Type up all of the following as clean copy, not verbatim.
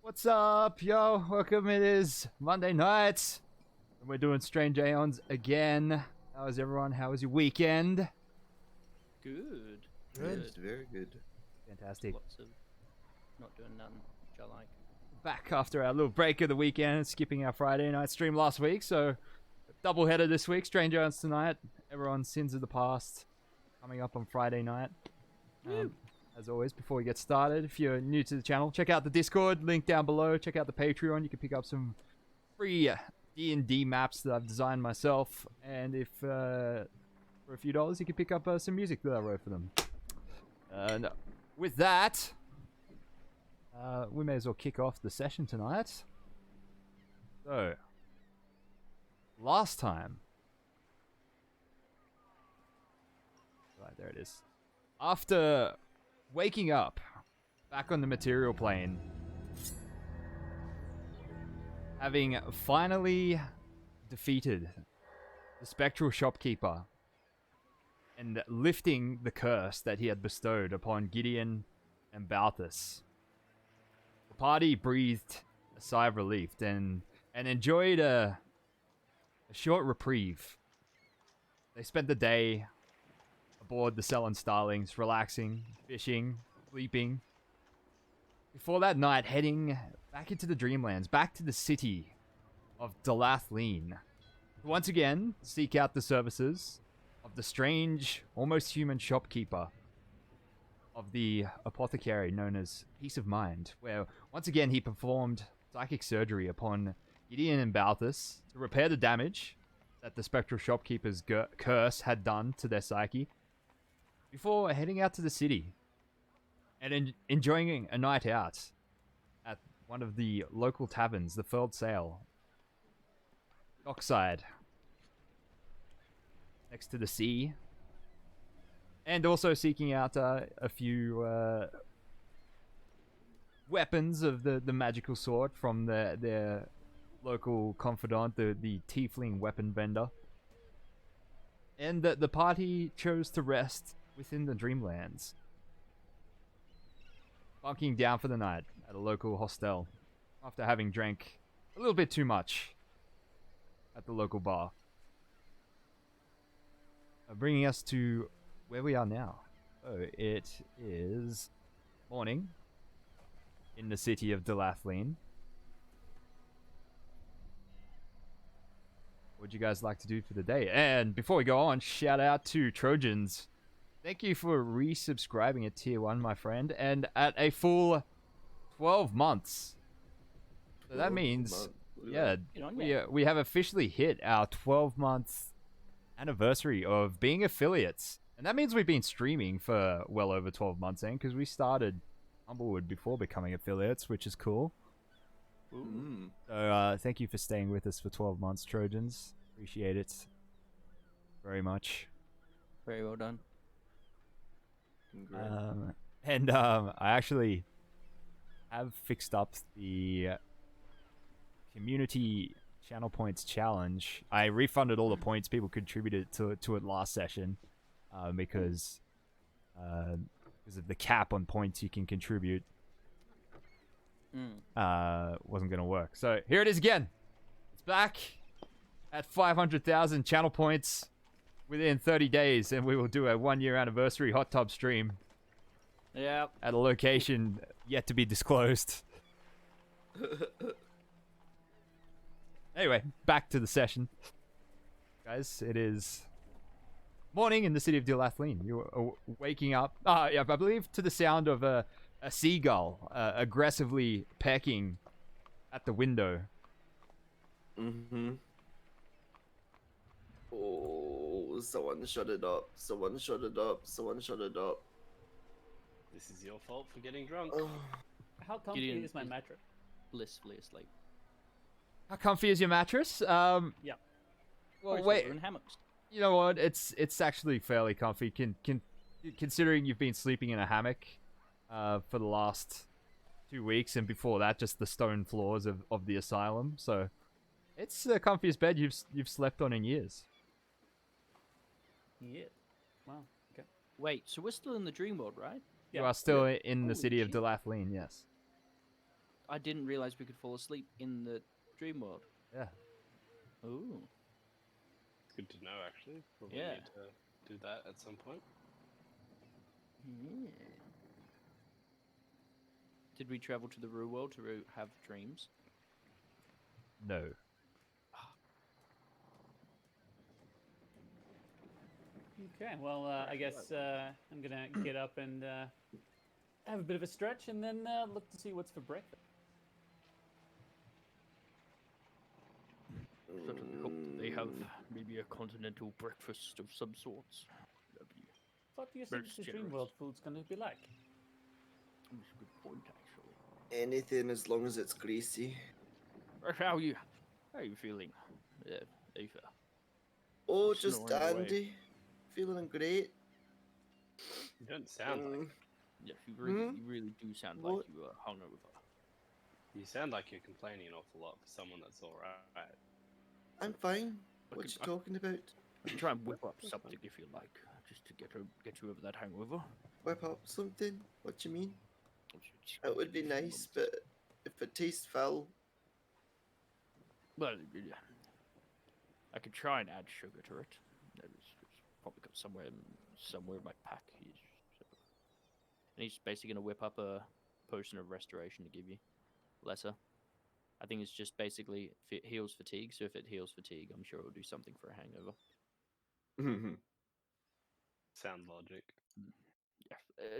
What's up, yo? Welcome. It is Monday night, and we're doing Strange Aeons again. How is everyone? How was your weekend? Good. Very good. Fantastic. Lots of not doing nothing, which I like. Back after our little break of the weekend, skipping our Friday night stream last week, so double header this week. Strange Aeons tonight. Everyone's Sins of the Past coming up on Friday night. As always, before we get started, if you're new to the channel, check out the Discord, link down below. Check out the Patreon. You can pick up some free D&D maps that I've designed myself. And if for a few dollars, you can pick up some music that I wrote for them. And with that, we may as well kick off the session tonight. So, last time... Right, there it is. After waking up back on the material plane, having finally defeated the spectral shopkeeper and lifting the curse that he had bestowed upon Gideon and Balthus, the party breathed a sigh of relief and enjoyed a short reprieve. They spent the day aboard the Sullen Starlings, relaxing, fishing, sleeping. Before that night, heading back into the Dreamlands, back to the city of Dalathlene. Once again, seek out the services of the strange, almost human shopkeeper of the apothecary known as Peace of Mind, where once again he performed psychic surgery upon Gideon and Balthus to repair the damage that the spectral shopkeeper's curse had done to their psyche, before heading out to the city and enjoying a night out at one of the local taverns, the Furled Sail, dockside, next to the sea, and also seeking out a few weapons of the magical sort from their local confidant, the tiefling weapon vendor. And the party chose to rest within the Dreamlands, bunking down for the night at a local hostel after having drank a little bit too much at the local bar. Bringing us to where we are now. So it is morning in the city of Dalathlene. What would you guys like to do for the day? And before we go on, shout out to Trojans. Thank you for resubscribing at tier 1, my friend, and at a full 12 months. So that means, yeah, we have officially hit our 12-month anniversary of being affiliates. And that means we've been streaming for well over 12 months, because we started Humblewood before becoming affiliates, which is cool. So thank you for staying with us for 12 months, Trojans. Appreciate it very much. Very well done. I actually have fixed up the community channel points challenge. I refunded all the points people contributed to it last session because of the cap on points you can contribute. Wasn't gonna work. So here it is again. It's back. at 500,000 channel points within 30 days, and we will do a 1-year anniversary hot tub stream Yeah. at a location yet to be disclosed. Anyway, back to the session. Guys, it is morning in the city of Dilathleen. You are waking up, yeah, I believe, to the sound of a seagull aggressively pecking at the window. Mm-hmm. Oh, someone shut it up. Someone shut it up. Someone shut it up. This is your fault for getting drunk. Oh. How comfy Gideon is my is- mattress? Blissfully asleep. How comfy is your mattress? Yeah. Well, Most wait. people are in hammocks. You know what? It's actually fairly comfy. Considering you've been sleeping in a hammock for the last 2 weeks, and before that, just the stone floors of the asylum. So it's the comfiest bed you've slept on in years. Yeah. Wow. Okay. Wait, so we're still in the dream world, right? You Yeah. are still in the Holy city of shit. Dilathleen, yes. I didn't realize we could fall asleep in the dream world. Yeah. Ooh. It's good to know, actually. Probably Yeah. need to do that at some point. Yeah. Did we travel to the real world to have dreams? No. Okay. Well, I guess I'm gonna get up and have a bit of a stretch, and then look to see what's for breakfast. Certainly hope that they have maybe a continental breakfast of some sorts. Lovely. What do you Very think the dream generous. world food's gonna be like? That's a good point, actually. Anything as long as it's greasy. How are you feeling, Ava? Oh, just Snoring away. dandy. Feeling great. You don't sound like Yes, you Hmm? really do sound like What? you are hungover. you sound like you're complaining an awful lot for someone that's alright. I'm fine. I What could- you talking about? I can try and whip up something if you like, just to get you over that hangover. Whip up something? What you mean? Just That would be give you a nice, moment. but if it tastes foul, Well, yeah. I could try and add sugar to it. It's probably got somewhere in my pack. And he's basically gonna whip up a potion of restoration to give you, lesser. I think it's just basically if it heals fatigue. So if it heals fatigue, I'm sure it'll do something for a hangover. Sound logic. Yeah,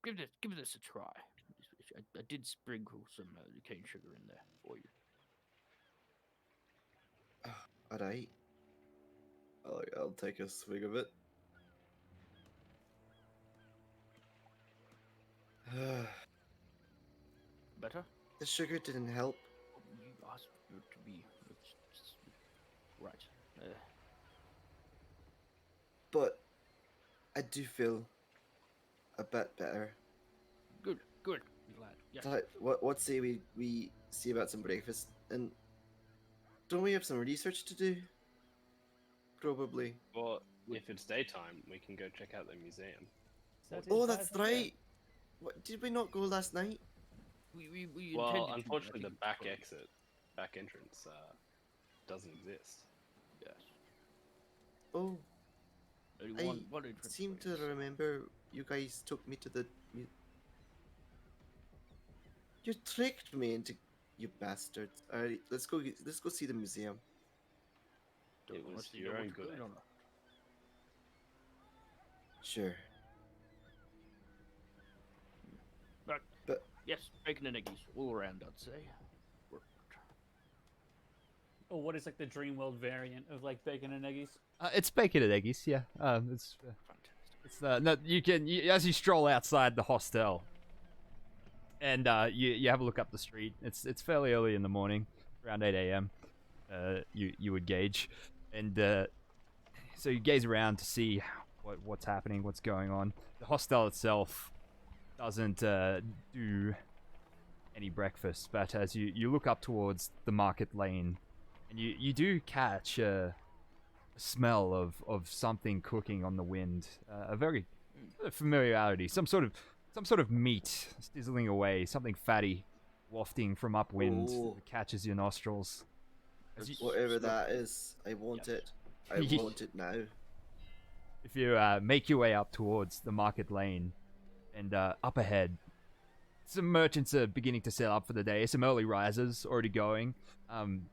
give this a try. I did sprinkle some cane sugar in there for you. alright. I'll take a swig of it. Better? The sugar didn't help. You asked for it to be right. But I do feel a bit better. Good. I'm glad. Yes. What say we see about some breakfast? And don't we have some research to do? Probably. Well, if it's daytime, we can go check out the museum. Oh, that's right. What, did we not go last night? We Well, intended to, but I unfortunately, the think back it's back entrance, doesn't exist. yes. Oh, Only I one entrance seem way to is- remember you guys took me to the. You tricked me into, you bastards. Alright, let's go see the museum. Don't It was honestly your know own what's good going on. Sure. But yes, bacon and eggies all around, I'd say. Worked. Oh, what is like the dream world variant of like bacon and eggies? It's bacon and eggies, yeah. Fantastic. It's no, as you stroll outside the hostel, and you have a look up the street. It's fairly early in the morning, around 8 a.m. You would gauge, and so you gaze around to see what's happening, what's going on. The hostel itself doesn't do any breakfast, but as you look up towards the market lane, and you do catch a smell of something cooking on the wind, a very familiarity, some sort of meat sizzling away, something fatty wafting from upwind Oh. that catches your nostrils. As you- Whatever that is, I want Yes. it. I Ye- want it now. If you make your way up towards the market lane, and up ahead, some merchants are beginning to set up for the day. Some early risers already going.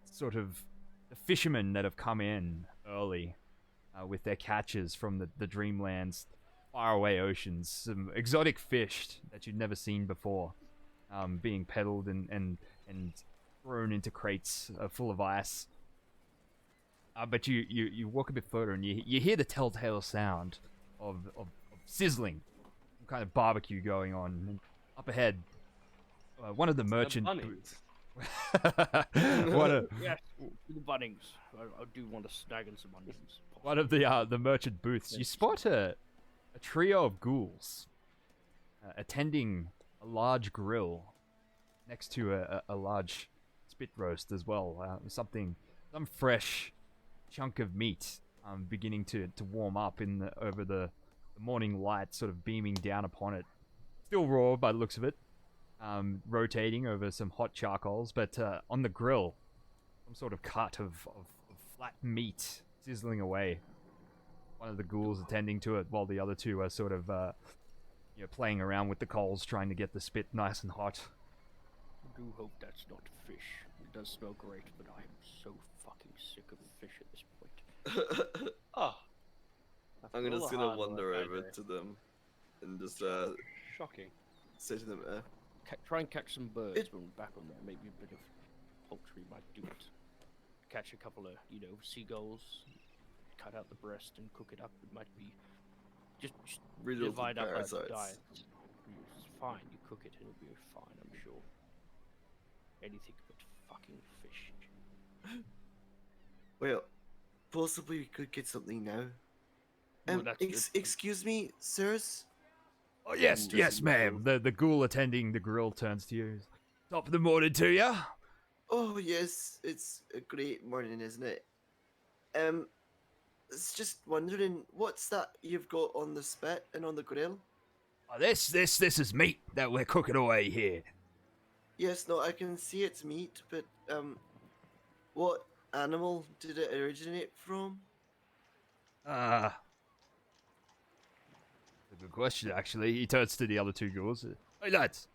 Sort of the fishermen that have come in early with their catches from the dreamlands, faraway oceans. Some exotic fish that you'd never seen before, being peddled and thrown into crates full of ice. But you walk a bit further and you hear the telltale sound of sizzling, some kind of barbecue going on. And up ahead, one of the merchant. bunnies. one of Yes, the Bunnings. I do want to snag in some onions. one of the merchant booths. You spot a trio of ghouls attending a large grill next to a large spit roast as well. Some fresh chunk of meat beginning to warm up over the morning light sort of beaming down upon it. Still raw by the looks of it, rotating over some hot charcoals, but on the grill, some sort of cut of flat meat sizzling away. One of the ghouls attending to it while the other two are sort of playing around with the coals, trying to get the spit nice and hot. I do hope that's not fish. It does smell great, but I am so fucking sick of fish at this point. Oh. I'm After all just the gonna hard wander work I over do. to them and just Shocking. say to them, Try and catch some birds It- when we're back on there. Maybe a bit of poultry might do it. Catch a couple of, seagulls, cut out the breast and cook it up. It might be just riddled with divide up our parasites. diet. It's fine. You cook it and it'll be fine, I'm sure. Anything but fucking fish. Well, possibly we could get something now. Well, that's- Excuse me, sirs? Oh yes, Ooh, yes, doesn't ma'am. matter. The ghoul attending the grill turns to you. Top of the morning to ya. Oh, yes, it's a great morning, isn't it? It's just wondering, what's that you've got on the spit and on the grill? Oh, this is meat that we're cooking away here. Yes, no, I can see it's meat, but, what animal did it originate from? A good question, actually. He turns to the other two ghouls. Hey, lads,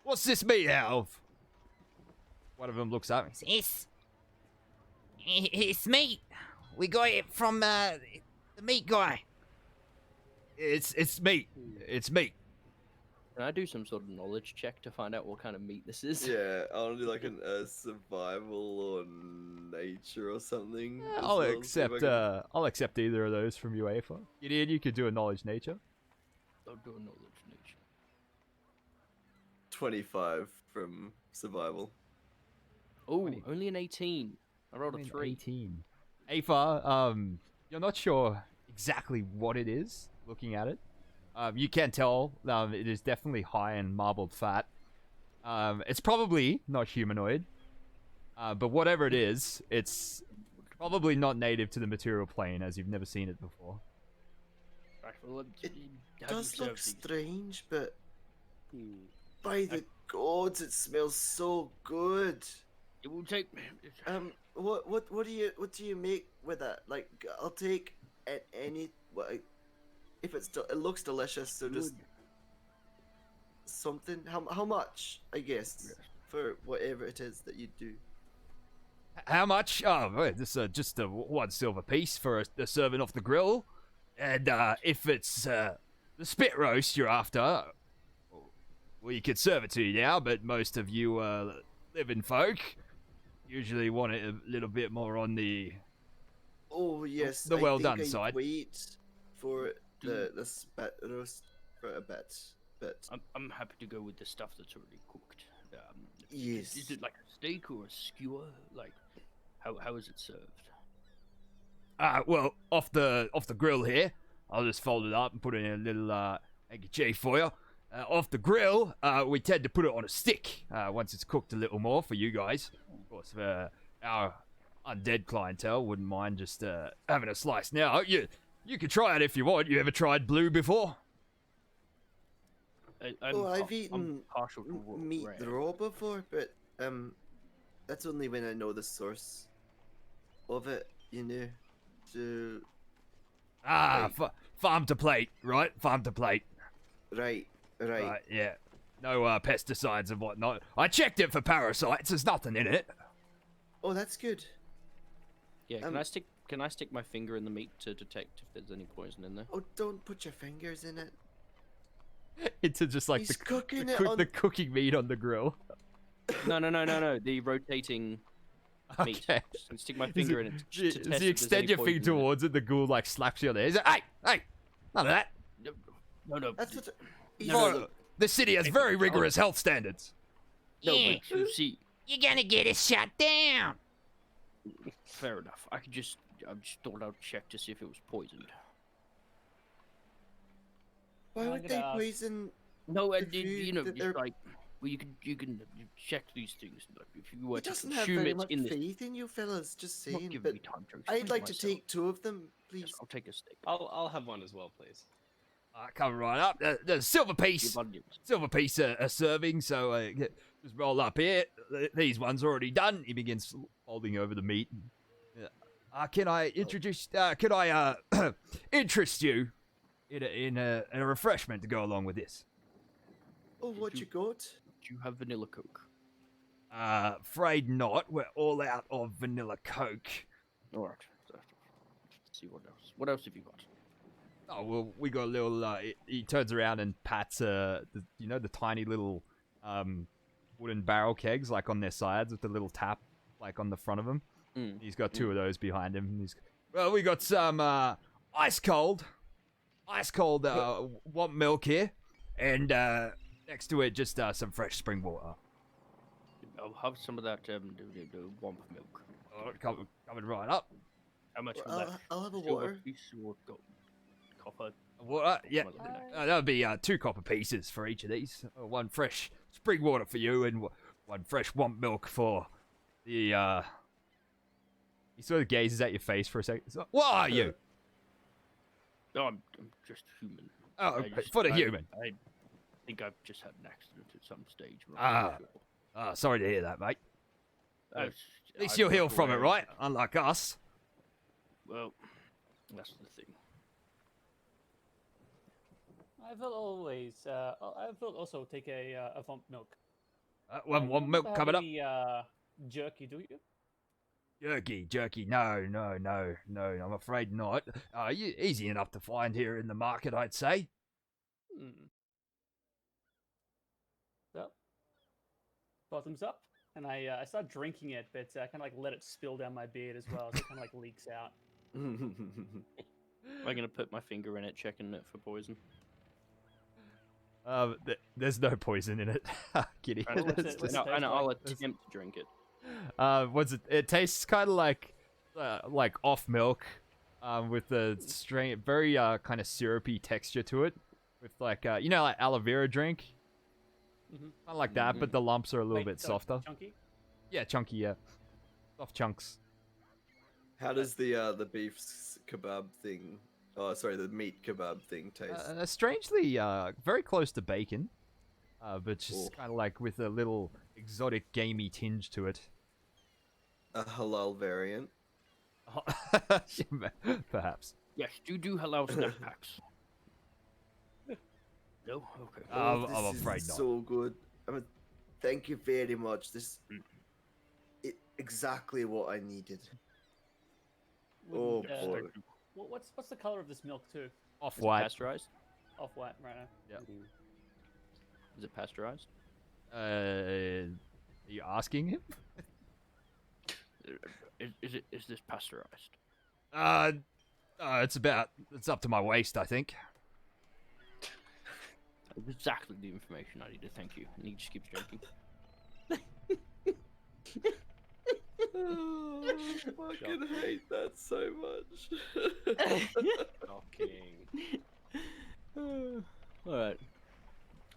what's this meat out of? One of them looks up. It's meat. We got it from the meat guy. It's meat. It's meat. Can I do some sort of knowledge check to find out what kind of meat this is? Yeah, I want to do like a survival or nature or something. as I'll well, see if accept. I can- I'll accept either of those from you, Afa. Gideon, you could do a knowledge nature. I'll do a knowledge nature. 25 from survival. Oh, only an 18. I rolled a 3. 18. Afa, you're not sure exactly what it is. Looking at it, you can tell it is definitely high in marbled fat. It's probably not humanoid, but whatever it is, it's probably not native to the material plane, as you've never seen it before. Right, well, It have does you look served these? strange, but Hmm. by the gods, it smells so good. It will take. What do you make with it? Like, I'll take any. If it looks delicious, so just something. How much? I guess for whatever it is that you do. How much? Oh, right, this is just a 1 silver piece for a serving off the grill. And if it's the spit roast you're after, well, you could serve it to you now, but most of you living folk usually want it a little bit more on the... Oh yes, The I well think done I'd side. Wait for the spit roast for a bit, but I'm happy to go with the stuff that's already cooked. yes. Is it like a steak or a skewer? Like, how is it served? Well, off the grill here, I'll just fold it up and put it in a little handkerchief for you. Off the grill, we tend to put it on a stick once it's cooked a little more for you guys. Of course, our undead clientele wouldn't mind just having a slice now. You could try it if you want. You ever tried blue before? I've eaten I'm partial to meat red. raw before, but that's only when I know the source. of it, you know, to Farm to plate, right? Farm to plate. right. Right, yeah. No pesticides and whatnot. I checked it for parasites. There's nothing in it. Oh, that's good. Yeah, Um, can I stick my finger in the meat to detect if there's any poison in there? Oh, don't put your fingers in it. Into just like He's cooking it on. the cooking meat on the grill. No. The rotating meat. Okay. Just stick my finger in it to test if So there's you extend any your poison finger in it. towards it, the ghoul like slaps you on the head. He's like, hey, none of that. No. That's what. Oh, the city has very rigorous health standards. No, Yeah. but you see, You're gonna get us shut down. fair enough. I just thought I'd check to see if it was poisoned. Why I'm would they gonna- poison? No, The and you know, food that just they're- like, well, you can check these things. Like, if you were He to doesn't have consume very it much in this, faith in you fellas. Just not saying. giving But me time to I'd explain like to myself. take 2 of them, please. Yes, I'll take a steak. I'll have one as well, please. Come right up. The silver piece. Give onions. Silver piece a serving, so just roll up here. These ones already done. He begins folding over the meat. Can I introduce? Can I interest you in a refreshment to go along with this? Oh, what you got? Do you have vanilla Coke? Afraid not. We're all out of vanilla Coke. All right. Let's see what else. What else have you got? Oh well, we got a little. He turns around and pats the tiny little wooden barrel kegs like on their sides with the little tap like on the front of them. Mm. He's got 2 of those behind him. Well, we got some ice cold want milk here, and next to it just some fresh spring water. I'll have some of that the womp milk. Oh, coming right up. How much Well, will that? I'll have a Silver water. piece or copper? Water, yeah. Something like that. That would be 2 copper pieces for each of these. 1 fresh spring water for you, and 1 fresh want milk for the. He sort of gazes at your face for a second. So, what are you? No, I'm just human. Oh, I just- for the I- human. I think I've just had an accident at some stage. I'm not Ah. sure. Oh, sorry to hear that, mate. I At least I'm you'll not heal from it, aware. right? Unlike us. Well, that's the thing. I will always. I will also take a vomp milk. One You milk don't coming have up. any, jerky, do you? Jerky. No. I'm afraid not. Easy enough to find here in the market, I'd say. So, bottoms up, and I start drinking it, but kind of like let it spill down my beard as well, so it kind of like leaks out. Am I gonna put my finger in it, checking it for poison? There's no poison in it. Kidding. I know, What's it no, taste I'll like? attempt to drink it. What's it? It tastes kind of like off milk, with a very kind of syrupy texture to it, with like like aloe vera drink, Mhm. kind of like that, but the lumps are a little Wait, bit so softer. Chunky. Yeah, chunky. Yeah, soft chunks. How does the beef kebab thing? Oh, sorry, the meat kebab thing taste. Strangely, very close to bacon, but just Oh. kind of like with a little exotic gamey tinge to it. A halal variant. Perhaps. Yes, do halal snack packs. No, okay. I'm This is afraid not. So good. Thank you very much. This, exactly what I needed. Oh Wouldn't, boy. What's the color of this milk too? Off Is it white. pasteurized? Off white, right now. Yeah. Is it pasteurized? Are you asking him? Is this pasteurized? It's up to my waist, I think. That's exactly the information I needed. Thank you. And he just keeps drinking. Oh, I fucking hate that so much. Shocking. All right.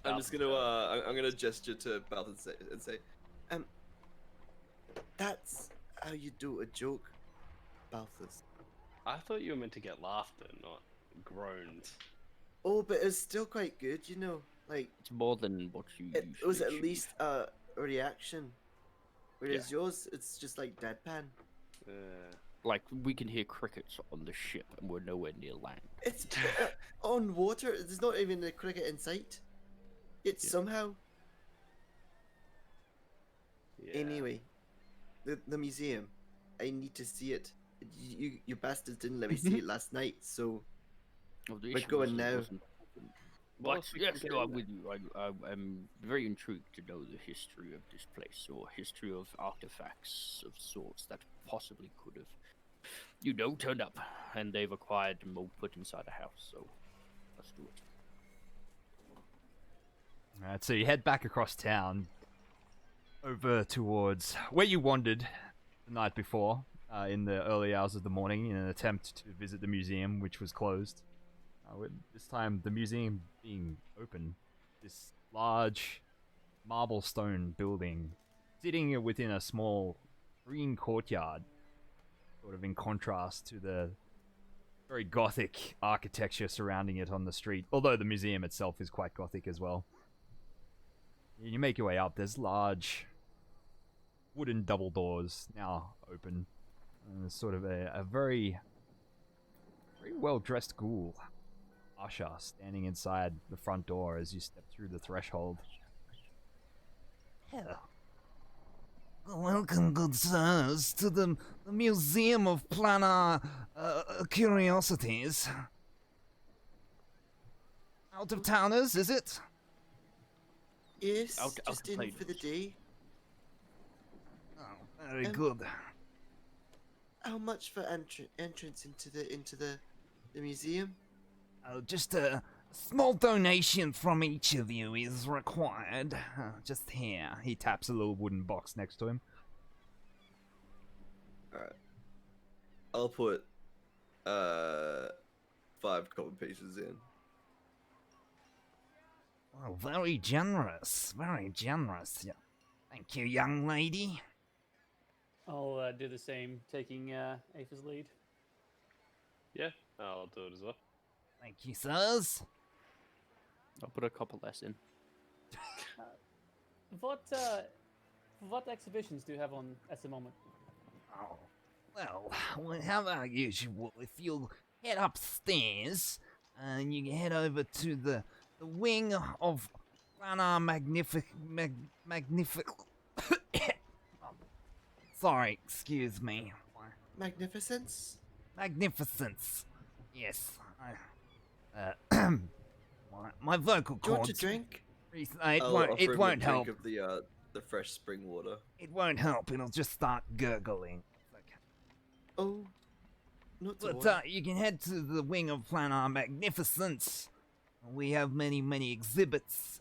I'm just gonna I'm gonna gesture to Balth and say, that's how you do a joke, Balthus. I thought you were meant to get laughter, not groans. Oh, but it's still quite good, you know. Like It's more than what you it usually was at achieve. least a reaction, whereas yours it's just like deadpan. Like, we can hear crickets on the ship, and we're nowhere near land. It's on water. There's not even a cricket in sight. It's Yeah. somehow. Yeah. Anyway, the museum. I need to see it. You bastards didn't let me see it last night, so Well, the we're issue going was it now. wasn't open. Well, But we can yes, get no, in I'm there. with you. I'm very intrigued to know the history of this place, or history of artifacts of sorts that possibly could have, turned up, and they've acquired and all put inside a house. So let's do it. Alright, so you head back across town, over towards where you wandered the night before, in the early hours of the morning, in an attempt to visit the museum, which was closed. This time, the museum being open, this large marble stone building, sitting within a small green courtyard, sort of in contrast to the very gothic architecture surrounding it on the street, although the museum itself is quite gothic as well. You make your way up, there's large wooden double doors now open, and there's sort of a very well-dressed ghoul usher standing inside the front door as you step through the threshold. Hello. Welcome, good sirs, to the Museum of Planar Curiosities. Out of towners, is it? Yes, Out just of in for the Play-Dohs. day. Oh, very Um, good. How much for entrance into the museum? Oh, just a small donation from each of you is required. Just here. He taps a little wooden box next to him. Alright. I'll put 5 copper pieces in. Well, very generous. Very generous. Yeah. Thank you, young lady. I'll do the same, taking Apha's lead. Yeah, I'll do it as well. Thank you, sirs. I'll put a couple less in. What exhibitions do you have on at the moment? Oh, well, how about usual? If you'll head upstairs and you can head over to the Wing of Planar Sorry, excuse me. Magnificence? Magnificence. Yes. My vocal Do you want cords. to drink? It I'll won't. offer It him won't a help. drink of the fresh spring water. It won't help. It'll just start gurgling. Oh, not to But worry. you can head to the Wing of Planar Magnificence. We have many exhibits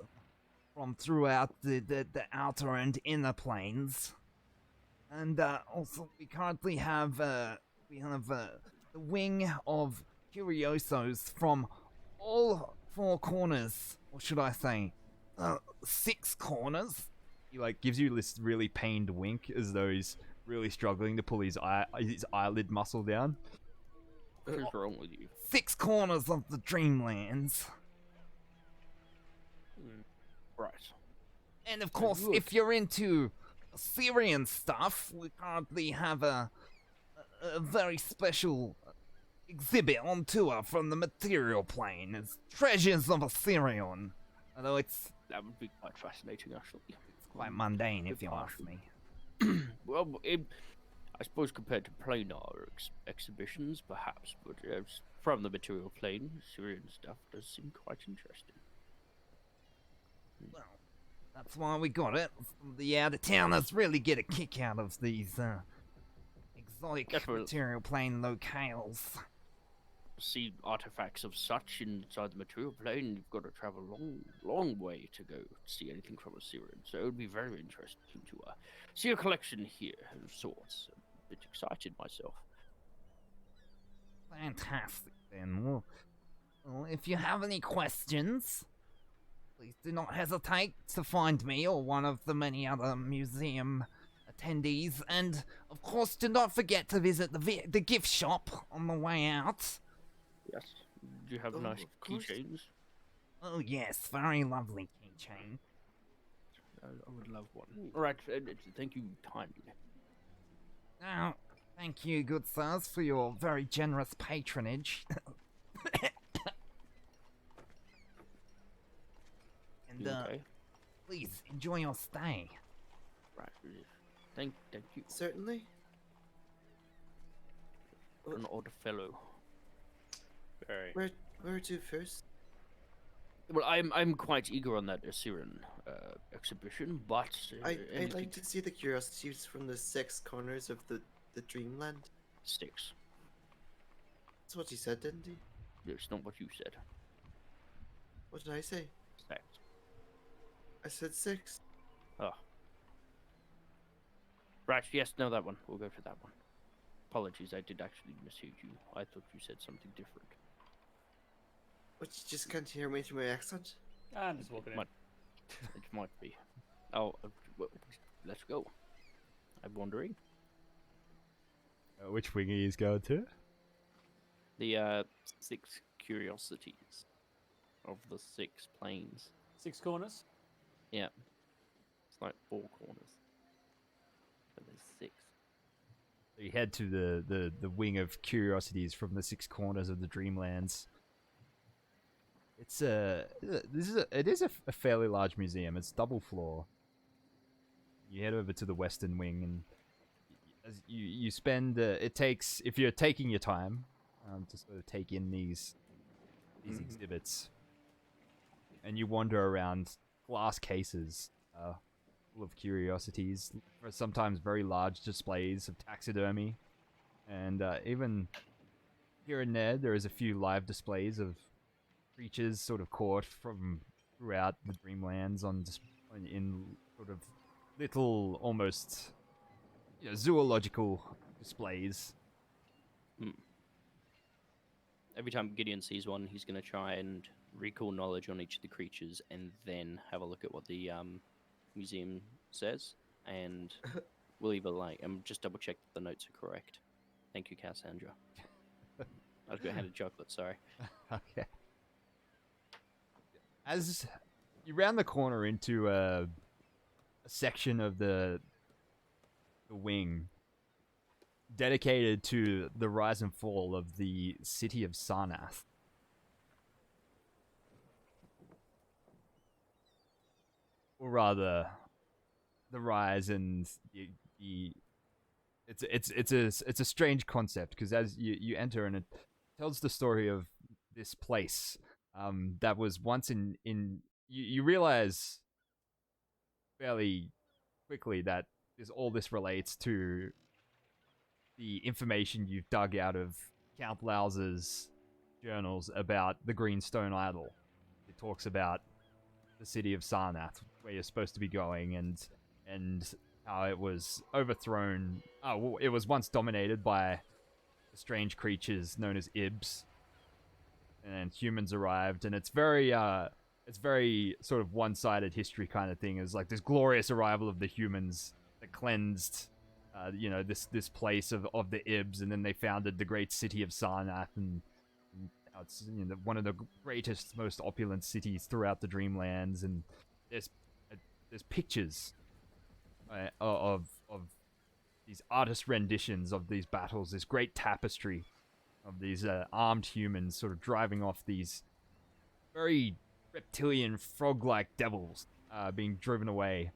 from throughout the outer and inner planes, and also we currently have the Wing of Curiosities from all 4 corners, or should I say, 6 corners. He gives you this really pained wink as though he's really struggling to pull his eyelid muscle down. What is wrong with you? 6 corners of the Dreamlands. Right. And of course, good. if you're into Syrian stuff, we currently have a very special exhibit on tour from the material plane. It's Treasures of Assyrian. Although it's That would be quite fascinating, actually. quite mundane, if Good you ask partial. me. Well, I suppose compared to planar exhibitions, perhaps, but from the material plane, Syrian stuff does seem quite interesting. Well, that's why we got it. The out-of-towners really get a kick out of these exotic Definitely. material plane locales. See artifacts of such inside the material plane, you've got to travel a long way to go to see anything from a Syrian. So it would be very interesting to see a collection here of sorts. A bit excited myself. Fantastic, then. Well, if you have any questions, please do not hesitate to find me or one of the many other museum attendees. And, of course, do not forget to visit the gift shop on the way out. Yes. Do you have Oh, nice of course. keychains? Oh, yes, very lovely keychain. I would love one. All right. Thank you kindly. Now, Thank you, good sirs, for your very generous patronage. And You okay? please enjoy your stay. Right. Thank you. Certainly. An odd fellow. Very. Where to first? Well, I'm quite eager on that Assyrian exhibition, but I'd anything like to see the curiosities from the 6 corners of the dreamland. sticks. That's what he said, didn't he? It's not what you said. What did I say? Fact. I said 6. Oh. Right. Yes. No, that one. We'll go for that one. Apologies, I did actually mishear you. I thought you said something different. But you just can't hear me through my accent? I'm just walking in. Might- It might be. Oh, well, let's go. I'm wondering. Which wing are you going to? The 6 curiosities of the 6 planes. 6 corners. Yeah. It's like 4 corners. But there's 6. So you head to the Wing of Curiosities from the 6 corners of the Dreamlands. It's it is a fairly large museum. It's double floor. You head over to the western wing, and as you spend it takes, if you're taking your time to sort of take in these exhibits, and you wander around glass cases full of curiosities, for sometimes very large displays of taxidermy, and even here and there is a few live displays of creatures sort of caught from throughout the Dreamlands in sort of little, almost, zoological displays. Every time Gideon sees one, he's going to try and recall knowledge on each of the creatures and then have a look at what the museum says. And we'll either just double check that the notes are correct. Thank you, Cassandra. I was going to hand a chocolate, sorry. Okay. As you round the corner into a section of the wing dedicated to the rise and fall of the city of Sarnath. Or rather, the rise and it's a strange concept, because as you enter, and it tells the story of this place that was once in you realize fairly quickly that all this relates to the information you've dug out of Count Laus's journals about the Greenstone Idol. It talks about the city of Sarnath, where you're supposed to be going, and how it was overthrown. It was once dominated by the strange creatures known as Ibs, and humans arrived, and it's very sort of one-sided history kind of thing. It's like this glorious arrival of the humans that cleansed this place of the Ibs, and then they founded the great city of Sarnath, and now it's one of the greatest, most opulent cities throughout the Dreamlands. And there's pictures of these artist renditions of these battles, this great tapestry of these armed humans sort of driving off these very reptilian frog-like devils being driven away.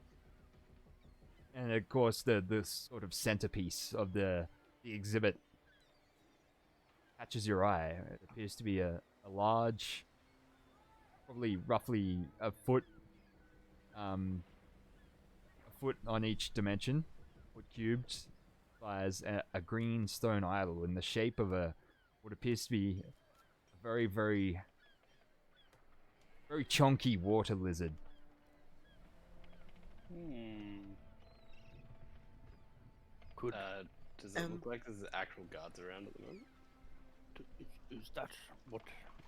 And of course, the sort of centerpiece of the exhibit catches your eye. It appears to be a large, probably roughly a foot on each dimension, foot cubed, size, a green stone idol in the shape of what appears to be a very, very, very chunky water lizard. Could Does it look like there's actual guards around at the moment? is that what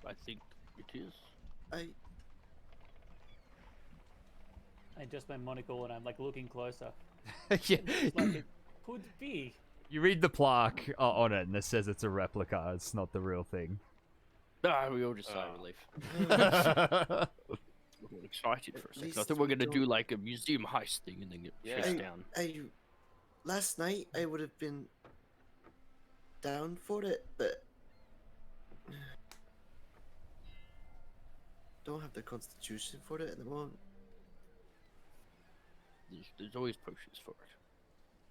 I think it is? I adjust my monocle and I'm like looking closer. Yeah. It's like it could be. You read the plaque on it, and it says it's a replica. It's not the real thing. We all just sigh of relief. Yeah, We're all excited for a second. I least thought we were we gonna do don't- like a museum heist thing and then get chased down. last night I would have been down for it, but don't have the constitution for it at the moment. There's always potions for it.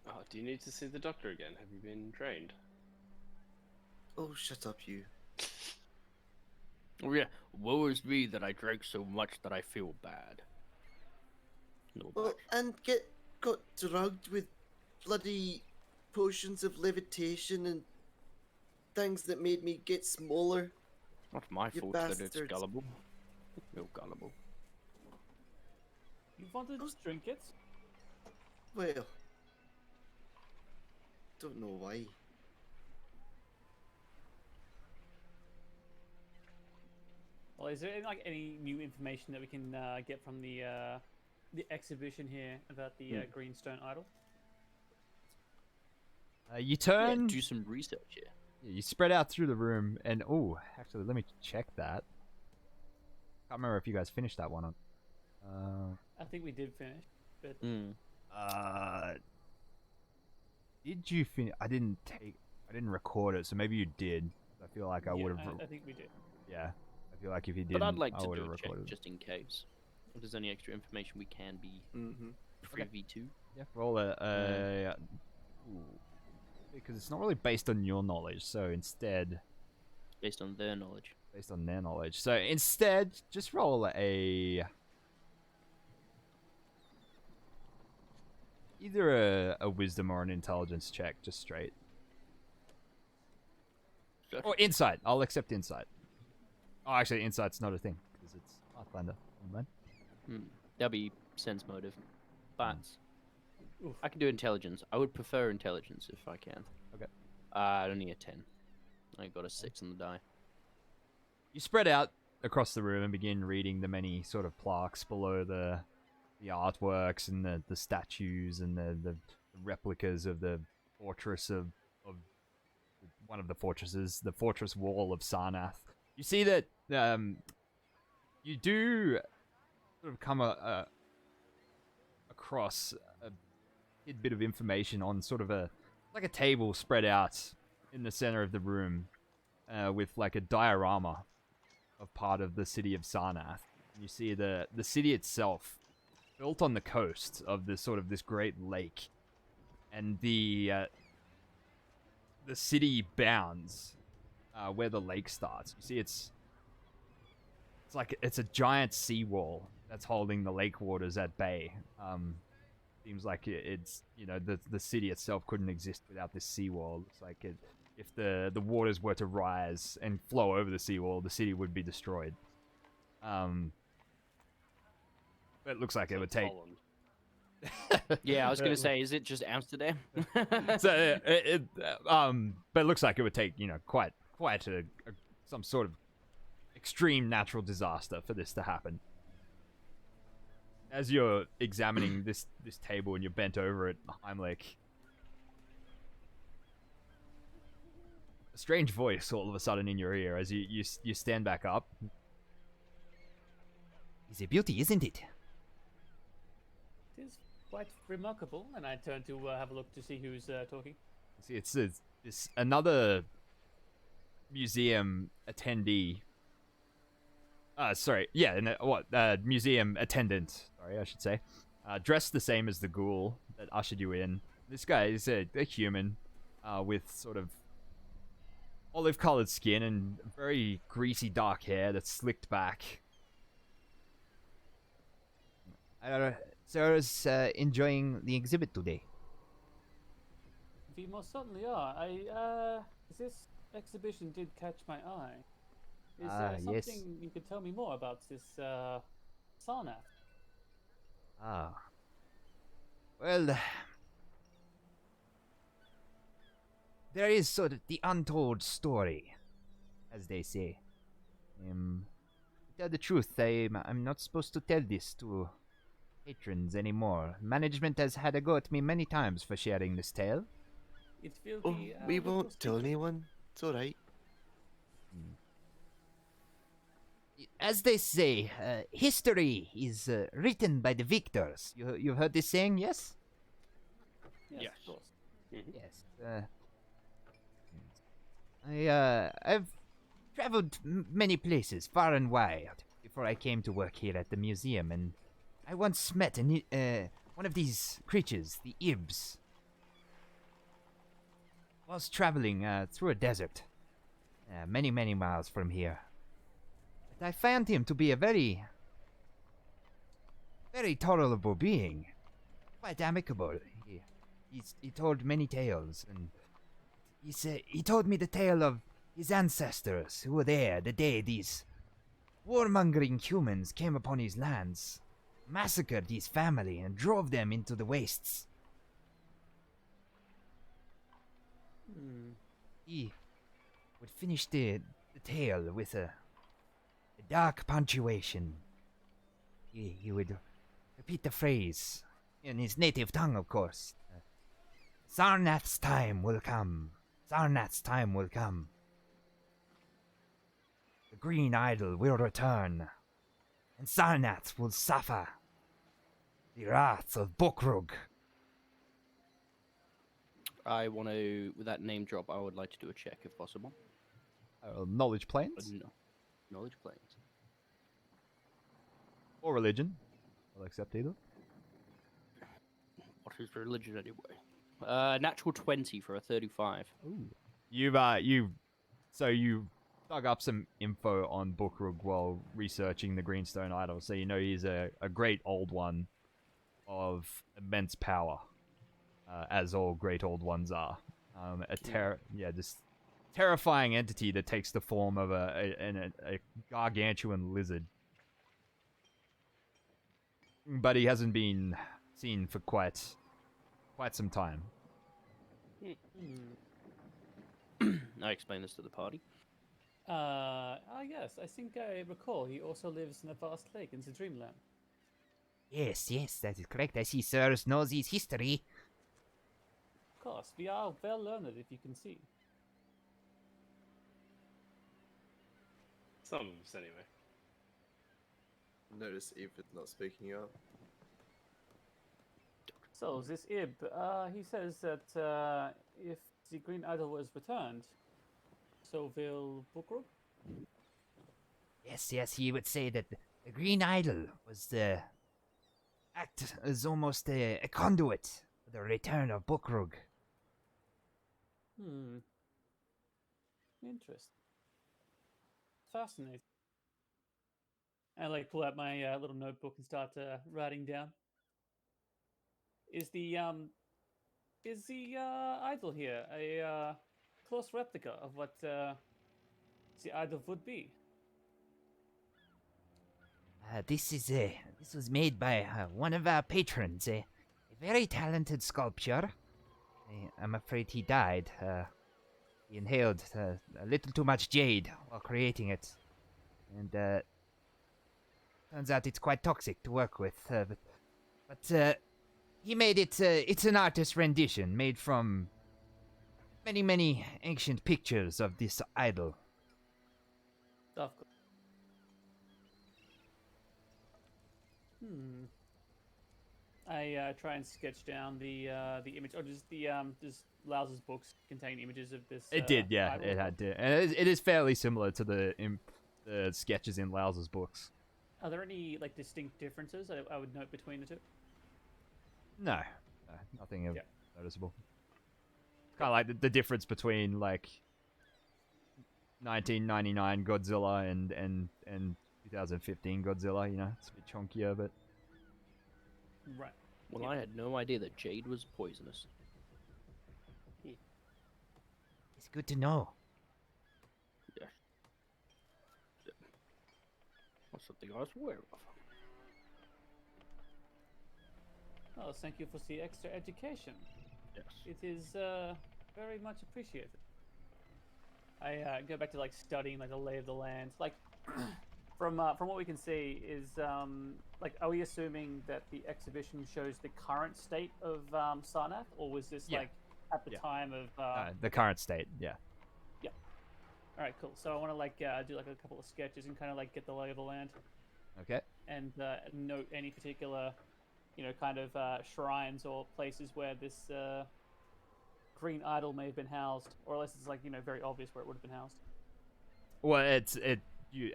Oh, do you need to see the doctor again? Have you been trained? Oh, shut up, you. Oh yeah, woe is me that I drank so much that I feel bad. No Well, bad. and got drugged with bloody potions of levitation and things that made me get smaller. Not my you fault that it's bastards. gullible. Real gullible. You wanted trinkets? Well, don't know why. Well, is there like any new information that we can get from the exhibition here about the greenstone idol? You Yeah, turn. do some research here. You spread out through the room, and actually, let me check that. Can't remember if you guys finished that one. I think we did finish, but Did you finish? I didn't record it, so maybe you did. I feel like I yeah, would have. I think we did. Yeah, I feel like if you did, But I'd like I to would do have a check recorded. just in case. If there's any extra information we can be privy to. Yeah, roll because it's not really based on your knowledge, so instead, Based on their knowledge. based on their knowledge. So instead, just roll either a wisdom or an intelligence check, just straight. Or insight. I'll accept insight. Oh, actually, insight's not a thing because it's Pathfinder. Never mind. That'll be sense motive. But Oof. I can do intelligence. I would prefer intelligence if I can. Okay. Only a 10. I got a 6 on the die. You spread out across the room and begin reading the many sort of plaques below the artworks and the statues and the replicas of the fortress of one of the fortresses, the fortress wall of Sarnath. You see that you do sort of come across a bit of information on sort of a table spread out in the center of the room with like a diorama of part of the city of Sarnath. You see the city itself built on the coast of this great lake, and the city bounds where the lake starts. You see it's a giant seawall that's holding the lake waters at bay. Seems like it's the city itself couldn't exist without this seawall. It's like if the waters were to rise and flow over the seawall, the city would be destroyed. But it looks like it would take. Holland. Yeah, I was gonna say, is it just Amsterdam? So but it looks like it would take quite some sort of extreme natural disaster for this to happen. As you're examining this table and you're bent over it, Heimlich, a strange voice all of a sudden in your ear as you stand back up. It's a beauty, isn't it? It is quite remarkable, and I turn to have a look to see who's talking. See, it's another museum attendee. Museum attendant. Sorry, I should say. Dressed the same as the ghoul that ushered you in. This guy is a human with sort of olive-colored skin and very greasy dark hair that's slicked back. So I was enjoying the exhibit today. We most certainly are. This exhibition did catch my eye. Is there yes. something you could tell me more about this Sarnath? Well, there is sort of the untold story, as they say. To tell the truth, I'm not supposed to tell this to patrons anymore. Management has had a go at me many times for sharing this tale. It's filthy. Oh, we won't tell anyone. It's alright. As they say, history is written by the victors. You've heard this saying, yes? Yes, Yes. of course. Yes. I've traveled many places, far and wide, before I came to work here at the museum, and I once met one of these creatures, the Ibs. Was traveling through a desert, many, many miles from here. But I found him to be a very, very tolerable being, quite amicable. He told many tales, and he told me the tale of his ancestors who were there the day these warmongering humans came upon his lands, massacred his family, and drove them into the wastes. He would finish the tale with a dark punctuation. He would repeat the phrase in his native tongue, of course. Sarnath's time will come. Sarnath's time will come. The green idol will return, and Sarnath will suffer the wrath of Bokrug. I want to, with that name drop, I would like to do a check if possible. Knowledge planes No. Knowledge planes. or religion. I'll accept either. What is religion anyway? Natural 20 for a 35. Ooh. You dug up some info on Bokrug while researching the Greenstone Idol, so you know he's a great old one of immense power, as all great old ones are. This terrifying entity that takes the form of a gargantuan lizard. But he hasn't been seen for quite some time. I explained this to the party. Yes, I think I recall he also lives in a vast lake in the Dreamland. Yes, that is correct. I see Sirs knows his history. Of course, we are well learned, if you can see. Some of us, anyway. Notice Eve not speaking up. So, this Ib, he says that if the Green Idol was returned, so will Bokrug? Yes, he would say that the Green Idol was act as almost a conduit for the return of Bokrug. Interesting. Fascinating. I pull out my little notebook and start writing down. Is the idol here a close replica of what the idol would be? This was made by one of our patrons, a very talented sculptor. I'm afraid he died. He inhaled a little too much jade while creating it, and turns out it's quite toxic to work with. But he made it. It's an artist's rendition made from many, many ancient pictures of this idol. Of course. I try and sketch down the image, or does Laus's books contain images of this? It did, yeah, idol? it had to, and it is fairly similar to the sketches in Laus's books. Are there any distinct differences I would note between the two? No, nothing noticeable. Kind of like the difference between 1999 Godzilla and 2015 Godzilla. You know, it's a bit chunkier, but Right. Well, I had no idea that jade was poisonous. It's good to know. Yeah. That's something I was aware of. Oh, thank you for the extra education. Yes. It is very much appreciated. I go back to studying the lay of the land. From what we can see is are we assuming that the exhibition shows the current state of Sarnath, or was this Yeah. at the time of the current state, yeah. All right, cool. So I want to do a couple of sketches and kind of get the lay of the land Okay. and note any particular shrines or places where this green idol may have been housed, or unless it's like very obvious where it would have been housed. Well,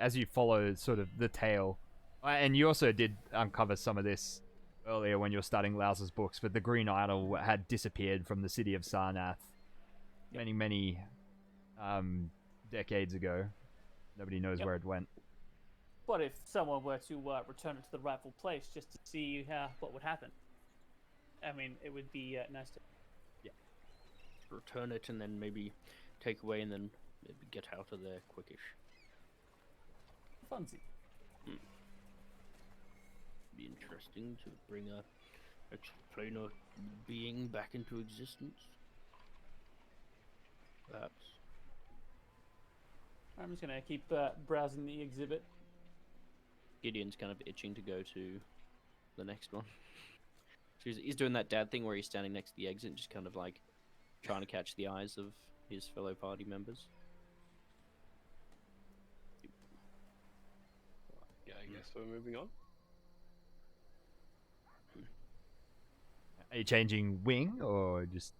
as you follow sort of the tale, and you also did uncover some of this earlier when you were studying Laus's books, but the Green Idol had disappeared from the city of Sarnath many decades ago. Nobody knows where it went. But if someone were to return it to the rightful place just to see what would happen, I mean, it would be nice to. Return it and then maybe take away and then maybe get out of there quickish. Funsy. Be interesting to bring a explainer being back into existence. Perhaps. I'm just gonna keep browsing the exhibit. Gideon's kind of itching to go to the next one. So he's doing that dad thing where he's standing next to the exit and just kind of like trying to catch the eyes of his fellow party members. Yeah, I guess we're moving on. Are you changing wing or just?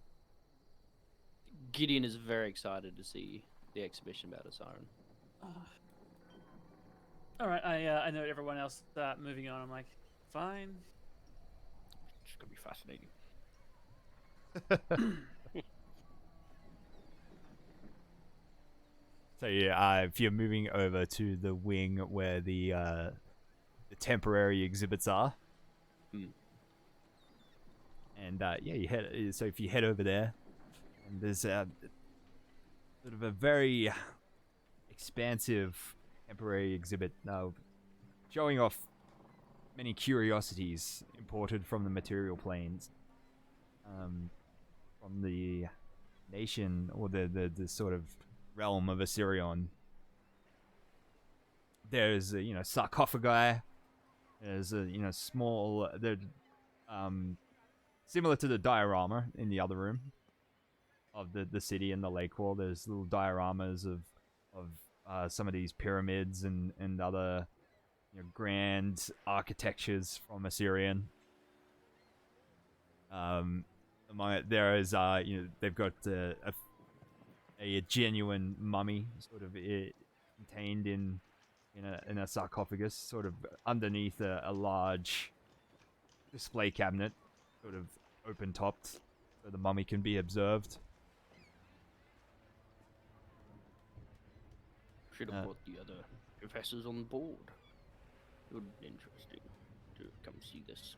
Gideon is very excited to see the exhibition about a siren. All right, I know everyone else moving on. I'm like, fine. It's gonna be fascinating. So yeah, if you're moving over to the wing where the temporary exhibits are, and you head. So if you head over there, and there's sort of a very expansive temporary exhibit showing off many curiosities imported from the material planes, from the nation or the sort of realm of Assyrion. There's sarcophagi. There's a small similar to the diorama in the other room of the city and the lake wall. There's little dioramas of some of these pyramids and other grand architectures from Assyrian. Among it, there is they've got a genuine mummy sort of contained in a sarcophagus, sort of underneath a large display cabinet, sort of open topped, so the mummy can be observed. Should have brought the other professors on board. It would be interesting to come see this.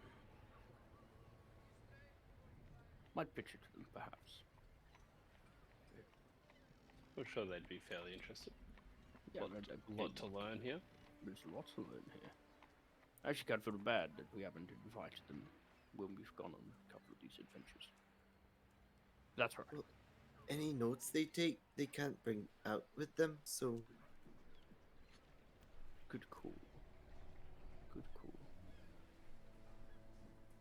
Might pitch it to them, perhaps. I'm sure they'd be fairly interested. Yeah, Lot to learn here. There's lots to learn here. I actually kind of feel bad that we haven't invited them when we've gone on a couple of these adventures. That's right. Well, any notes they take, they can't bring out with them, so... Good call. Good call.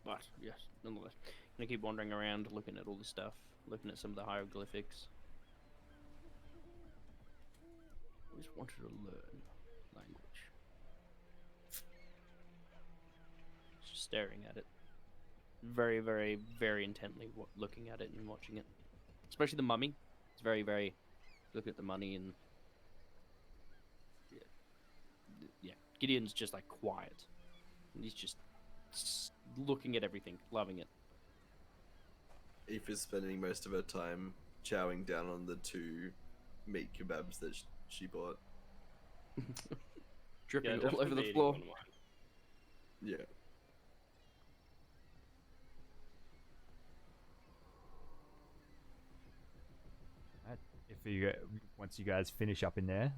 But, yes, nonetheless. Gonna keep wandering around, looking at all the stuff, looking at some of the hieroglyphics. Always wanted to learn language. Just staring at it. Very, very, very intently looking at it and watching it. Especially the mummy. It's very, very... Looking at the money and... Yeah. Gideon's just like quiet. And he's just looking at everything, loving it. Aoife is spending most of her time chowing down on the 2 meat kebabs that she bought. Dripping all over the floor. Yeah. If once you guys finish up in there,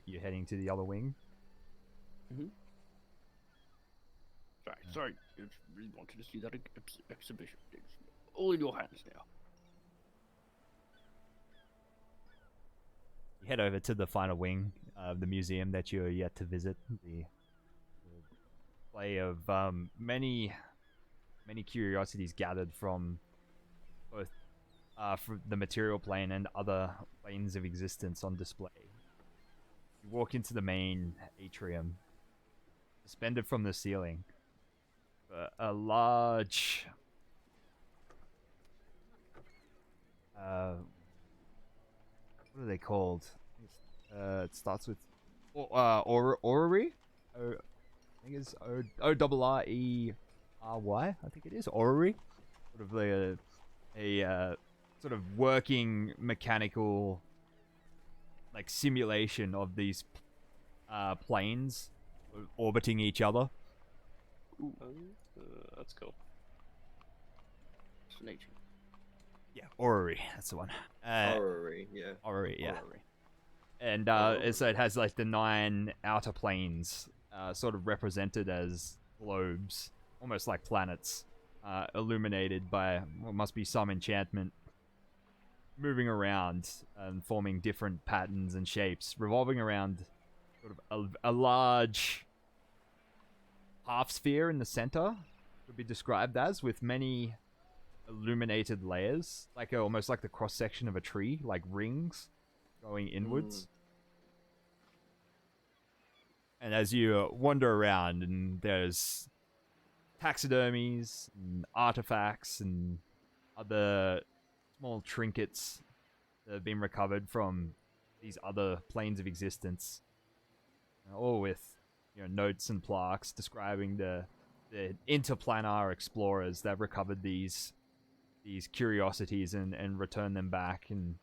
you're heading to the other wing. Sorry. I just really wanted to see that exhibition. It's all in your hands now. You head over to the final wing of the museum that you're yet to visit. The display of many curiosities gathered from both from the material plane and other planes of existence on display. You walk into the main atrium, suspended from the ceiling. A large what are they called? It starts with orrery. I think it's Orrery. I think it is orrery. Sort of like a sort of working mechanical like simulation of these planes orbiting each other. Ooh, that's cool. Fascinating. Yeah, orrery. That's the one. Orrery, yeah. Orrery, yeah. Orrery. And so it has like the 9 outer planes, sort of represented as globes, almost like planets, illuminated by what must be some enchantment, moving around and forming different patterns and shapes, revolving around sort of a large half sphere in the center, could be described as, with many illuminated layers, like almost like the cross section of a tree, like rings going inwards. And as you wander around, and there's taxidermies and artifacts and other small trinkets that have been recovered from these other planes of existence, all with notes and plaques describing the interplanar explorers that recovered these curiosities and returned them back. And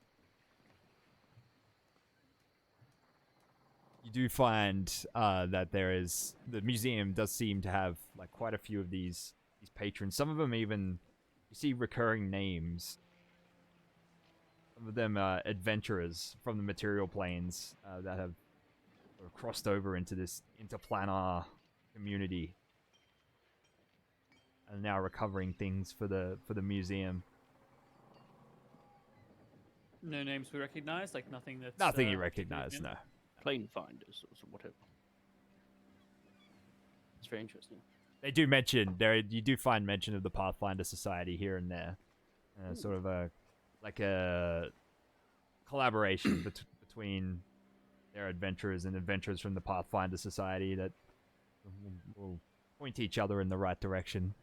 you do find that the museum does seem to have like quite a few of these patrons. Some of them even you see recurring names. Some of them are adventurers from the material planes that have sort of crossed over into this interplanar community and now recovering things for the museum. No names we recognize, like nothing that's Nothing you particularly recognize, no. Plane finders or whatever. It's very interesting. They do mention you do find mention of the Pathfinder Society here and there, sort of a collaboration between their adventurers and adventurers from the Pathfinder Society that will point each other in the right direction.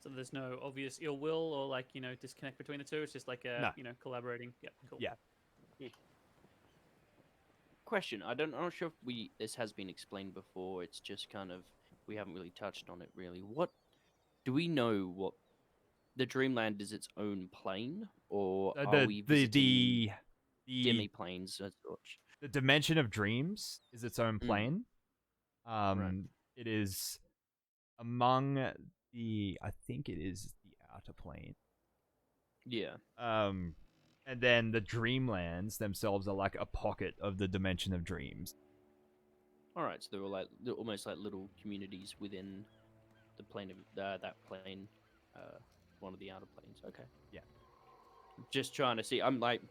So there's no obvious ill will or like disconnect between the two. It's just like No. Collaborating. Yeah, cool. Yeah. Question: I'm not sure if this has been explained before. It's just kind of we haven't really touched on it really. What do we know? What the Dreamland is its own plane, or are we visiting demi planes as such? The Dimension of Dreams is its own plane. Right. It is among I think it is the outer plane. Yeah. And then the Dreamlands themselves are like a pocket of the Dimension of Dreams. All right, so they're almost like little communities within the plane of that plane, one of the outer planes. Okay. Yeah. Just trying to see. I'm like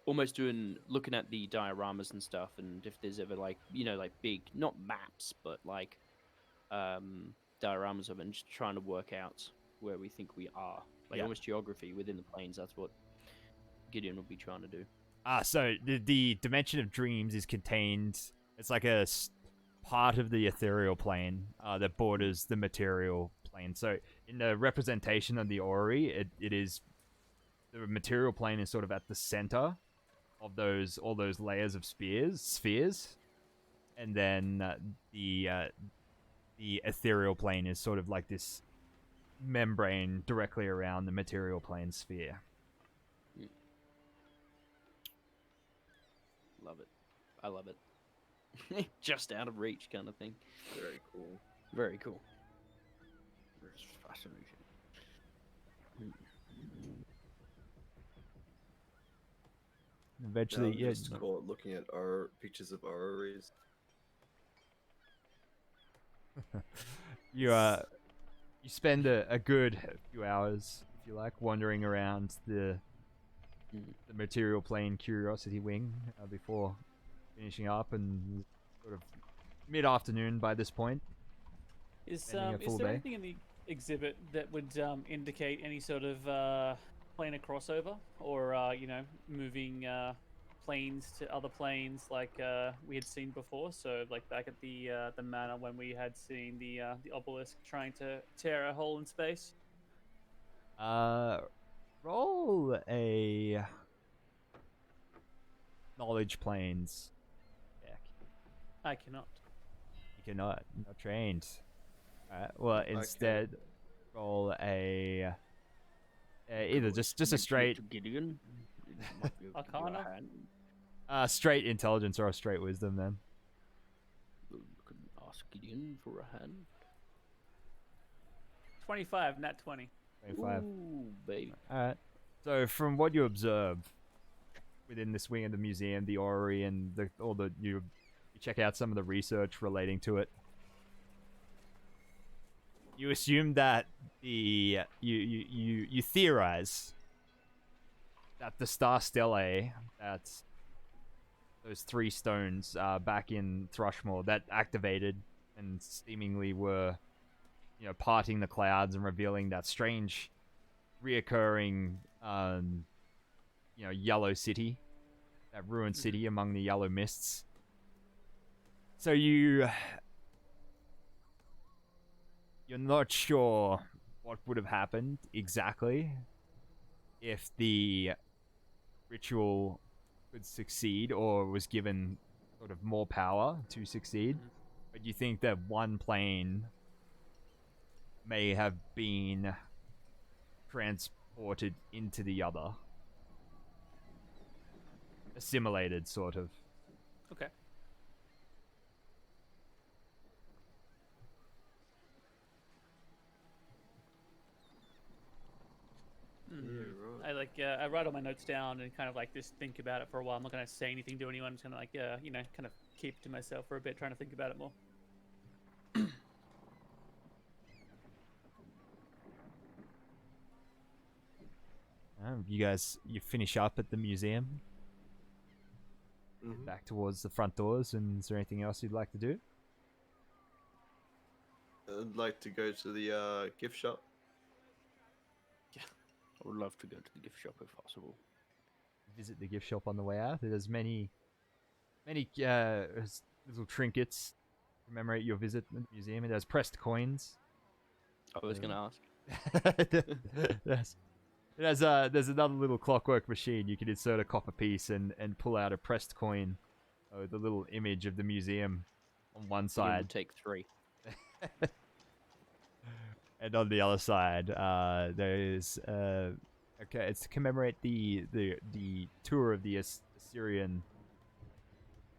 almost looking at the dioramas and stuff, and if there's ever like like big, not maps, but like dioramas of it, and just trying to work out where we think we are, like almost geography within the planes. That's what Gideon will be trying to do. So the Dimension of Dreams is contained. It's like a part of the ethereal plane that borders the material plane. So in the representation of the orrery, it is the material plane is sort of at the center of all those layers of spheres, and then the ethereal plane is sort of like this membrane directly around the material plane sphere. Love it. I love it. Just out of reach kind of thing. Very cool. Very cool. It's fascinating. Eventually, Now I'm just looking at our pictures of our arrays. You spend a good few hours, if you like, wandering around the material plane Curiosity Wing before finishing up, and sort of mid-afternoon by this point. Is Spending a full there day. anything in the exhibit that would indicate any sort of planar crossover, or moving planes to other planes like we had seen before? So like back at the manor when we had seen the obelisk trying to tear a hole in space. Roll a knowledge planes check. I cannot. You cannot. Not trained. Alright. Well, Okay. instead, roll a either just a Mention it straight to Gideon. It might be able to give you a Arcana? hand. straight intelligence or a straight wisdom. Then We can ask Gideon for a hand. 25, not 20. 25. Ooh, baby. Alright. So from what you observe within this wing of the museum, the orrery, and you check out some of the research relating to it. You assume that you theorize that the star stellae, that's those 3 stones back in Thrushmore that activated and seemingly were, parting the clouds and revealing that strange, reoccurring, yellow city, that ruined city among the yellow mists. So you're not sure what would have happened exactly if the ritual could succeed or was given sort of more power to succeed. But you think that one plane may have been transported into the other. Assimilated, sort of. Okay. Yeah, I I write all my notes down and kind of like just think about it for a while. I'm not gonna say anything to anyone. I'm just gonna kind of keep it to myself for a bit, trying to think about it more. You finish up at the museum, Mhm. back towards the front doors, and is there anything else you'd like to do? I'd like to go to the gift shop. I would love to go to the gift shop if possible. Visit the gift shop on the way out. There's many little trinkets to commemorate your visit to the museum. It has pressed coins. I was going to ask. Yes. There's another little clockwork machine. You can insert a copper piece and pull out a pressed coin, the little image of the museum on one Gideon side, would take 3. and on the other side, there is okay. It's to commemorate the tour of the Assyrian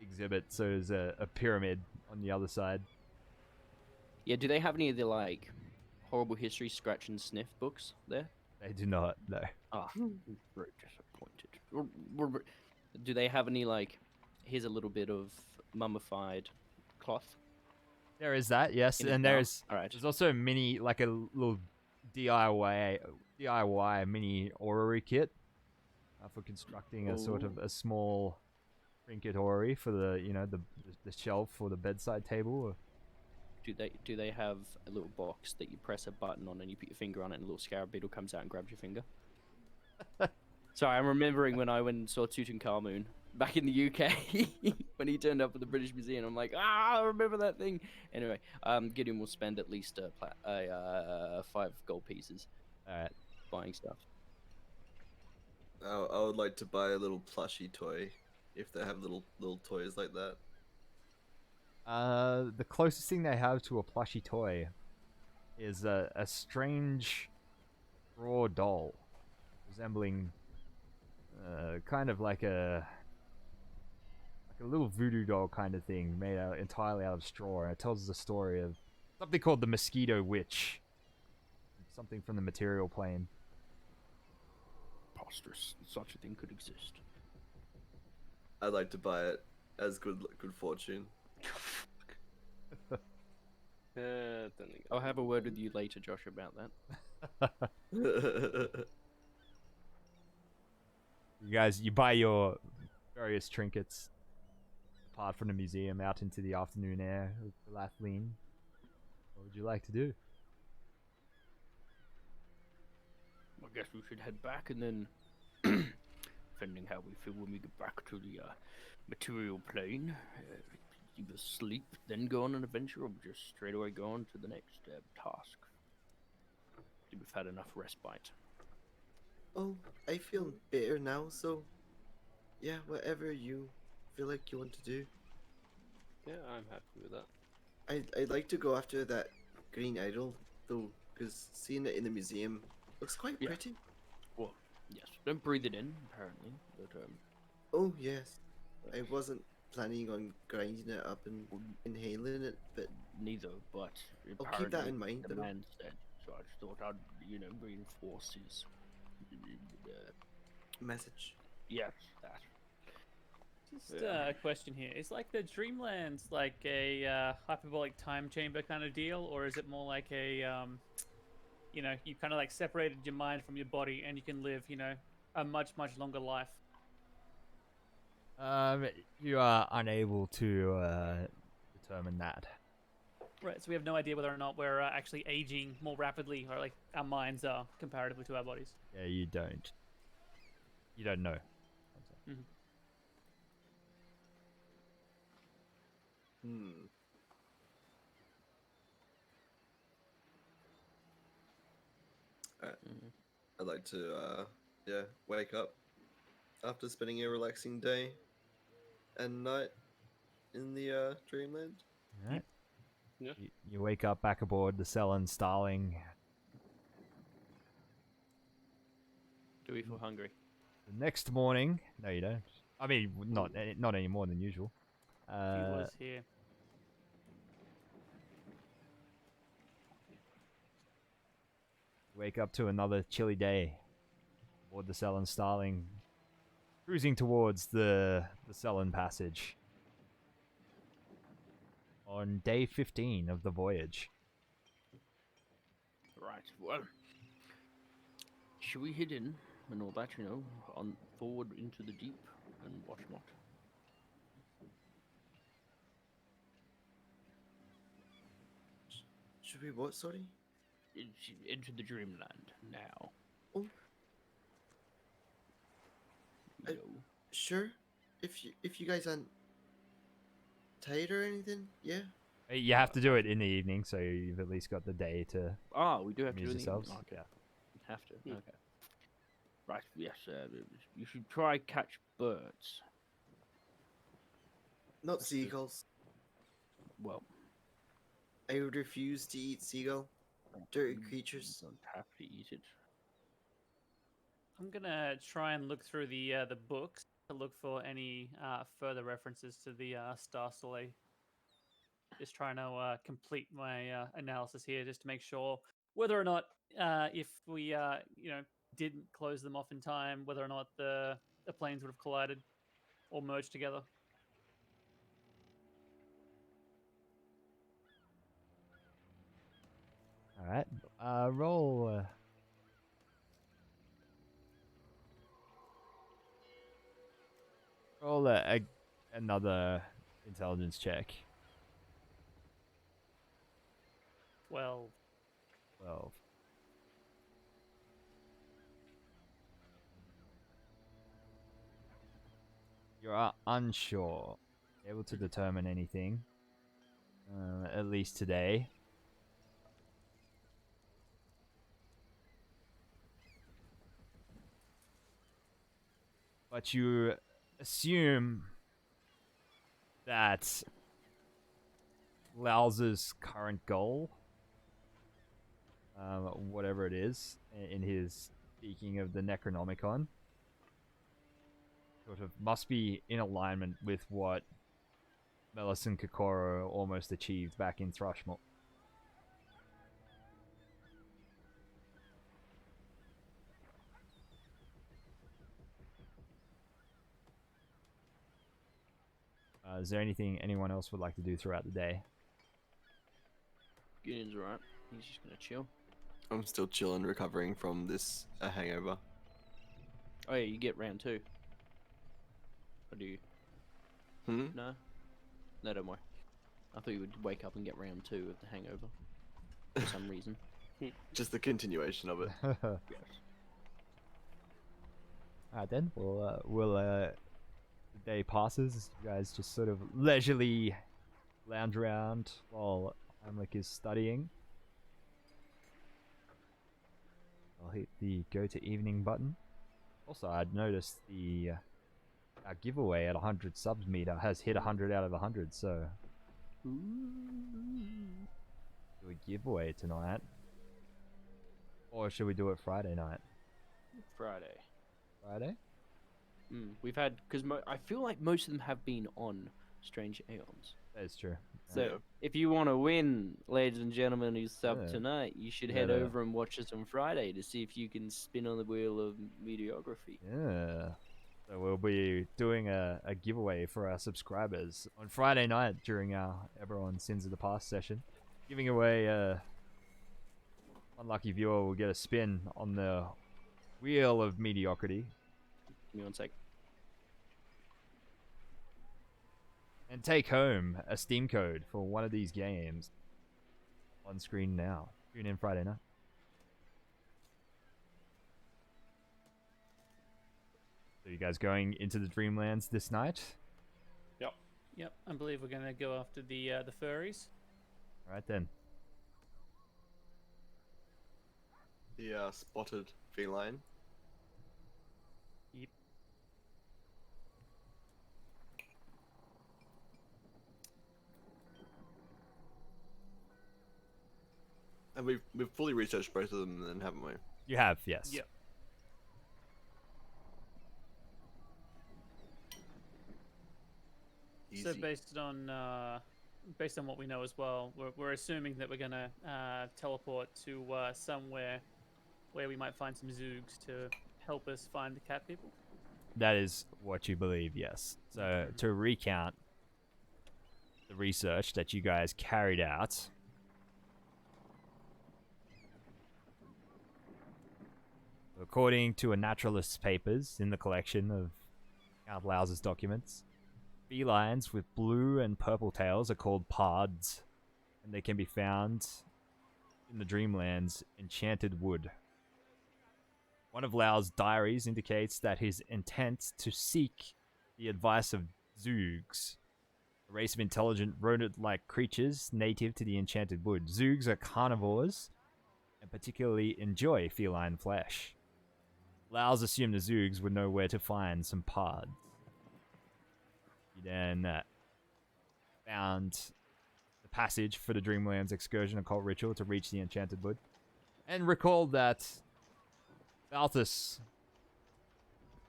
exhibit. So there's a pyramid on the other side. Yeah, do they have any of the, like, horrible history scratch and sniff books there? They do not. No. Ah, very disappointed. Do they have any, like, here's a little bit of mummified cloth? There is that, yes, in a and jar? there's Alright. also a mini, like a little DIY mini orrery kit for constructing a sort of a small trinket orrery for the shelf or the bedside table. Do they have a little box that you press a button on and you put your finger on it and a little scarab beetle comes out and grabs your finger? Sorry, I'm remembering when I went and saw Tutankhamun back in the UK when he turned up at the British Museum. I'm like, I remember that thing. Anyway, Gideon will spend at least 5 gold pieces All right. buying stuff. I would like to buy a little plushie toy, if they have little toys like that. The closest thing they have to a plushy toy is a strange raw doll resembling kind of like a little voodoo doll kind of thing made entirely out of straw, and it tells us a story of something called the Mosquito Witch, something from the material plane. Preposterous. Such a thing could exist. I'd like to buy it as good fortune. I'll have a word with you later, Josh, about that. You buy your various trinkets, apart from the museum, out into the afternoon air with Lathleen. What would you like to do? I guess we should head back and then, depending how we feel when we get back to the material plane, either sleep, then go on an adventure, or just straight away go on to the next task. I think we've had enough respite. Oh, I feel better now, so yeah, whatever you feel like you want to do. Yeah, I'm happy with that. I'd like to go after that green idol though, because seeing it in the museum looks quite Yeah. pretty. Well, yes. Don't breathe it in, apparently. But Oh yes, I wasn't planning on grinding it up and inhaling it, but neither. But I'll keep that apparently in mind the though. man said. So I just thought I'd, reinforce his. Message. Yes, that. Just Yeah. a question here: is like the Dreamlands like a hyperbolic time chamber kind of deal, or is it more like a you kind of like separated your mind from your body and you can live a much longer life? You are unable to determine that. Right. So we have no idea whether or not we're actually aging more rapidly, or like our minds are comparatively to our bodies. Yeah, you don't. You don't know. Mhm. Hmm. Mhm. I'd like to wake up after spending a relaxing day and night in the dreamland. All right. Yeah. You wake up back aboard the Cell Starling. Do we feel hungry? The next morning, no, you don't. I mean, not any more than usual. If he was here. Wake up to another chilly day aboard the Cell Starling, cruising towards the Cell Passage. On day 15 of the voyage. Right. Well, should we head in and all that? On forward into the deep and whatnot. Should we what? Sorry. Into the dreamland now. Oh, I- Yo. sure. If you guys aren't tired or anything, yeah. You have to do it in the evening, so you've at least got the day to Ah, we do have to amuse do the yourselves. Okay. Yeah. Have to. Hmm. Okay. Right. Yes. You should try catch birds. Not seagulls. Well, I would refuse to eat seagull. Dirty creatures. don't have to eat it. I'm gonna try and look through the books to look for any further references to the Star Soleil. Just trying to complete my analysis here, just to make sure whether or not if we didn't close them off in time, whether or not the planes would have collided or merged together. All right. Roll. Roll another intelligence check. 12. 12. You're unsure. Able to determine anything. At least today. But you assume that Laus's current goal, whatever it is, in his speaking of the Necronomicon, sort of must be in alignment with what Melis and Kokoro almost achieved back in Thrushmoor. Is there anything anyone else would like to do throughout the day? Gideon's alright. He's just gonna chill. I'm still chilling, recovering from this hangover. Oh yeah, you get round 2. Or do you? Hmm. No? No, don't worry. I thought you would wake up and get round 2 of the hangover. For some reason. Just the continuation of it. Yes. Alright then, the day passes. You guys just sort of leisurely lounge around while Heimlich is studying. I'll hit the go to evening button. Also, I'd noticed the our giveaway at 100 subs meter has hit 100 out of 100, so do a giveaway tonight. Or should we do it Friday night? Friday. Friday? We've had because I feel like most of them have been on Strange Aeons. That is true. So if you want to win, ladies and gentlemen who sub Yeah. tonight, you should Yeah, head yeah. over and watch us on Friday to see if you can spin on the wheel of mediocrity. Yeah. So we'll be doing a giveaway for our subscribers on Friday night during our Everyone Sins of the Past session. Giving away unlucky viewer will get a spin on the wheel of mediocrity. Give me one sec. And take home a Steam code for one of these games on screen now. Tune in Friday night. So you guys going into the Dreamlands this night? Yep, I believe we're gonna go after the furries. Alright then. The spotted feline. Yep. And we've fully researched both of them then, haven't we? You have, yes. Yep. Easy. So based on what we know as well, we're assuming that we're gonna teleport to somewhere where we might find some Zoogs to help us find the cat people. That is what you believe, yes. So to recount the research that you guys carried out, according to a naturalist's papers in the collection of Count Laus's documents, felines with blue and purple tails are called pards, and they can be found in the Dreamland's Enchanted Wood. One of Lau's diaries indicates that his intent to seek the advice of Zoogs, a race of intelligent rodent-like creatures native to the Enchanted Wood. Zoogs are carnivores and particularly enjoy feline flesh. Laus assumed the Zoogs would know where to find some pards. He then found the passage for the Dreamlands excursion occult ritual to reach the Enchanted Wood, and recalled that Balthus,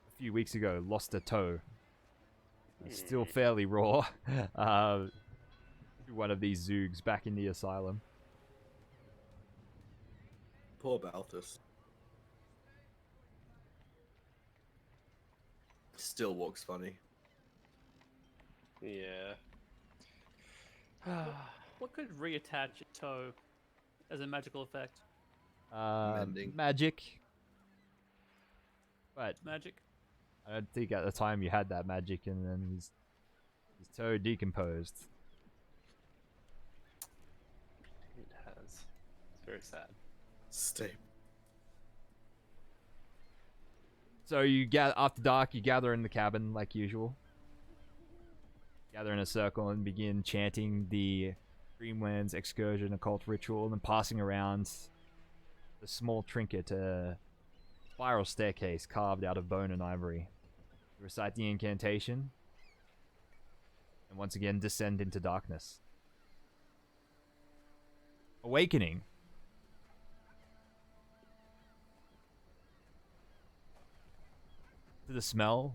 a few weeks ago, lost a toe. It's still fairly raw. To one of these Zoogs back in the asylum. Poor Balthus. Still walks funny. Yeah. What could reattach a toe as a magical effect? Mending. Magic. But Magic? I don't think at the time you had that magic, and then his toe decomposed. It has. It's very sad. Stay. So you after dark, you gather in the cabin like usual. Gather in a circle and begin chanting the Dreamlands excursion occult ritual, and passing around the small trinket, spiral staircase carved out of bone and ivory. You recite the incantation, and once again descend into darkness. Awakening. To the smell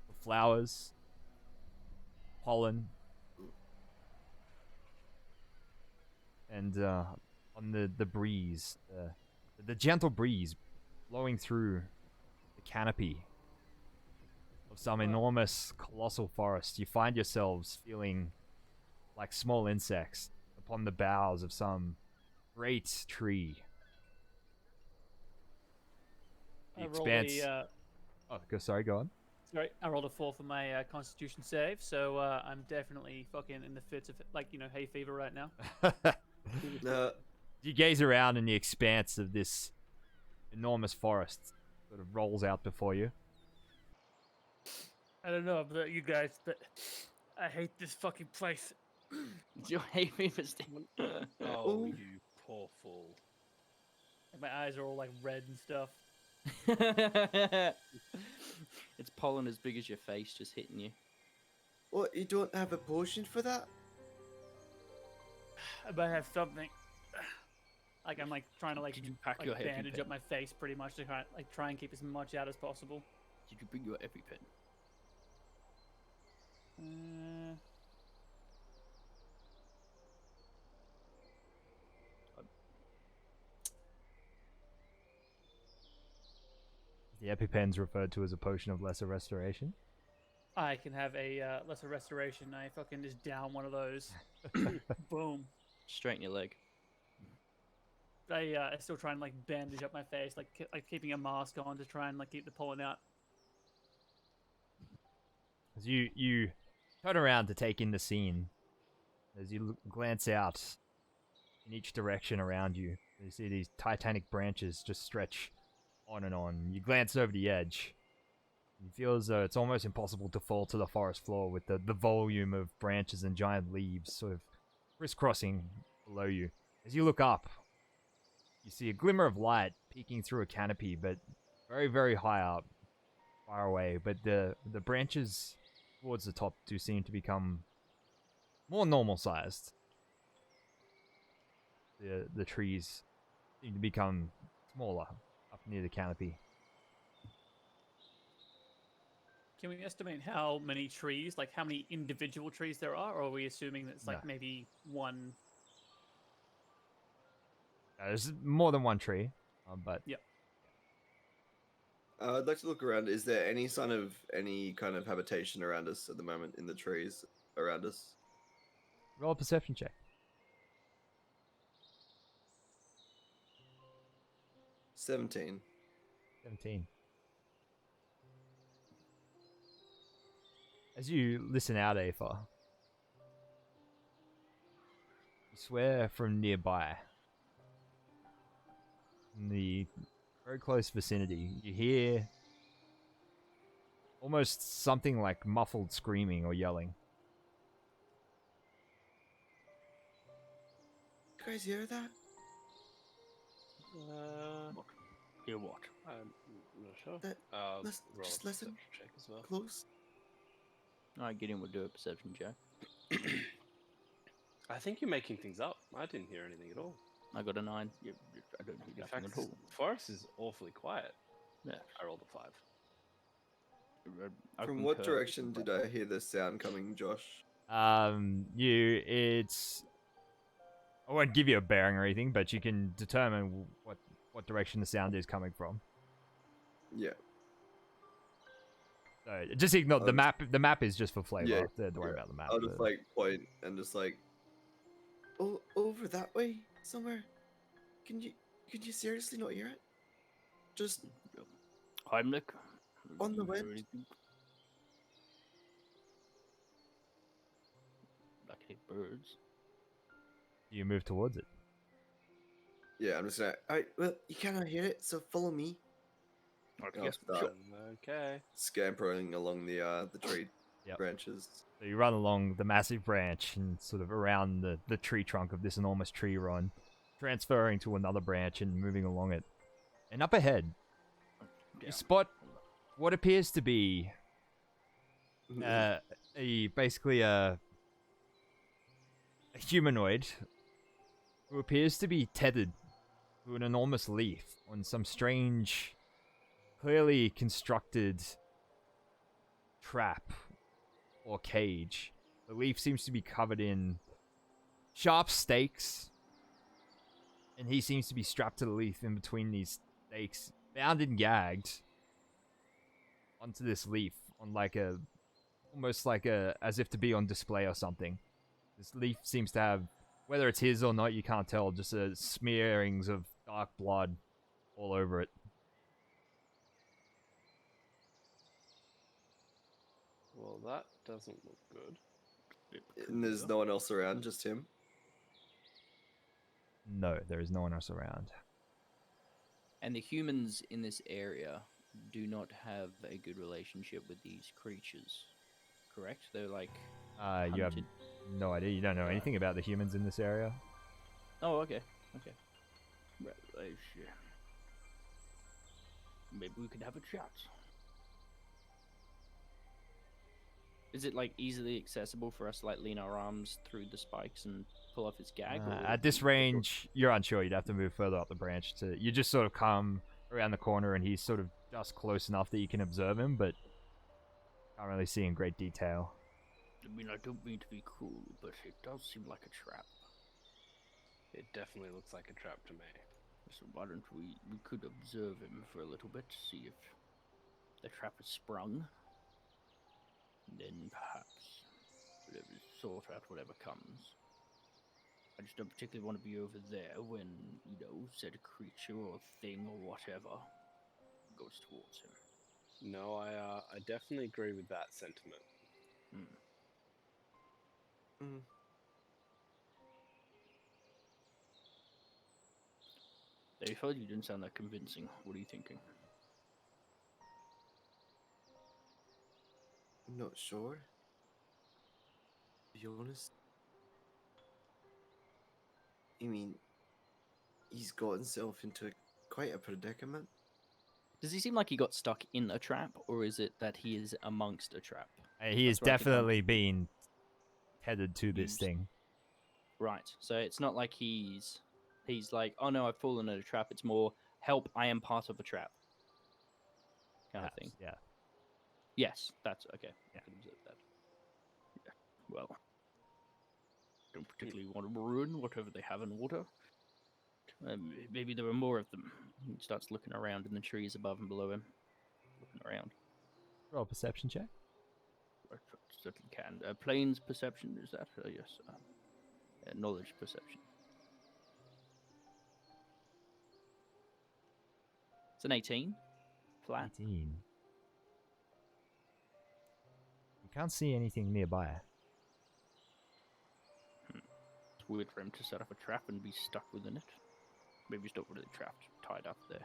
of flowers, pollen, and on the breeze, the gentle breeze blowing through the canopy of some enormous colossal forest, you find yourselves feeling like small insects upon the boughs of some great tree. The expanse. Sorry, go on. Sorry, I rolled a 4 for my Constitution save, so I'm definitely fucking in the fits of hay fever right now. You gaze around, and the expanse of this enormous forest sort of rolls out before you. I don't know about you guys, but I hate this fucking place. It's your hay fever, Stephen. Oh, you poor fool. Like my eyes are all like red and stuff. It's pollen as big as your face just hitting you. What? You don't have a potion for that? I might have something. Like I'm like trying to like, Did you pack your bandage EpiPen? up my face pretty much to try and keep as much out as possible. Did you bring your EpiPen? The EpiPen's referred to as a potion of lesser restoration. I can have a lesser restoration. I fucking just down one of those. Boom. Straighten your leg. I still try and like bandage up my face, like keeping a mask on to try and like keep the pollen out. As you turn around to take in the scene, as you glance out in each direction around you, you see these titanic branches just stretch on and on. You glance over the edge. You feel as though it's almost impossible to fall to the forest floor with the volume of branches and giant leaves sort of crisscrossing below you. As you look up, you see a glimmer of light peeking through a canopy, but very, very high up, far away. But the branches towards the top do seem to become more normal sized. The trees seem to become smaller up near the canopy. Can we estimate how many trees, like how many individual trees there are, or are we assuming that it's like No. maybe one? There's more than one tree, but Yep. I'd like to look around. Is there any sign of any kind of habitation around us at the moment in the trees around us? roll a perception check. 17. 17. As you listen out, Aether, you swear from nearby, in the very close vicinity, you hear almost something like muffled screaming or yelling. You guys hear that? What? Hear what? I'm not sure. That- Roll a just listen. perception check as well. Close? Alright, Gideon will do a perception check. I think you're making things up. I didn't hear anything at all. I got a 9. I don't hear In nothing fact, at all. the forest is awfully quiet. Yeah. I rolled a 5. I From what concur. direction did I hear this sound coming, Josh? It's... I won't give you a bearing or anything, but you can determine what direction the sound is coming from. Yeah. So just ignore the map. The map is just for flavor. Yeah, Don't worry yeah. about the map. I'll just like point and just like, oh, over that way somewhere. Can you seriously not hear it? Just Heimlich? On the Do you hear wind. anything? I can hear birds. You move towards it. yeah. I'm just gonna. Alright, well, you cannot hear it, so follow me. Okay, I'll yes, start sure. Okay. scampering along the tree Yep. branches. So you run along the massive branch and sort of around the tree trunk of this enormous tree you're on, transferring to another branch and moving along it. And up ahead, you Down. spot what appears to be basically a humanoid who appears to be tethered to an enormous leaf on some strange, clearly constructed trap or cage. The leaf seems to be covered in sharp stakes, and he seems to be strapped to the leaf in between these stakes, bound and gagged onto this leaf on like a, almost like a, as if to be on display or something. This leaf seems to have, whether it's his or not, you can't tell, just smearings of dark blood all over it. Well, that doesn't look good. And there's no one else around, just him. No, there is no one else around. And the humans in this area do not have a good relationship with these creatures, correct? They're like You have hunted. no idea. You don't know anything about the humans in this area. Oh, okay. Okay. Relation. maybe we could have a chat. Is it like easily accessible for us to like lean our arms through the spikes and pull off his gag? Or At this range, you're unsure. You'd have to move further up the branch to. You just sort of come around the corner, and he's sort of just close enough that you can observe him, but can't really see in great detail. I mean, I don't mean to be cruel, but it does seem like a trap. It definitely looks like a trap to me. So why don't we could observe him for a little bit, see if the trap is sprung. And then perhaps sort out whatever comes. I just don't particularly want to be over there when, you know, said creature or thing or whatever goes towards him. No, I definitely agree with that sentiment. I thought you didn't sound that convincing. What are you thinking? I'm not sure. To be honest. I mean, he's got himself into quite a predicament. Does he seem like he got stuck in a trap, or is it that he is amongst a trap? He is That's where I think I'm definitely being tethered to this used. thing. Right. So it's not like he's like, oh no, I've fallen in a trap. It's more, help, I am part of a trap. Kind of thing. Yeah. Yes, that's okay. Yeah. I can observe that. Yeah. Well, don't particularly want to ruin whatever they have in water. Maybe there are more of them. He starts looking around in the trees above and below him. Looking around. Roll a perception check. I certainly can. Planes perception, is that? Yes. Knowledge perception. It's an 18. Flat. 18. You can't see anything nearby. It's weird for him to set up a trap and be stuck within it. Maybe he's not really trapped, tied up there.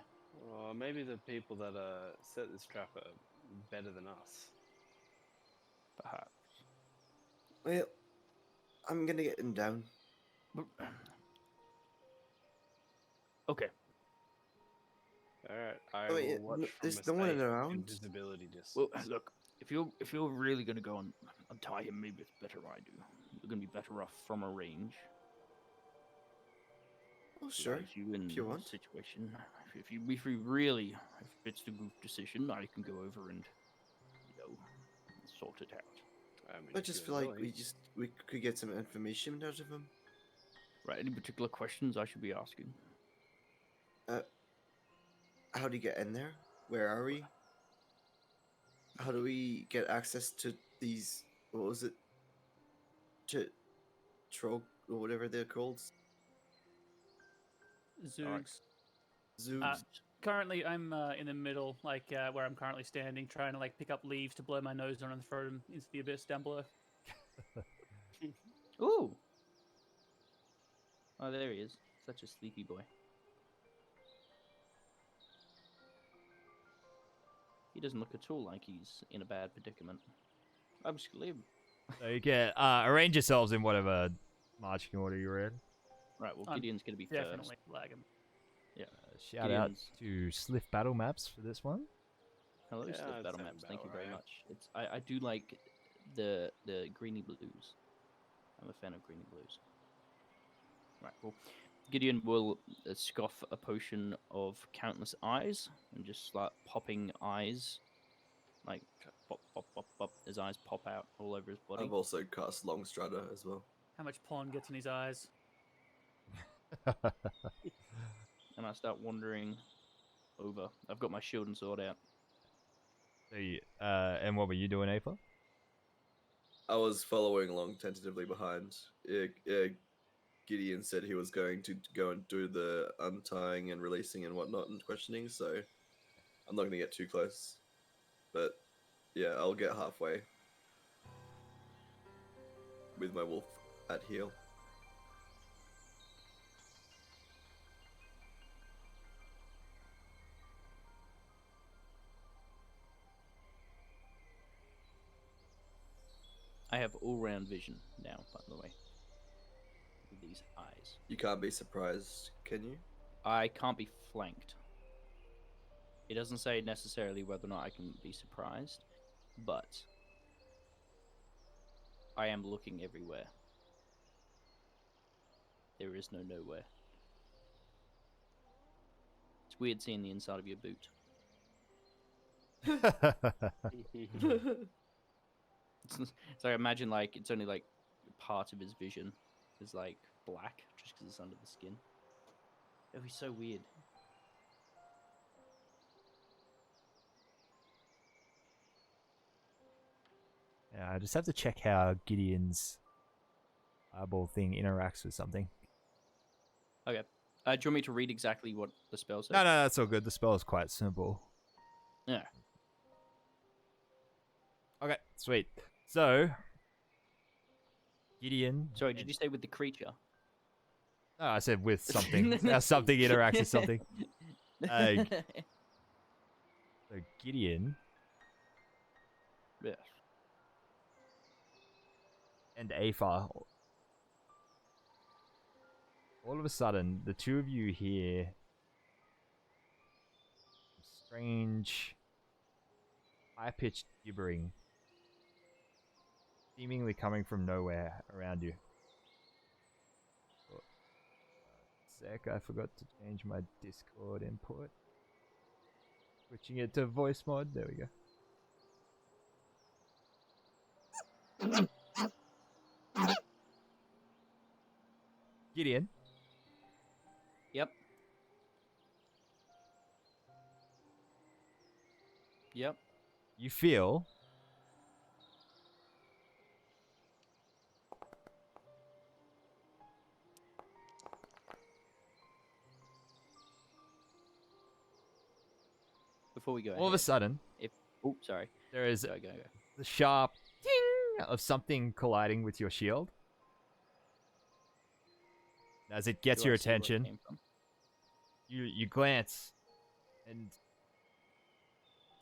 Or maybe the people that set this trap are better than us. Perhaps. Well, I'm gonna get him down. Okay. Alright, I Oh, yeah, will watch no- from there's a no one safe around? invisibility distance. Well, look, if you're really gonna go and untie him, maybe it's better I do. You're gonna be better off from a range. Oh, sure. As you in if you the want. situation. If you really, if it's the group decision, I can go over and, you know, sort it out. I mean, I if just you're feel like willing. we could get some information out of him. Right? Any particular questions I should be asking? How do you get in there? Where are we? How do we get access to these? What was it? Trog or whatever they're called. Zoogs. Zoogs. Currently, I'm in the middle, like where I'm currently standing, trying to like pick up leaves to blow my nose on and throw them into the abyss down below. Ooh! Oh, there he is. Such a sleepy boy. He doesn't look at all like he's in a bad predicament. I'm just gonna leave him. So you can arrange yourselves in whatever marching order you're in. Right, well, I'm Gideon's gonna be Definitely first. lagging. Shout out Gideon's- to Sliff Battle Maps for this one. Hello, Yeah, Stuff I'd Battle say Maps. Thank you Battle very Royale. much. I do like the greeny blues. I'm a fan of greeny blues. Right, cool. Gideon will scoff a potion of countless eyes and just start popping eyes, like pop, pop, pop, pop. His eyes pop out all over his body. I've also cast Long Strata as well. How much pawn gets in his eyes? And I start wandering over. I've got my shield and sword out. So and what were you doing, Aether? I was following along tentatively behind. Gideon said he was going to go and do the untying and releasing and whatnot and questioning, so I'm not going to get too close. But yeah, I'll get halfway with my wolf at heel. I have all-round vision now, by the way. With these eyes. You can't be surprised, can you? I can't be flanked. It doesn't say necessarily whether or not I can be surprised, but I am looking everywhere. There is no nowhere. It's weird seeing the inside of your boot. So I imagine like it's only like part of his vision is like black just because it's under the skin. It'll be so weird. Yeah, I just have to check how Gideon's eyeball thing interacts with something. Okay. Do you want me to read exactly what the spell says? No, that's all good. The spell is quite simple. Yeah. Okay, sweet. So, Gideon. Sorry, did you say with the creature? No, I said with something. How something interacts with something. So Gideon Yes. and Aphar. All of a sudden, the two of you hear strange, high-pitched gibbering, seemingly coming from nowhere around you. Sec, I forgot to change my Discord input. Switching it to voice mode. There we go. Gideon. Yep. Yep. You feel Before we go all of a ahead, sudden oh, sorry. there is Go. the sharp ting of something colliding with your shield. As it gets Do your I see where it attention, came from? you glance, and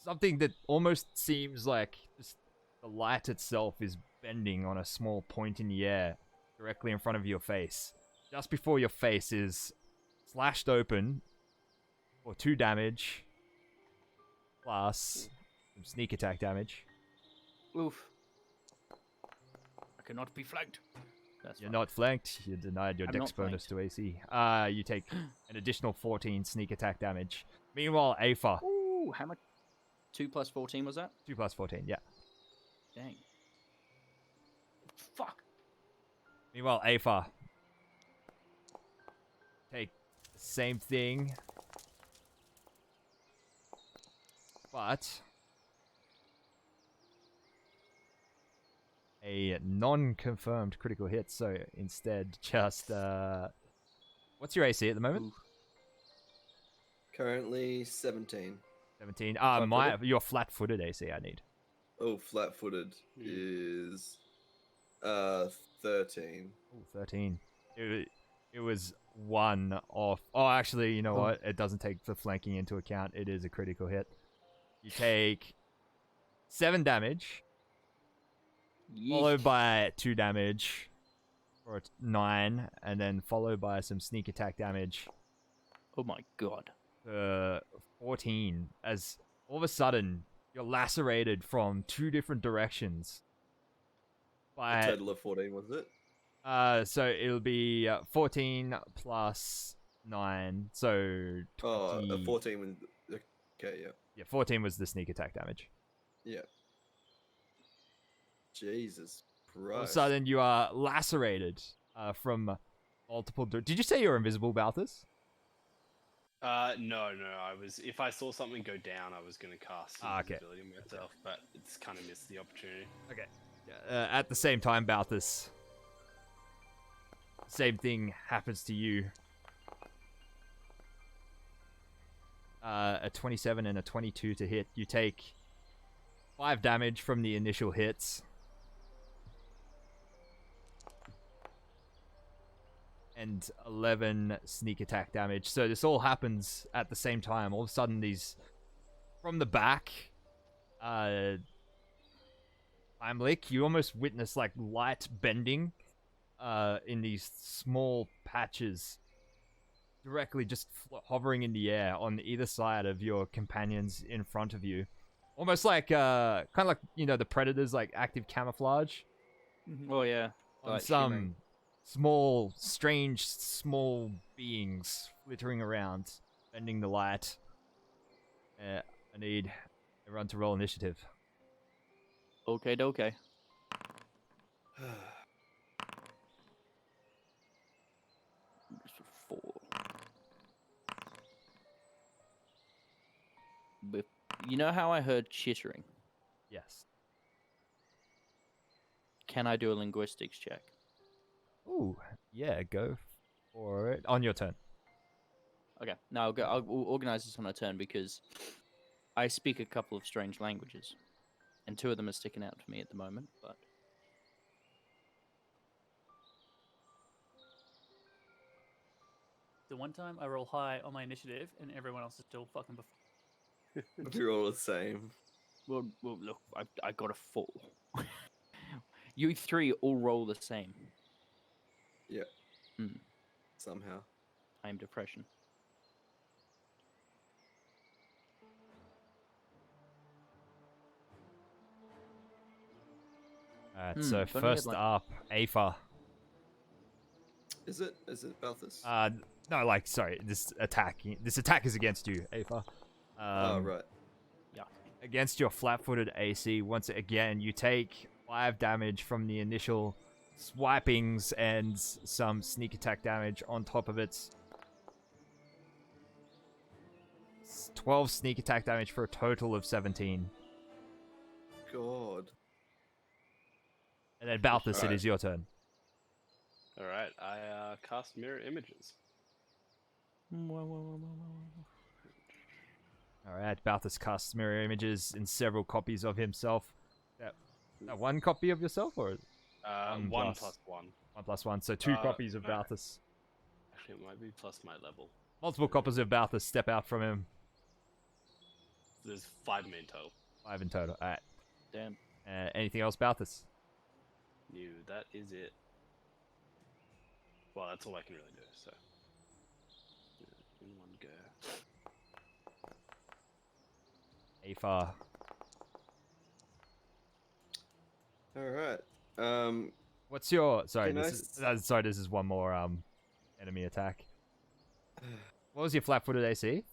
something that almost seems like just the light itself is bending on a small point in the air directly in front of your face. Just before your face is slashed open for 2 damage, plus some sneak attack damage. Oof. I cannot be flanked. That's You're fine. not flanked. You're denied your I'm dex not bonus to AC. You take an additional 14 sneak attack damage. Meanwhile, Aphar, Ooh, how much? 2 plus 14 was that? 2 plus 14, yeah. Dang. Fuck. Meanwhile, Aphar, take the same thing, but a non-confirmed critical hit. So instead, just what's your AC at the moment? Ooh. Currently 17. 17. Flat-footed? Your flat-footed AC. I need. Oh, flat-footed is 13. Oh, 13. It was one off. Oh, actually, you know what? It doesn't take the flanking into account. It is a critical hit. You take 7 damage, followed by 2 damage for 9, and then followed by some sneak attack damage Oh my god. for 14. As all of a sudden, you're lacerated from 2 different directions. A By total of 14, was it? so it'll be 14 plus 9, so 20. Oh, 14 was... Okay, yeah. Yeah, 14 was the sneak attack damage. Yeah. Jesus Christ. All of a sudden, you are lacerated from multiple... Did you say you're invisible, Balthus? No. I was. If I saw something go down, I was going to cast Okay. invisibility myself, but it's kind of missed the opportunity. Okay. At the same time, Balthus, same thing happens to you. A 27 and a 22 to hit. You take 5 damage from the initial hits. And 11 sneak attack damage. So this all happens at the same time. All of a sudden, these... From the back... Heimlich, you almost witness like light bending in these small patches directly just hovering in the air on either side of your companions in front of you. Almost like, kind of like, the Predators, like active camouflage. Oh yeah. On Like some shimmering. small, strange, small beings flittering around, bending the light. I need everyone to roll initiative. Okay, okay. Four. But you know how I heard chittering? Yes. Can I do a linguistics check? Ooh, yeah, go for it. On your turn. Okay. No, I'll go. We'll organize this on a turn because I speak a couple of strange languages, and two of them are sticking out to me at the moment. But The one time I roll high on my initiative and everyone else is still fucking before. We're all the same. well, look, I got a 4. You three all roll the same. Yeah. Hmm. Somehow. I am depression. Alright, so if only I had, first like- up, Aether. Is it Balthus? No, like, sorry, this attack is against you, Aether. Oh, right. Against your flat-footed AC, once again, you take 5 damage from the initial swipings and some sneak attack damage on top of it. 12 sneak attack damage for a total of 17. God. And then Balthus, it Alright. is your turn. Alright, I cast Mirror Images. Alright, Balthus casts mirror images in several copies of himself. That one copy of yourself, or 1 plus. plus 1. 1 plus 1? So 2 copies of no. Balthus. Actually, it might be plus my level. Multiple copies of Balthus step out from him. There's 5 main total. 5 in total. Alright. Damn. Anything else, Balthus? No, that is it. Well, that's all I can really do, so. In one go. Aether. Alright. What's your... Sorry, Can I this is one more enemy attack. What was your flat-footed AC?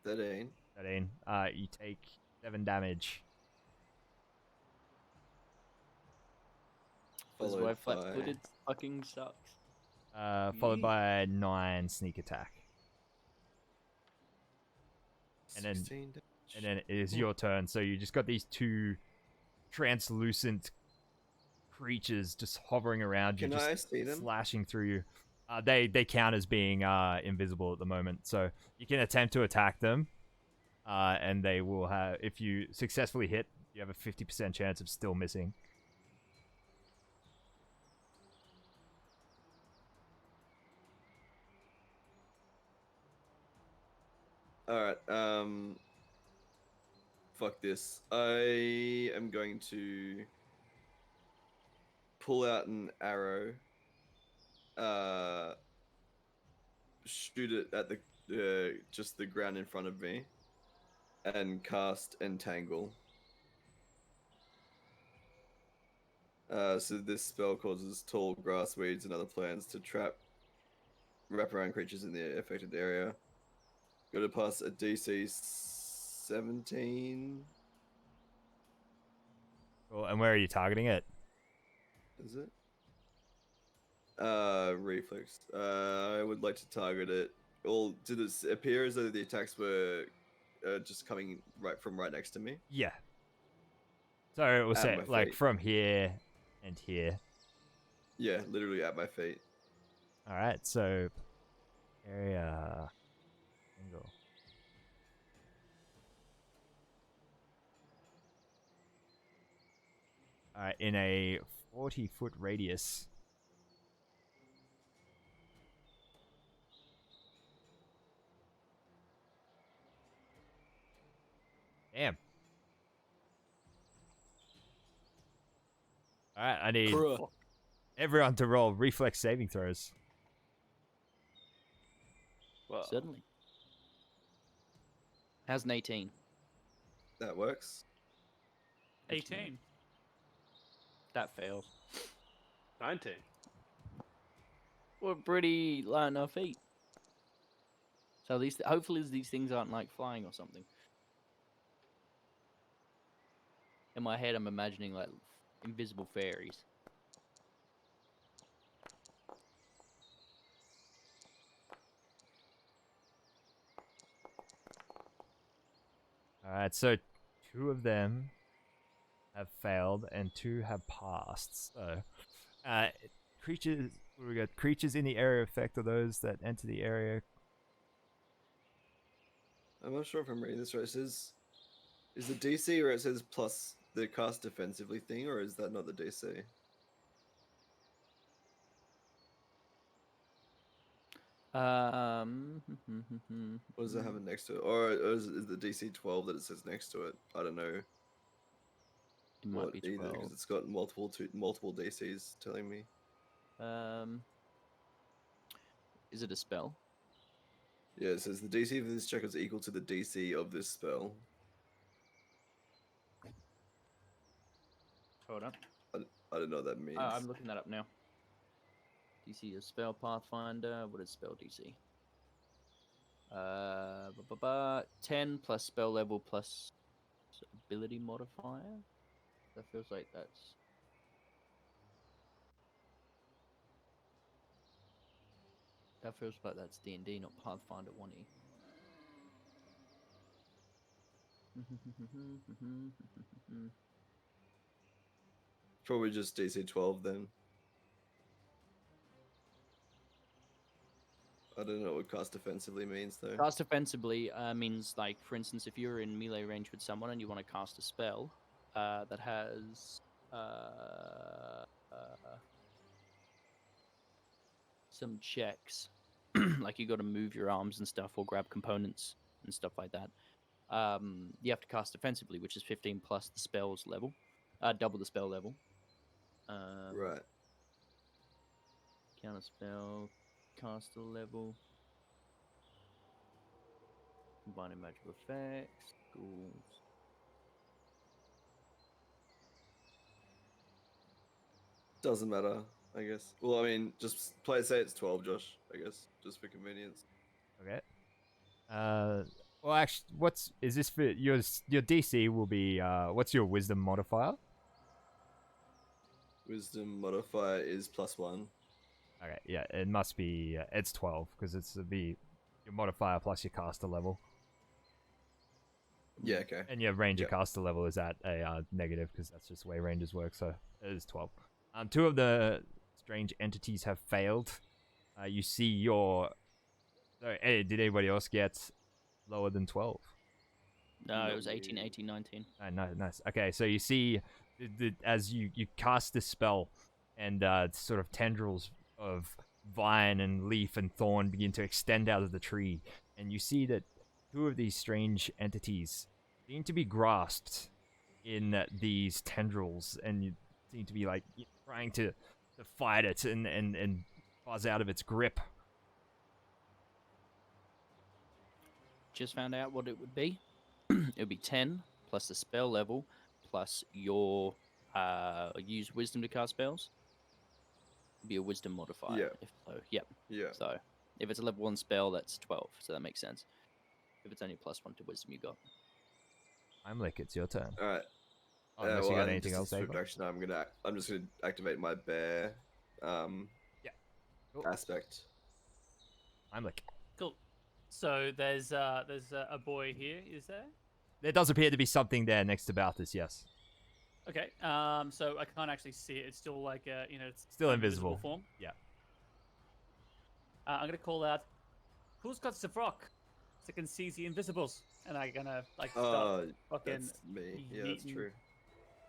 13. 13. You take 7 damage. That's Followed why by flat-footed fucking sucks. Followed by 9 sneak attack. And then 16 damage. And then it is your turn. So you just got these 2 translucent creatures just hovering around you, Can just I see them? slashing through you. They count as being invisible at the moment, so you can attempt to attack them, and they will have. If you successfully hit, you have a 50% chance of still missing. Alright, fuck this. I am going to pull out an arrow, shoot it at the just the ground in front of me, and cast Entangle. So this spell causes tall grass, weeds, and other plants to wrap around creatures in the affected area. Got to pass a DC 17. Cool. And where are you targeting it? Is it? Reflex. I would like to target it. Did it appear as though the attacks were just coming right next to me? Yeah. So it will At say my like feet. from here and here. Yeah, literally at my feet. All right. So area angle. All right, in a 40-foot radius. Damn. All right, I need Bruh. everyone to roll reflex saving throws. Well, Certainly. How's an 18? That works. 18. That fails. 19. We're pretty light on our feet. So hopefully these things aren't like flying or something. In my head, I'm imagining like invisible fairies. Alright, so 2 of them have failed and 2 have passed. So, creatures, we got creatures in the area effect are those that enter the area. I'm not sure if I'm reading this right. It says, is the DC where it says plus the cast defensively thing, or is that not the DC? What does it have it next to it? Or is the DC 12 that it says next to it? I don't know. It might be 12. Because it's got multiple DCs telling me. Is it a spell? Yeah, it says the DC for this check is equal to the DC of this spell. Hold on. I don't know what that means. I'm looking that up now. DC is spell Pathfinder. What is spell DC? 10 plus spell level plus ability modifier. That feels like that's. That feels like that's D&D, not Pathfinder 1E. Probably just DC 12 then. I don't know what cast defensively means though. Cast offensively means, like, for instance, if you're in melee range with someone and you want to cast a spell that has some checks, like you got to move your arms and stuff or grab components and stuff like that. You have to cast offensively, which is 15 plus the spell's level, double the spell level. Right. Counter spell, caster level, combining magical effects, schools. Doesn't matter, I guess. Well, I mean, just say it's 12, Josh, I guess, just for convenience. Okay. Well, actually, is this for your DC will be what's your wisdom modifier? Wisdom modifier is +1. Okay, yeah, it must be it's 12 because it'd be your modifier plus your caster level. Yeah, okay. And your ranger Yep. caster level is at a negative because that's just the way rangers work. So it is 12. 2 of the strange entities have failed. You see your. So, hey, did anybody else get lower than 12? No, it was 18, 18, 19. Oh, nice. Okay, so you see, as you cast this spell, and sort of tendrils of vine and leaf and thorn begin to extend out of the tree, and you see that 2 of these strange entities seem to be grasped in these tendrils, and you seem to be like trying to fight it and buzz out of its grip. Just found out what it would be. It would be 10 plus the spell level plus your use wisdom to cast spells. It'd be a wisdom modifier. Yeah. If so, yep. Yeah. So if it's a level 1 spell, that's 12. So that makes sense. If it's only +1 to wisdom, you got. Heimlich, it's your turn. All right. Oh, unless you got anything just else, as Ava? swift action, I'm just gonna activate my bear Cool. aspect. Heimlich. Cool. So there's a boy here, is there? There does appear to be something there next to Balthus, yes. Okay. So I can't actually see it. It's still like it's Still an invisible. form. Yeah. I'm gonna call out, "Who's got the rock? So I can see the invisibles." And I'm gonna start fucking. That's me. Yeah, that's yeeting. true.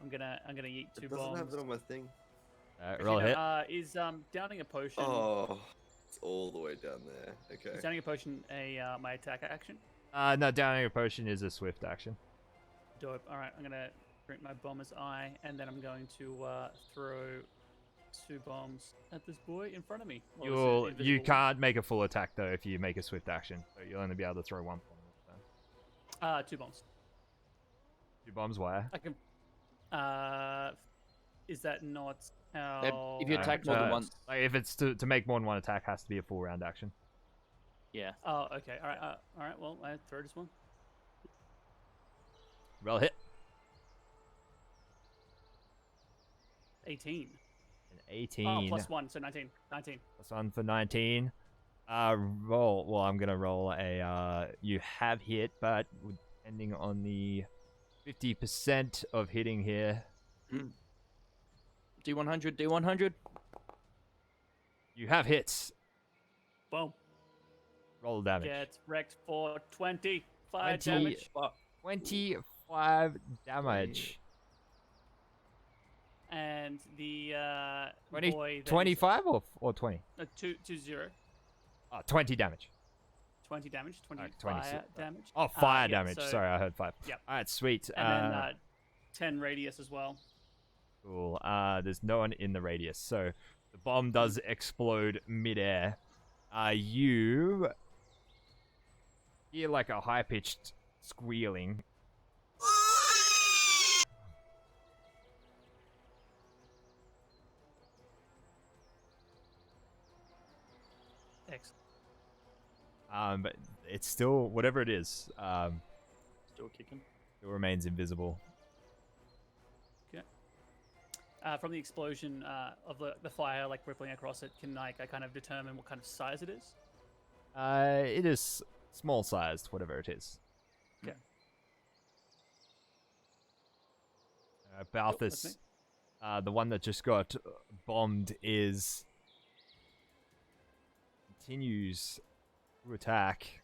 I'm gonna yeet It 2 doesn't bombs. have it on my thing. Alright, roll a hit. Is downing a potion? Oh, it's all the way down there. Okay. Is downing a potion my attack action? No, downing a potion is a swift action. Dope. All right, I'm gonna drink my bomber's eye, and then I'm going to throw 2 bombs at this boy in front of me. Or is it You invisible? can't make a full attack though if you make a swift action. So you'll only be able to throw 1 bomb at a time. 2 bombs. 2 bombs, why? I can. Is that not how? If you attack more than once, Like if it's to make more than 1 attack, has to be a full round action. yeah. Oh, okay. All right. All right. Well, I throw this one. Roll hit. 18. An 18. Oh, plus 1, so 19. 19. Plus 1 for 19. Roll. Well, I'm gonna roll a. You have hit, but depending on the 50% of hitting here, D100, D100. you have hits. Boom. Roll damage. Gets wrecked for 25 20. damage. 25 damage. And the 20, boy. that is- 25 or 20? 2-0. 20 damage. 20 damage. 20 26. fire damage. Oh, fire yeah, damage. so- Sorry, I heard 5. Yep. Alright, sweet. And then 10 radius as well. Cool. There's no one in the radius, so the bomb does explode midair. You hear like a high-pitched squealing. Excellent. But it's still whatever it is. Still kicking. It remains invisible. From the explosion of the fire, like rippling across it, can I kind of determine what kind of size it is? It is small-sized, whatever it is. Okay. Balthus, that's the one that just got bombed, continues to attack.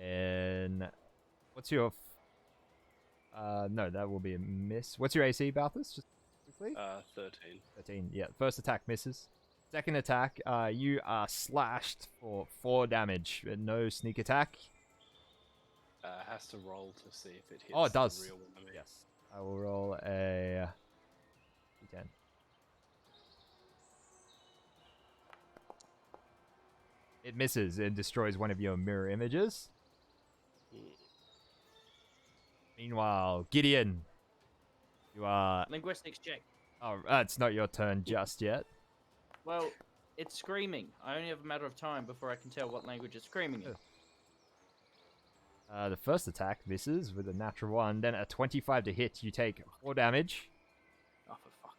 And what's your? No, that will be a miss. What's your AC, Balthus? Just quickly. 13. 13. Yeah, first attack misses. Second attack, you are slashed for 4 damage. No sneak attack. Has to roll to see if it hits. Oh, it does. The real enemy. Yes. I will roll a d10. It misses and destroys one of your mirror images. Meanwhile, Gideon, you are. Linguistics check. Oh, it's not your turn just yet. Well, it's screaming. I only have a matter of time before I can tell what language it's screaming in. The first attack misses with a natural 1. Then a 25 to hit, you take 4 damage. Oh, for fuck.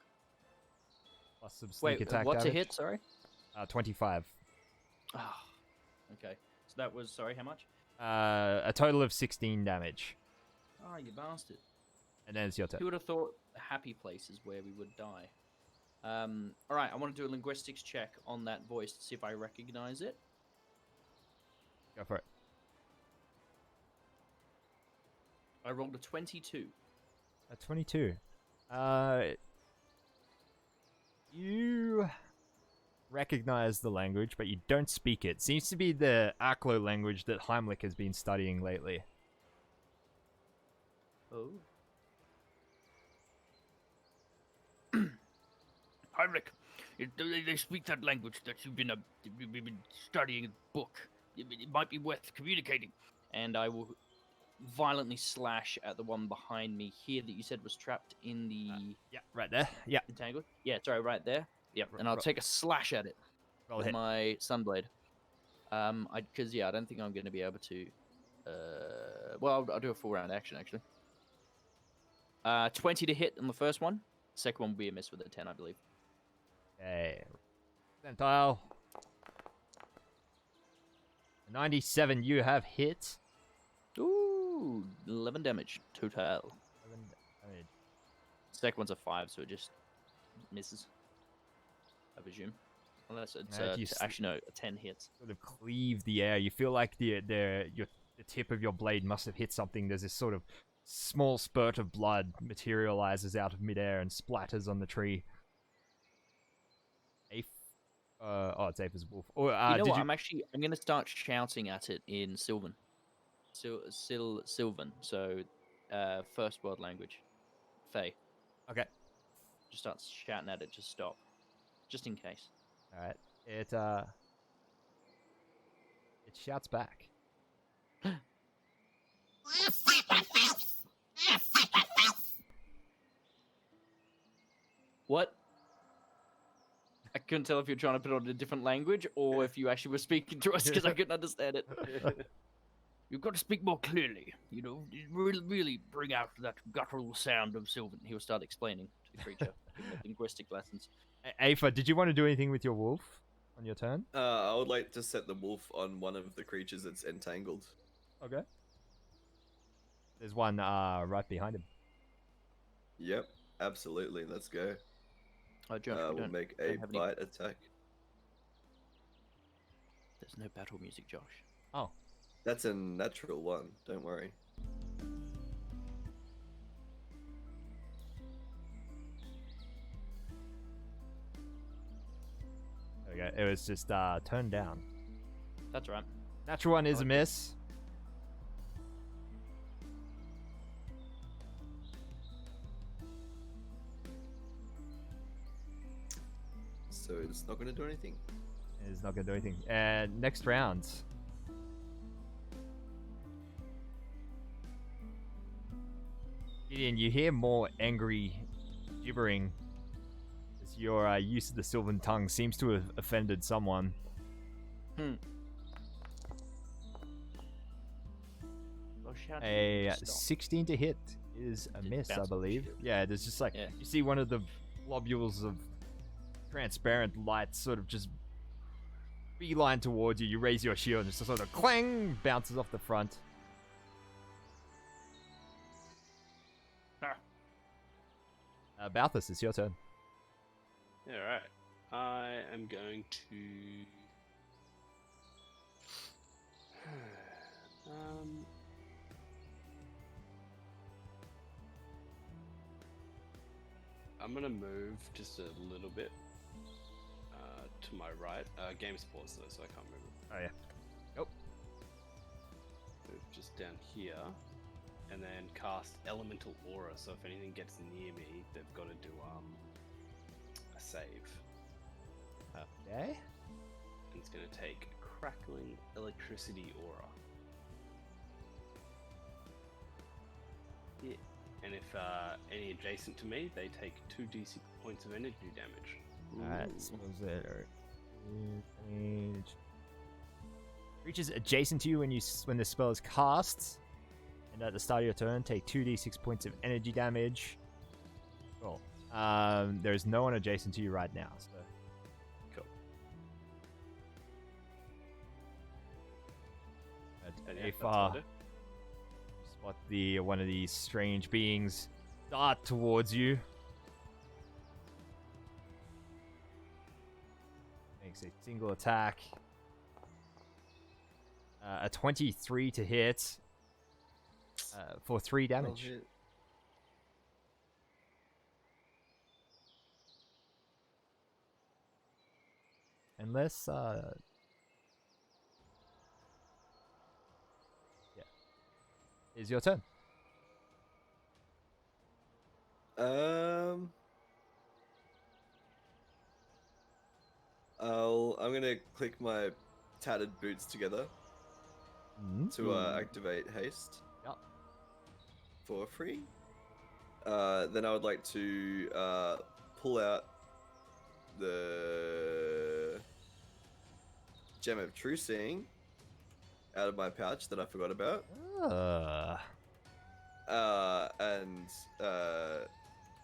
Plus some sneak Wait, attack what's damage. a hit? Sorry. 25. Ah, okay. So that was, sorry, how much? A total of 16 damage. Oh, you bastard. And then it's your turn. Who would have thought the happy place is where we would die? Alright, I want to do a linguistics check on that voice to see if I recognize it. Go for it. I rolled a 22. A 22. You recognize the language, but you don't speak it. Seems to be the Aklo language that Heimlich has been studying lately. Oh. Heinrich, they speak that language that you've been studying in the book. It might be worth communicating. And I will violently slash at the one behind me here that you said was trapped in the Yeah, right there. Yeah. entangled. Yeah, sorry, right there. Yep, and I'll take a slash at it Roll with hit. my sunblade. Because I don't think I'm going to be able to. Well, I'll do a full round action actually. 20 to hit on the first one. Second one will be a miss with a 10, I believe. Okay. Percentile. 97, you have hit. Ooh, 11 damage total. 11 damage. Second one's a 5, so it just misses. I presume. Unless it's No, you actually no, a 10 hits. Sort of cleave the air. You feel like the tip of your blade must have hit something. There's this sort of small spurt of blood materializes out of midair and splatters on the tree. Ape. It's Ape as wolf. Or You know did what? you? I'm going to start shouting at it in Sylvan. Sylvan. So, first world language. Fey. Okay. Just starts shouting at it to stop, just in case. All right. It shouts back. What? I couldn't tell if you were trying to put it on a different language or if you actually were speaking to us because I couldn't understand it. You've got to speak more clearly. You know, really bring out that guttural sound of Sylvan. He will start explaining to the creature, giving it linguistic lessons. Aether, did you want to do anything with your wolf on your turn? I would like to set the wolf on one of the creatures that's entangled. Okay. There's one right behind him. Yep, absolutely. Let's go. Oh, Josh, We'll make a have any- bite attack. There's no battle music, Josh. Oh. That's a natural one. Don't worry. There we go. It was just turned down. That's right. Natural one is a Okay. miss. So it's not going to do anything. It's not going to do anything. And next round. Gideon, you hear more angry gibbering as your use of the Sylvan tongue seems to have offended someone. Well, shout A to stop. 16 to hit is a Just miss, I bounce off the believe. shield. Yeah, there's just like, Yeah. you see one of the globules of transparent light sort of just beeline towards you. You raise your shield and just sort of clang, bounces off the front. Balthus, it's your turn. Yeah, right. I am going to. I'm gonna move just a little bit to my right. Game's paused though, so I can't move. Oh, yeah. Nope. Move just down here, and then cast Elemental Aura. So if anything gets near me, they've got to do a save. Okay. And it's gonna take Crackling Electricity Aura. Yeah. And if any adjacent to me, they take 2d6 points of energy damage. Alright, suppose it. Creatures adjacent to you when the spell is cast, and at the start of your turn, take 2d6 points of energy damage. Cool. There's no one adjacent to you right now, so. Cool. At Yeah, that's Aether, what I do. spot one of these strange beings dart towards you. Makes a single attack. A 23 to hit for 3 damage. I'll hit. Unless, yeah. Is your turn. I'm gonna click my tattered boots together to activate haste. Yep. For free. Then I would like to pull out the Gem of True Seeing out of my pouch that I forgot about. And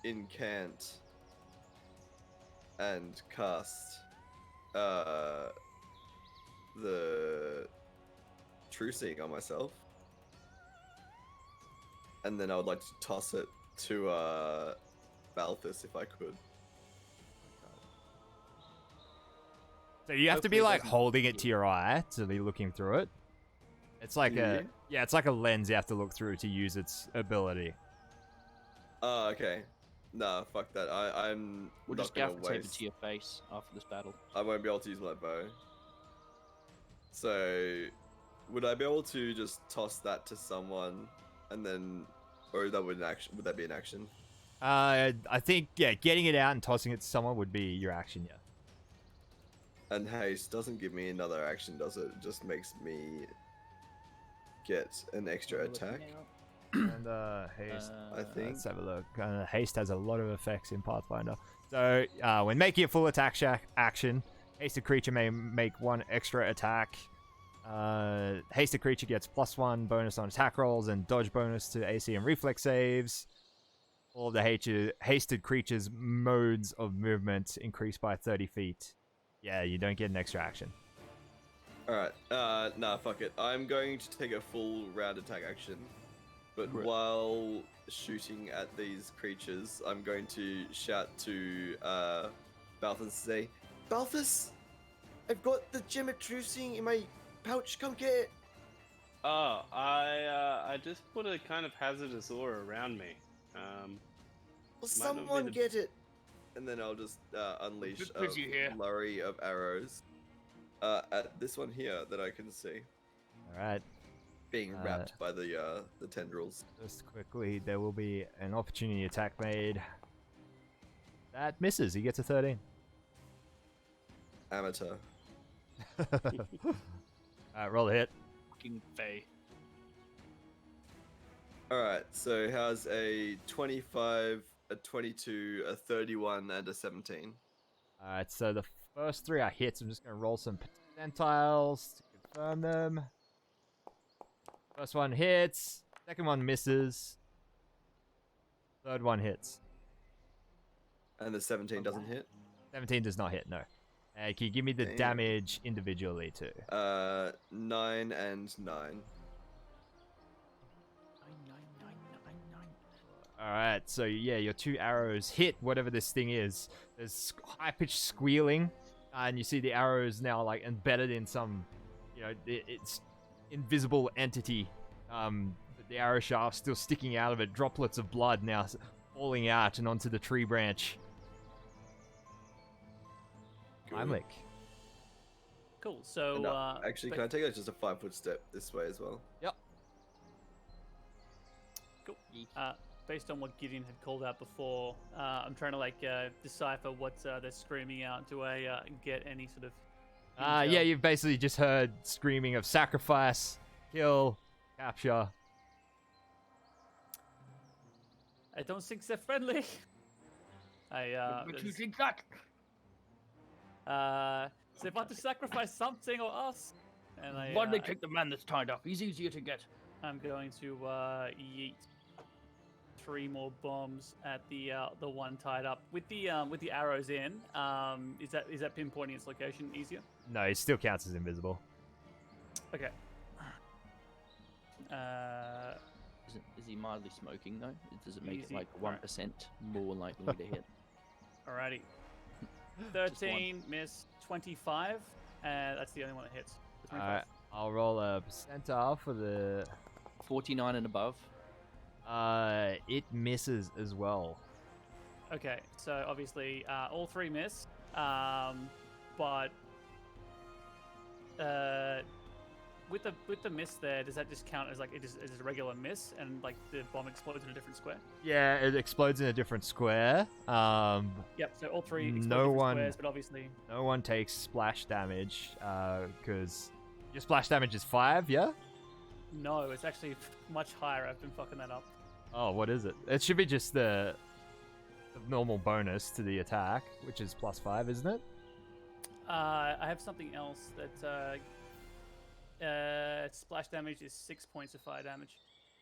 incant and cast the True Seeing on myself. And then I would like to toss it to Balthus if I could. So you have to be Hopefully it like doesn't holding it hit to your eye to be looking through it. It's like it's like a lens you have to look through to use its ability. Oh, okay. Nah, fuck that. I'm We'll not just gonna gaffer tape it waste. to your face after this battle. I won't be able to use my bow. So would I be able to just toss that to someone, and then, or that would an action? Would that be an action? I think, yeah, getting it out and tossing it to someone would be your action, yeah. And haste doesn't give me another action, does it? It just makes me get an extra attack. And haste. I think. Let's have a look. Haste has a lot of effects in Pathfinder. So when making a full attack action, hasted creature may make one extra attack. Hasted creature gets +1 bonus on attack rolls and dodge bonus to AC and reflex saves. All of the hasted creature's modes of movement increase by 30 feet. Yeah, you don't get an extra action. Alright, nah, fuck it. I'm going to take a full round attack action. But Right. while shooting at these creatures, I'm going to shout to Balthus and say, Balthus! I've got the gem of trucing in my pouch, come get it! Oh, I just put a kind of hazardous aura around me. Will Might not be someone the- get it? And then I'll just unleash Bit a busy here. flurry of arrows at this one here that I can see Alright, being wrapped by the tendrils. just quickly, there will be an opportunity attack made. That misses, he gets a 13. Amateur. Alright, roll a hit. Fucking Faye. Alright, so how's a 25, a 22, a 31, and a 17? Alright, so the first 3 are hits. I'm just going to roll some percentiles to confirm them. First one hits. Second one misses. Third one hits. And the 17 doesn't hit? 17 does not hit, no. Can you give me the Damn. damage individually too? 9 and 9. 9. Alright, so yeah, your 2 arrows hit whatever this thing is. There's high-pitched squealing, and you see the arrows now like embedded in some, it's invisible entity. The arrow shaft still sticking out of it, droplets of blood now falling out and onto the tree branch. Heimlich. Cool. So And, actually, can I take just a 5-foot step this way as well? Yep. Cool. Based on what Gideon had called out before, I'm trying to decipher what they're screaming out. Do I get any sort of? Intel? Yeah, you've basically just heard screaming of sacrifice, kill, capture. I don't think they're friendly. What you think that? They want to sacrifice something or us. And Why don't they take the man that's tied up? He's easier to get. I'm going to yeet 3 more bombs at the one tied up with the arrows in. Is that pinpointing its location easier? No, it still counts as invisible. Okay. Is he mildly smoking though? Does it make Easy. it like 1% more likely to hit? Alrighty. Just 13 miss, 25, and that's the only one that hits. The 25. Alright, I'll roll a percentile for the... 49 and above. It misses as well. Okay, so obviously all 3 miss, but with the miss there, does that just count as it is a regular miss and like the bomb explodes in a different square? Yeah, it explodes in a different square. Yep. So all 3 explode No different one- squares, but obviously No one takes splash damage, because your splash damage is 5, yeah? no, it's actually much higher. I've been fucking that up. Oh, what is it? It should be just the normal bonus to the attack, which is +5, isn't it? I have something else that splash damage is 6 points of fire damage.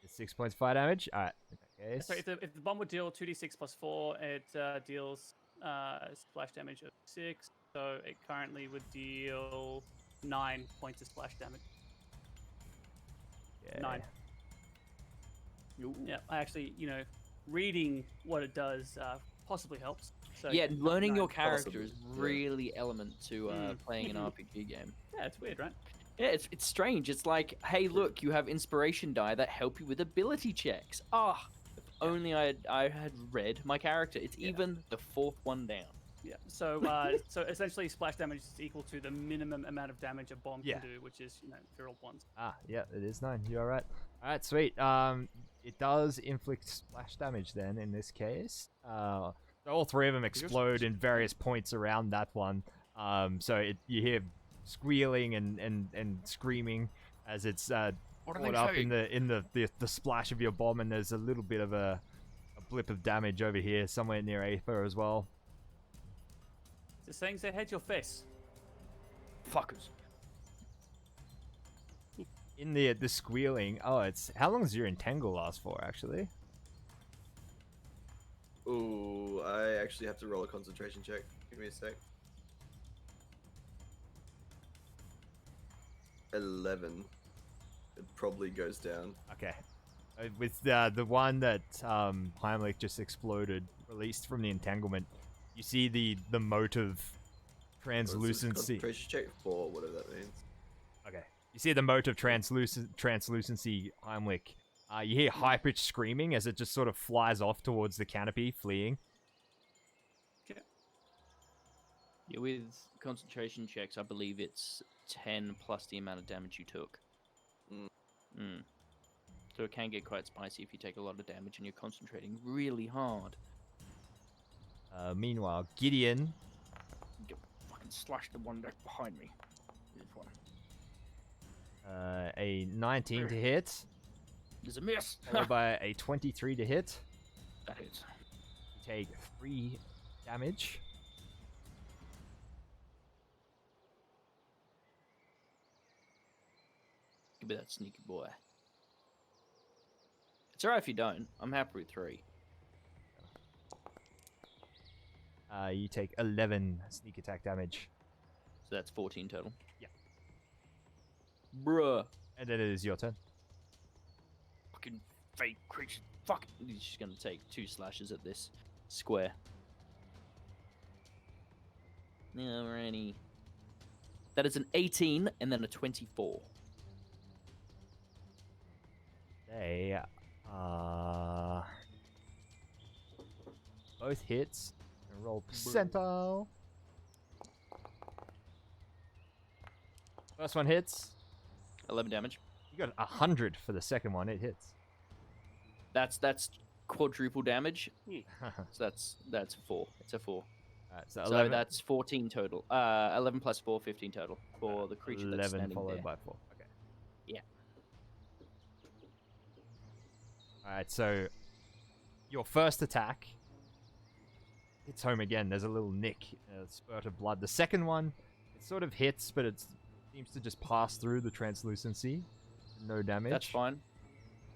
It's 6 points of fire damage? Alright, in that case. So if the bomb would deal 2d6 plus 4, it deals splash damage of 6. So it currently would deal 9 points of splash damage. Yeah. 9. Yeah, I actually, reading what it does possibly helps. So Yeah, learning your 9. character is Possibly, yeah. really element to playing an RPG game. Yeah, it's weird, right? Yeah, it's strange. It's like, hey, look, you have inspiration die that help you with ability checks. Ah, if only I had read my character. It's even the 4th one down. Yeah. So so essentially, splash damage is equal to the minimum amount of damage a bomb Yeah. can do, which is viral ones. Ah, yeah, it is 9. You're all right. All right, sweet. It does inflict splash damage then in this case. So all three of them explode in various points around that one. So you hear squealing and screaming as it's caught up in the splash of your bomb, and there's a little bit of a blip of damage over here somewhere near Aether as well. Just saying, say head your face. Fuckers. In the squealing, it's how long does your entangle last for actually? Ooh, I actually have to roll a concentration check. Give me a sec. 11. It probably goes down. Okay. With the one that Heimlich just exploded, released from the entanglement, you see the mote of translucency. Concentration check for whatever that means. Okay. You see the mote of translucency, Heimlich. You hear high-pitched screaming as it just sort of flies off towards the canopy, fleeing. Okay. Yeah, with concentration checks, I believe it's 10 plus the amount of damage you took. So it can get quite spicy if you take a lot of damage and you're concentrating really hard. Meanwhile, Gideon. Go fucking slash the one that's behind me. This one. A 19 to hit, There's a miss. followed by a 23 to hit. That hits. You take 3 damage. Give me that sneaky boy. It's alright if you don't. I'm happy with 3. You take 11 sneak attack damage. So that's 14 total. Yeah. Bruh. And then it is your turn. Fucking fake creature. Fuck. He's just gonna take 2 slashes at this square. Alrighty. That is an 18 and then a 24. They both hits. And roll percentile. First one hits. 11 damage. You got 100 for the second one. It hits. That's quadruple damage. So that's 4. It's a 4. So So 11, that's 14 total. 11 plus 4, 15 total for the creature that's 11 standing followed there. by 4. Okay. Yeah. Alright, so your first attack hits home again. There's a little nick, a spurt of blood. The second one, it sort of hits, but it seems to just pass through the translucency. No damage. That's fine.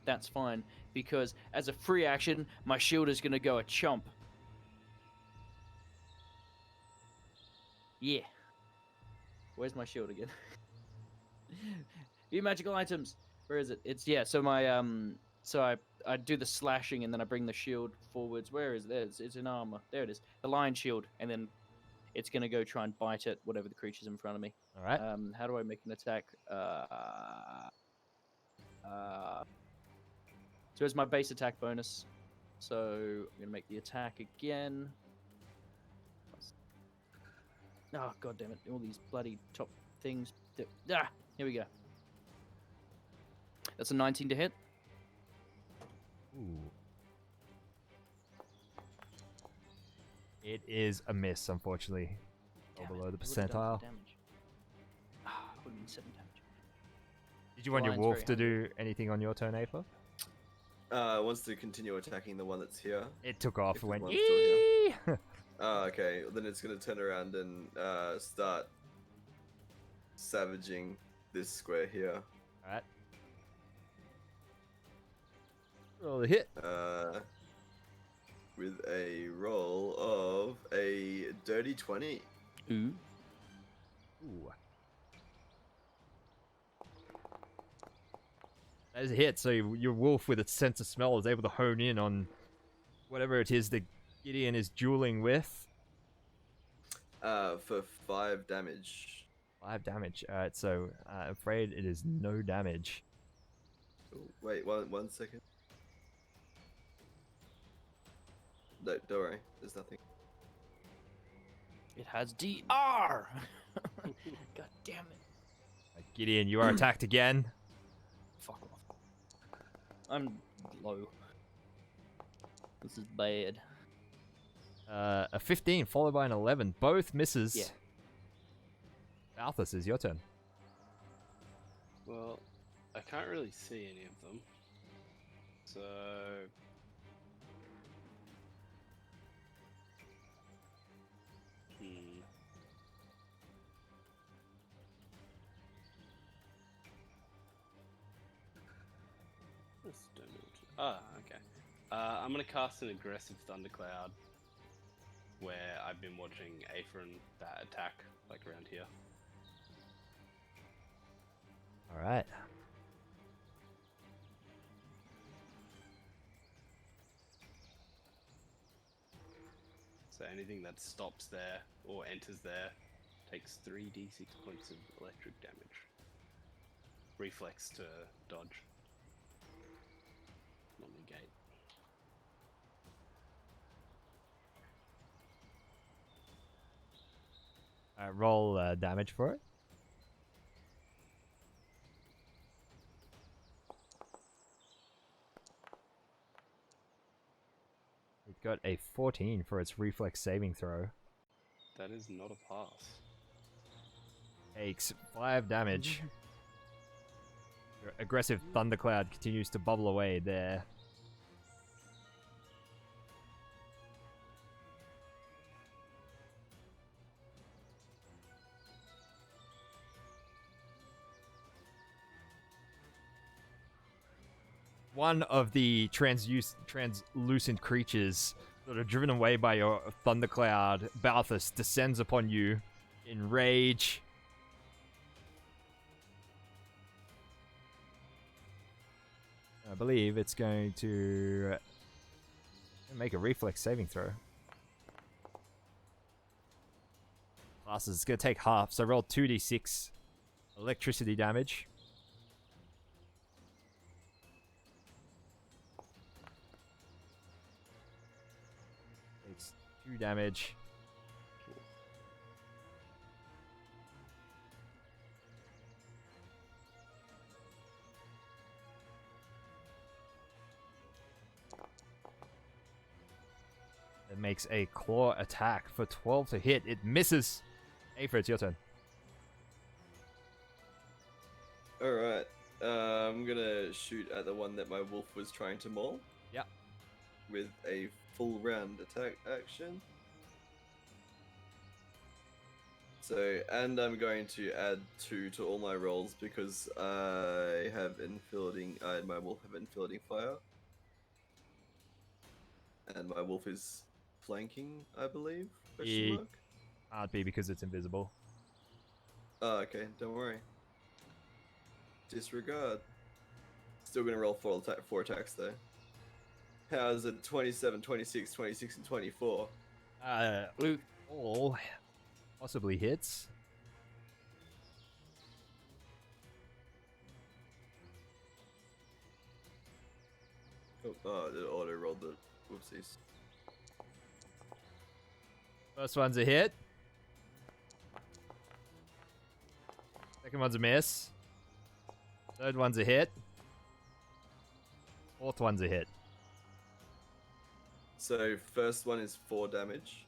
That's fine. Because as a free action, my shield is going to go a chomp. Yeah. Where's my shield again? View magical items. Where is it? It's so my so I do the slashing and then I bring the shield forwards. Where is it? It's in armor. There it is. The lion shield, and then it's gonna go try and bite at whatever the creature's in front of me. All right. How do I make an attack? So it's my base attack bonus. So I'm gonna make the attack again. Oh god damn it! All these bloody top things. Here we go. That's a 19 to hit. Ooh. It is a miss, unfortunately. Or Damn it, below the I would've done some percentile. damage. Would have been 7 damage. Did you want your Lion's wolf very to do anything on your turn, Aether? Wants to continue attacking the one that's here. It took off If and there's went. one still here. "Yee!" Okay. Then it's gonna turn around and start savaging this square here. Alright. Roll a hit. With a roll of a dirty 20. Ooh. Ooh. That is a hit, so your wolf, with its sense of smell, is able to hone in on whatever it is that Gideon is dueling with. For 5 damage. 5 damage. Alright, so I'm afraid it is no damage. Oh, wait, one second. No, don't worry. There's nothing. It has DR! God damn it. Gideon, you are attacked again. Fuck off. I'm low. This is bad. A 15 followed by an 11. Both misses. Yeah. Balthus, is your turn. Well, I can't really see any of them. So. Okay. I'm gonna cast an aggressive thundercloud where I've been watching Aphron that attack, like around here. Alright. So anything that stops there or enters there takes 3d6 points of electric damage. Reflex to dodge. Not negate. Roll damage for it. It got a 14 for its reflex saving throw. That is not a pass. Takes 5 damage. Your aggressive thundercloud continues to bubble away there. One of the translucent creatures that are driven away by your thundercloud, Balthus, descends upon you in rage. I believe it's going to make a reflex saving throw. Classes, it's going to take half, so roll 2d6 electricity damage. Takes 2 damage. It makes a claw attack for 12 to hit. It misses. Aphra, it's your turn. Alright. I'm gonna shoot at the one that my wolf was trying to maul. Yeah. With a full round attack action. So, and I'm going to add 2 to all my rolls because I have my wolf have infiltrating fire. And my wolf is flanking, I believe? Question mark? Can't be because it's invisible. Oh, okay, don't worry. Disregard. Still gonna roll 4 attacks though. How's it? 27, 26, 26, and 24? All possibly hits. Oh, it auto rolled the whoopsies. First one's a hit. Second one's a miss. Third one's a hit. Fourth one's a hit. So first one is 4 damage.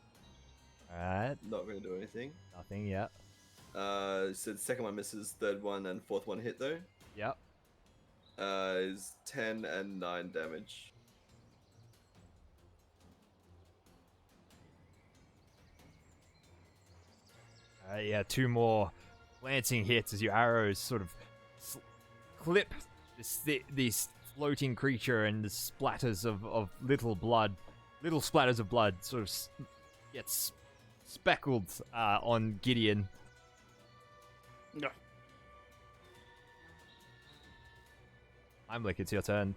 Alright. Not gonna do anything. Nothing yet. So the second one misses. Third one and fourth one hit though. Yep. Is 10 and 9 damage. Yeah, 2 more glancing hits as your arrows sort of clip this floating creature, and the splatters of little splatters of blood sort of gets speckled on Gideon. No. Heimlich, it's your turn.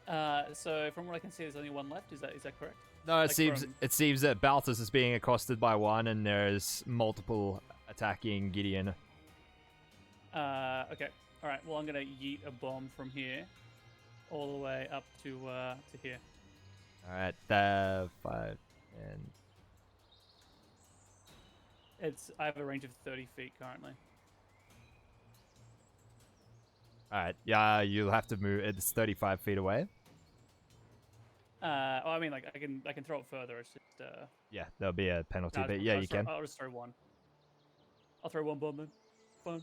So from what I can see, there's only one left. Is that correct? No, Like it seems that Balthus is being accosted by one, and there's multiple attacking Gideon. Okay. All right. Well, I'm gonna yeet a bomb from here, all the way up to here. All right, 5 and I have a range of 30 feet currently. Alright, yeah, you'll have to move. It's 35 feet away. I mean, like I can throw it further. It's just Yeah, there'll be a penalty, no, but yeah, you can. I'll just throw one. I'll throw one bomb then. Fine.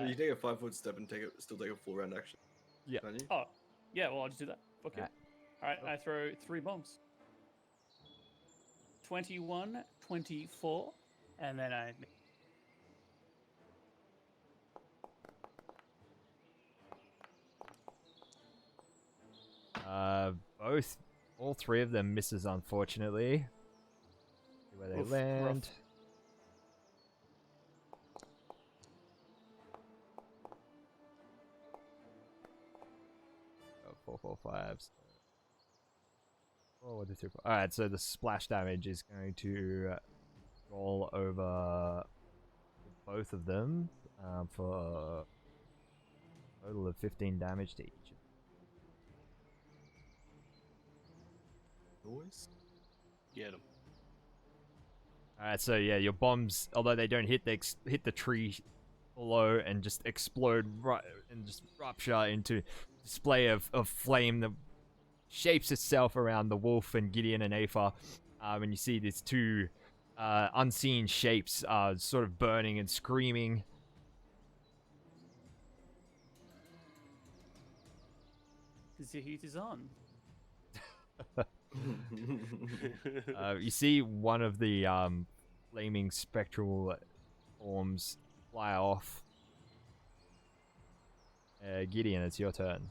You take a 5-foot step and still take a full round action. Yeah. Can you? Oh, yeah. Well, I'll just do that. Okay. All right. I throw 3 bombs. 21, 24, and then I. All 3 of them misses, unfortunately. See where they Oof, land. rough. 4, 4, 5. So... Oh, 1, 2, 3, 4. Alright, so the splash damage is going to roll over both of them for a total of 15 damage to each. Noise? Get him. Alright, so yeah, your bombs, although they don't hit, they hit the tree below and just explode right and just rupture into display of flame that shapes itself around the wolf and Gideon and Aether. And you see these 2 unseen shapes sort of burning and screaming. The heat is on. You see one of the flaming spectral forms fly off. Gideon, it's your turn.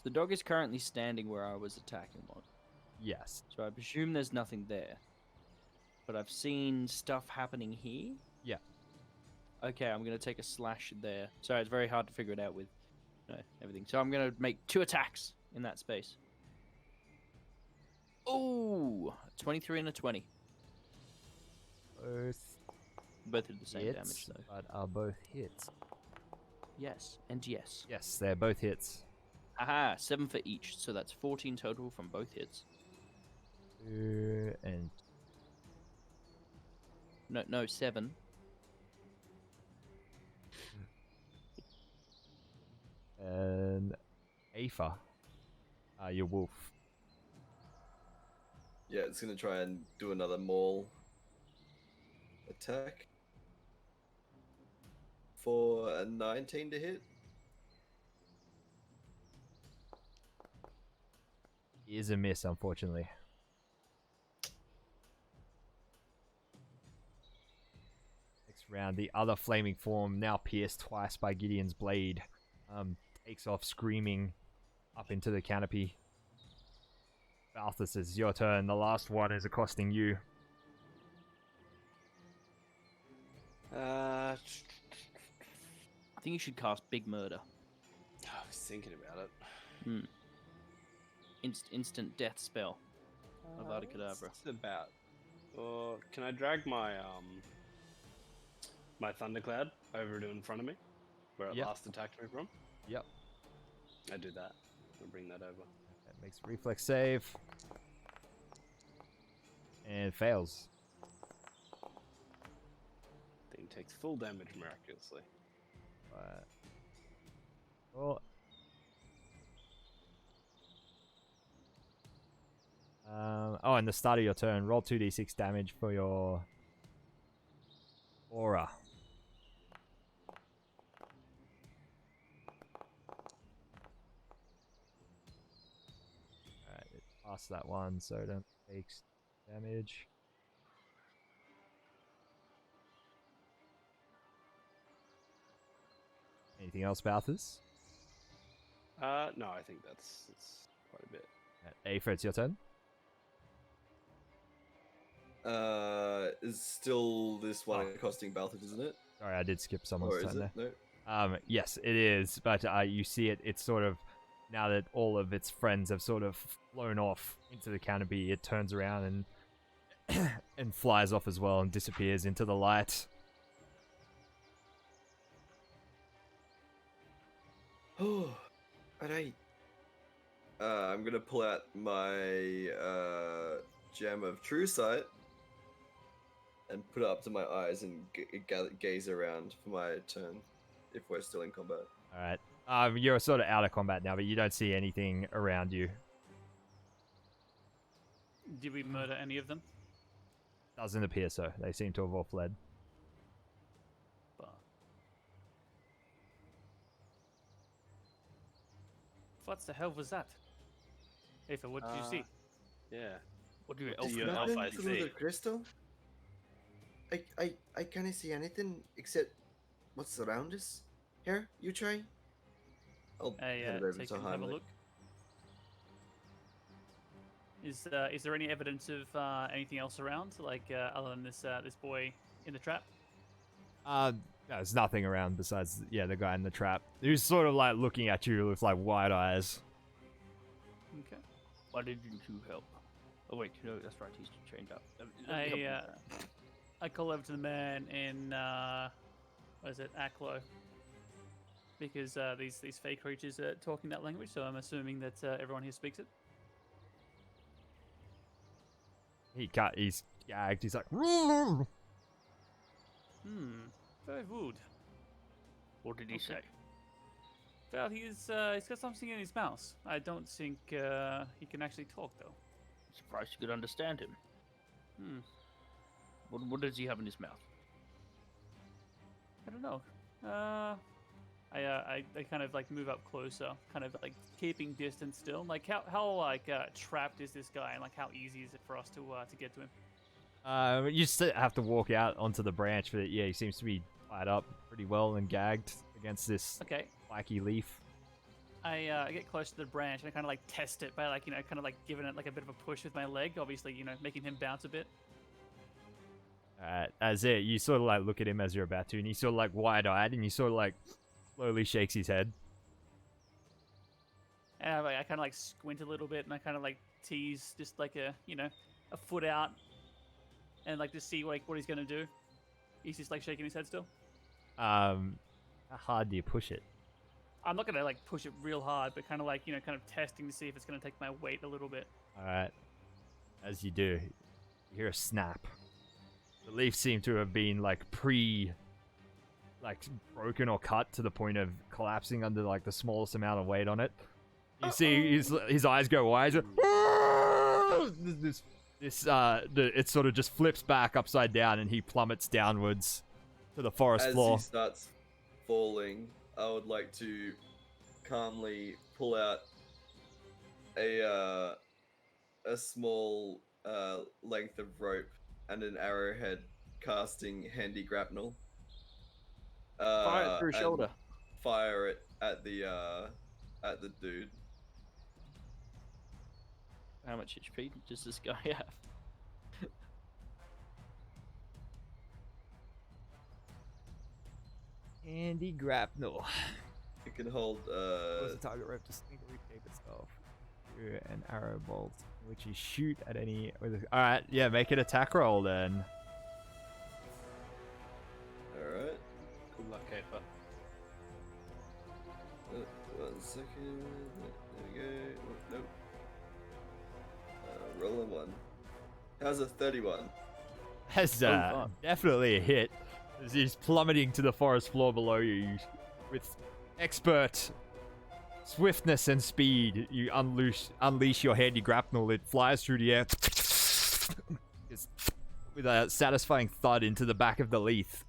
The dog is currently standing where I was attacking one. Yes. So I presume there's nothing there. But I've seen stuff happening here. Yeah. Okay, I'm going to take a slash there. Sorry, it's very hard to figure it out with everything. So I'm going to make 2 attacks in that space. Ooh! 23 and a 20. Both Both are the same hits, damage, though. but are both hits. Yes, and yes. Yes, they're both hits. Aha, 7 for each. So that's 14 total from both hits. 2 and No, 7. and Aether, your wolf. Yeah, it's gonna try and do another maul attack. For a 19 to hit. Is a miss, unfortunately. Next round, the other flaming form, now pierced twice by Gideon's blade, takes off screaming up into the canopy. Balthus, it's your turn. The last one is accosting you. I think you should cast Big Murder. I was thinking about it. Instant death spell. Avada Kedavra. It's about. Can I drag my my thundercloud over to in front of me, where it Yep. last attacked me from? Yep. I do that. I'll bring that over. That makes a reflex save. And fails. Thing takes full damage miraculously. Well, and the start of your turn, roll 2d6 damage for your aura. Alright, it passed that one, so it don't take damage. Anything else, Balthus? No, I think that's quite a bit. Aether, it's your turn. Is still this one accosting Balthus, isn't it? Sorry, I did skip Or someone's is turn it? there. No. Yes, it is, but you see it. It's sort of now that all of its friends have sort of flown off into the canopy. It turns around and and flies off as well and disappears into the light. Oh, alright. I'm gonna pull out my gem of true sight and put it up to my eyes and gaze around for my turn if we're still in combat. All right. You're sort of out of combat now, but you don't see anything around you. Did we murder any of them? Doesn't appear so. They seem to have all fled. But what the hell was that? Aether, what did you see? Yeah. What do you What do you elf elf Nothing I through see? the crystal. I can't see anything except what's around us. Here, you try. I'll I hand it over take to and have a Heinrich. look. Is there any evidence of anything else around, like other than this this boy in the trap? There's nothing around besides, the guy in the trap. Who's sort of like looking at you with like wide eyes. Okay. Why didn't you help? Oh wait, no, that's right. He's chained up. I call over to the man in what is it, Aklo, because these fake creatures are talking that language. So I'm assuming that everyone here speaks it. He's gagged. He's like, Very rude. What did he say? Well, he's got something in his mouth. I don't think he can actually talk though. Surprised you could understand him. What does he have in his mouth? I don't know. I kind of like move up closer, kind of like keeping distance still. Like how like trapped is this guy, and like how easy is it for us to get to him? you still have to walk out onto the branch, but yeah, he seems to be tied up pretty well and gagged against this Okay. flaky leaf. I get close to the branch and I kind of like test it by like kind of like giving it like a bit of a push with my leg, obviously making him bounce a bit. As it, you sort of like look at him as you're about to, and he's sort of like wide-eyed, and he sort of like slowly shakes his head. And I kind of like squint a little bit, and I kind of like tease just like a foot out, and like to see like what he's gonna do. He's just like shaking his head still. How hard do you push it? I'm not gonna like push it real hard, but kind of like kind of testing to see if it's gonna take my weight a little bit. All right. As you do, you hear a snap. The leaf seemed to have been like broken or cut to the point of collapsing under like the smallest amount of weight on it. You see his eyes go wide. It sort of just flips back upside down, and he plummets downwards to the forest floor. As he starts falling, I would like to calmly pull out a small length of rope and an arrowhead, casting handy grapnel. Fire it through and shoulder. Fire it at the dude. How much HP does this guy have? Andy grapnel. It can hold The target rope to sneakily shape itself through an arrow bolt, which you shoot at any. All right, yeah, make an attack roll then. Alright. Good luck, Aether. 1 second. There we go. Nope. Roll a 1. How's a 31? That's fuck. definitely a hit. As he's plummeting to the forest floor below you with expert swiftness and speed. You unleash your handy grapnel. It flies through the air with a satisfying thud into the back of the leaf.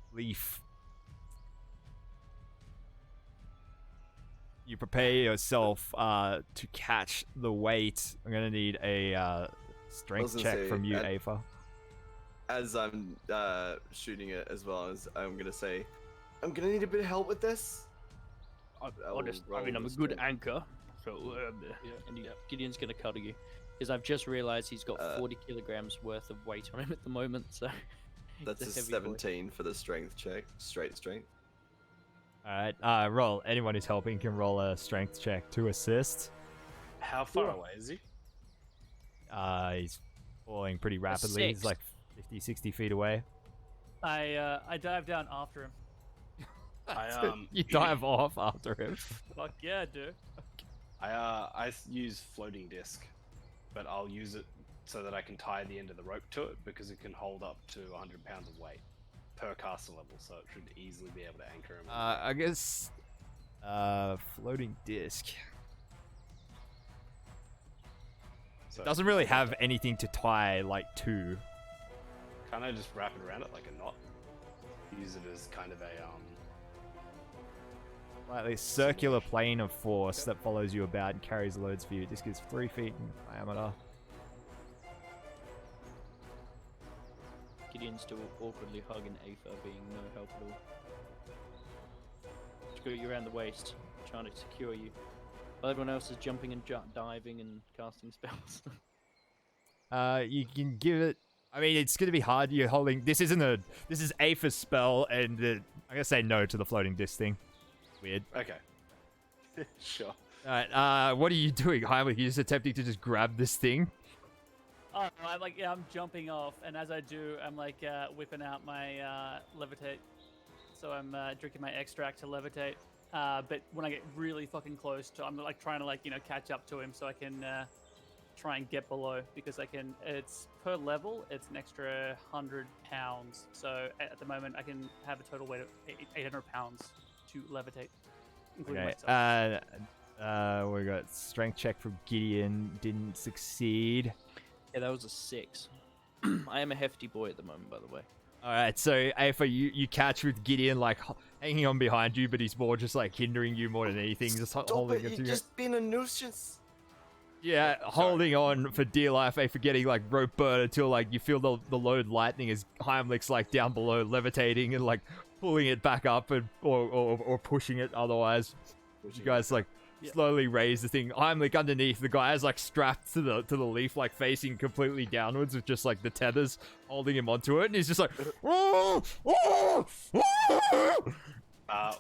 You prepare yourself to catch the weight. I'm gonna need a strength check from you, Aether. As I'm shooting it, as well as I'm gonna say, I'm gonna need a bit of help with this. I'm will I'm roll a the good strength. anchor. So Gideon's gonna cuddle you, because I've just realised he's got 40 kilograms worth of weight on him at the moment. So That's a he's heavy boy. 17 for the strength check. Straight strength. Alright, roll. Anyone who's helping can roll a strength check to assist. How far away is he? He's falling pretty rapidly. He's six. like 50, 60 feet away. I dive down after him. You dive off after him. Fuck yeah, dude. I use floating disc, but I'll use it so that I can tie the end of the rope to it because it can hold up to 100 pounds of weight per caster level, so it should easily be able to anchor him. I guess floating disc. So Doesn't really have anything to tie like to. Can't I just wrap it around it like a knot? Use it as kind of a Like a circular plane of force that follows you about and carries loads for you. Disc is 3 feet in diameter. Gideon's still awkwardly hugging Aether, being no help at all. Screw you around the waist, trying to secure you. While everyone else is jumping and diving and casting spells. You can give it. I mean, it's going to be hard. You're holding. This is Aether's spell, and I'm gonna say no to the floating disc thing. Weird. okay. Sure. Alright, what are you doing, Heimlich? You just attempting to just grab this thing? Oh, I'm jumping off, and as I do, I'm like whipping out my levitate. So I'm drinking my extract to levitate. But when I get really fucking close to, I'm like trying to catch up to him so I can try and get below, because I can. It's per level, it's an extra 100 pounds. So at the moment, I can have a total weight of 800 pounds to levitate, including Okay. myself. We got strength check from Gideon. Didn't succeed. Yeah, that was a 6. I am a hefty boy at the moment, by the way. Alright, so Aether, you catch with Gideon like hanging on behind you, but he's more just like hindering you more than anything, just holding You're it to you. just being a nuisance. Yeah, holding on for dear life, Aether getting like rope burn until like you feel the load lightening as Heimlich's like down below levitating and like pulling it back up and or pushing it otherwise. You guys like slowly raise the thing. Heimlich underneath, the guy is like strapped to the leaf, like facing completely downwards with just like the tethers holding him onto it, and he's just like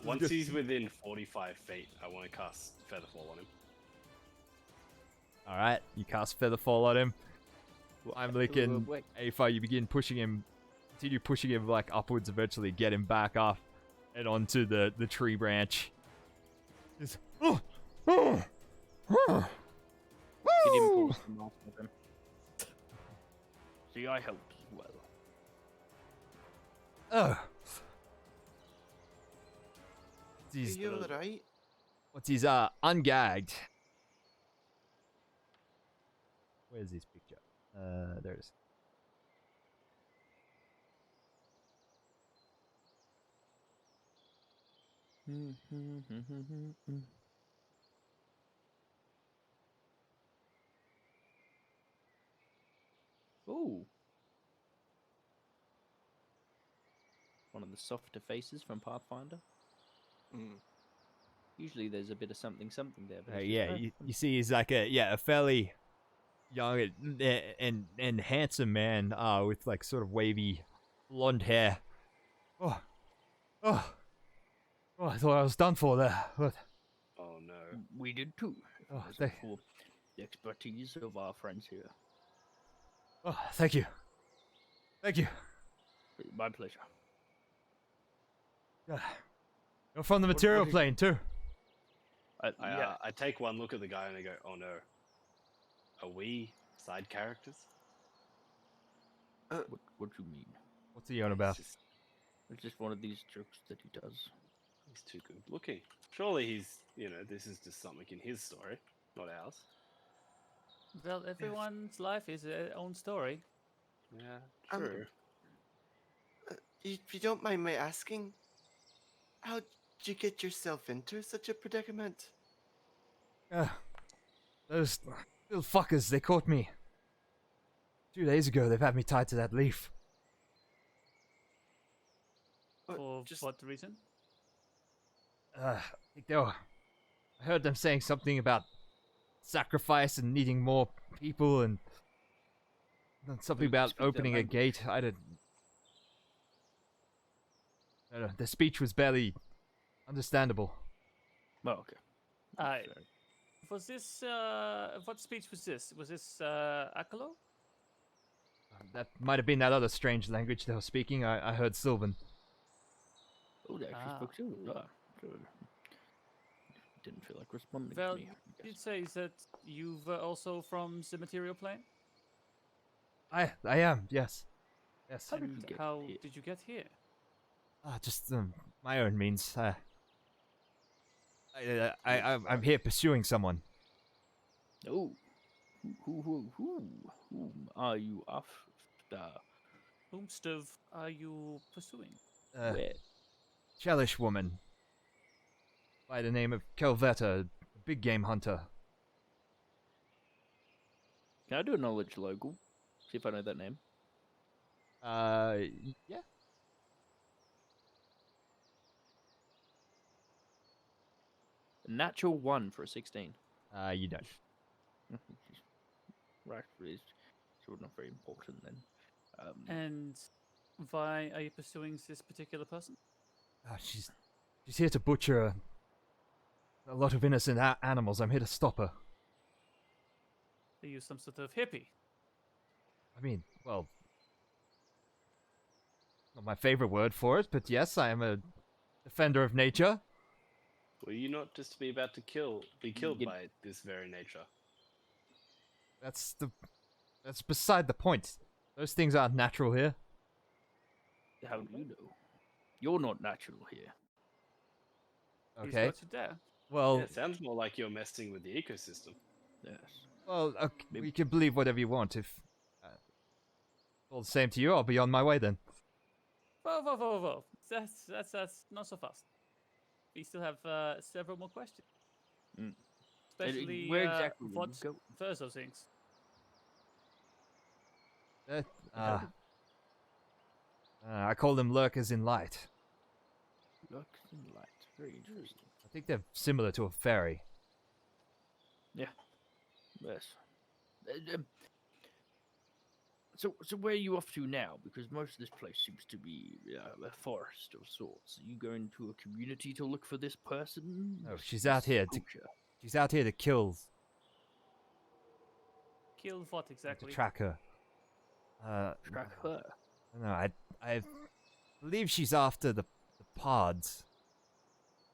once he's within 45 feet, I want to cast Featherfall on him. Alright, you cast Featherfall on him. Heimlich and Wait. Aether, you begin pushing him, continue pushing him like upwards, eventually get him back up and onto the tree branch. Just, Gideon pulls the mask of him. See, I helped as well. oh. Are you alright? What's his ungagged? Where's his picture? There it is. Ooh. One of the softer faces from Pathfinder. Mm. Usually there's a bit of something there. But it's Yeah, just- you see he's like a fairly young and handsome man with like sort of wavy blonde hair. Oh, I thought I was done for there. But, Oh no. We did too. Oh, It thank- wasn't for the expertise of our friends here. oh, thank you. My pleasure. Yeah. You're from the material do you- plane too. I take one look at the guy and I go, oh no. Are we side characters? What do you mean? What's he on about? It's just one of these jokes that he does. He's too good looking. Surely he's, this is just something in his story, not ours. Well, everyone's life is their own story. Yeah, Um, true. If you don't mind my asking, how'd you get yourself into such a predicament? Those little fuckers, they caught me 2 days ago. They've had me tied to that leaf. For Just what reason? I think they were. I heard them saying something about sacrifice and needing more people and something about Speak their opening a language. gate. I don't know. The speech was barely understandable. Oh, okay. Fair. Was this what speech was this? Was this Akalo? That might have been that other strange language they were speaking. I heard Sylvan. Oh, they actually Ah. spoke to you. Ah, good. Didn't feel like responding Well, to me. I you'd guess. say that you've also from the material plane? I am, yes. Yes. How did you And get how here? did you get here? Just my own means. I'm here pursuing someone. Oh, whom are you after? Whomstove are you pursuing? Where? Chelish woman by the name of Kelvetta, a big game hunter. Can I do a knowledge local? See if I know that name. Yeah. A natural 1 for a 16. You don't. Right, it's sort of not very important then. And why are you pursuing this particular person? She's here to butcher a lot of innocent animals. I'm here to stop her. Are you some sort of hippie? I mean, well, not my favorite word for it, but yes, I am a defender of nature. Were you not just be about to be killed Get- by this very nature? That's beside the point. Those things aren't natural here. How do you know? You're not natural here. He's Okay. got you there. Well, Yeah, it sounds more like you're messing with the ecosystem. Yes. well, okay, Maybe- we can believe whatever you want. If all the same to you, I'll be on my way then. Whoa. That's not so fast. We still have several more questions. Mm. Especially where exactly will what you go? Paizo thinks. I call them lurkers in light. Look in light. Very interesting. I think they're similar to a fairy. Yes. So where are you off to now? Because most of this place seems to be a forest of sorts. Are you going to a community to look for this person? No, This- she's out this here to poacher? She's out here to kill, Kill what to exactly? track her. Track her. No, I believe she's after the pods.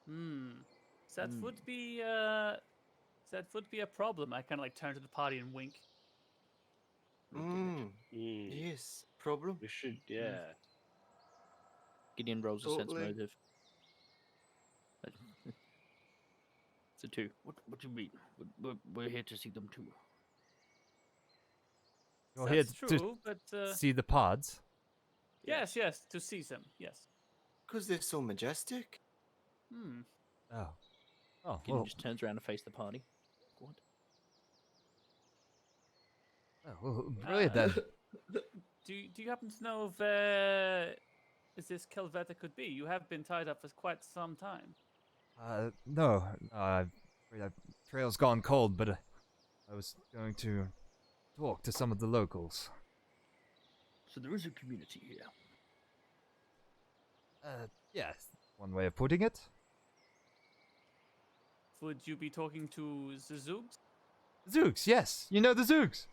That Hmm. would be a problem. I kind of like turn to the party and wink. Mm, Mm, yes. Problem? we should, yeah. Gideon rolls a sense Totally. motive. It's a 2. What do you mean? We're here to see them too. You're here That's to true, but see the pods. yes, to see them. Yes. Because they're so majestic. Oh, Gideon well, just turns around and faces the party. What? brilliant then. Do you happen to know where this Kelvetta could be? You have been tied up for quite some time. No, the trail's gone cold, but I was going to talk to some of the locals. So there is a community here. Yes, one way of putting it. Would you be talking to the Zoogs? Zoogs, yes, you know the Zoogs.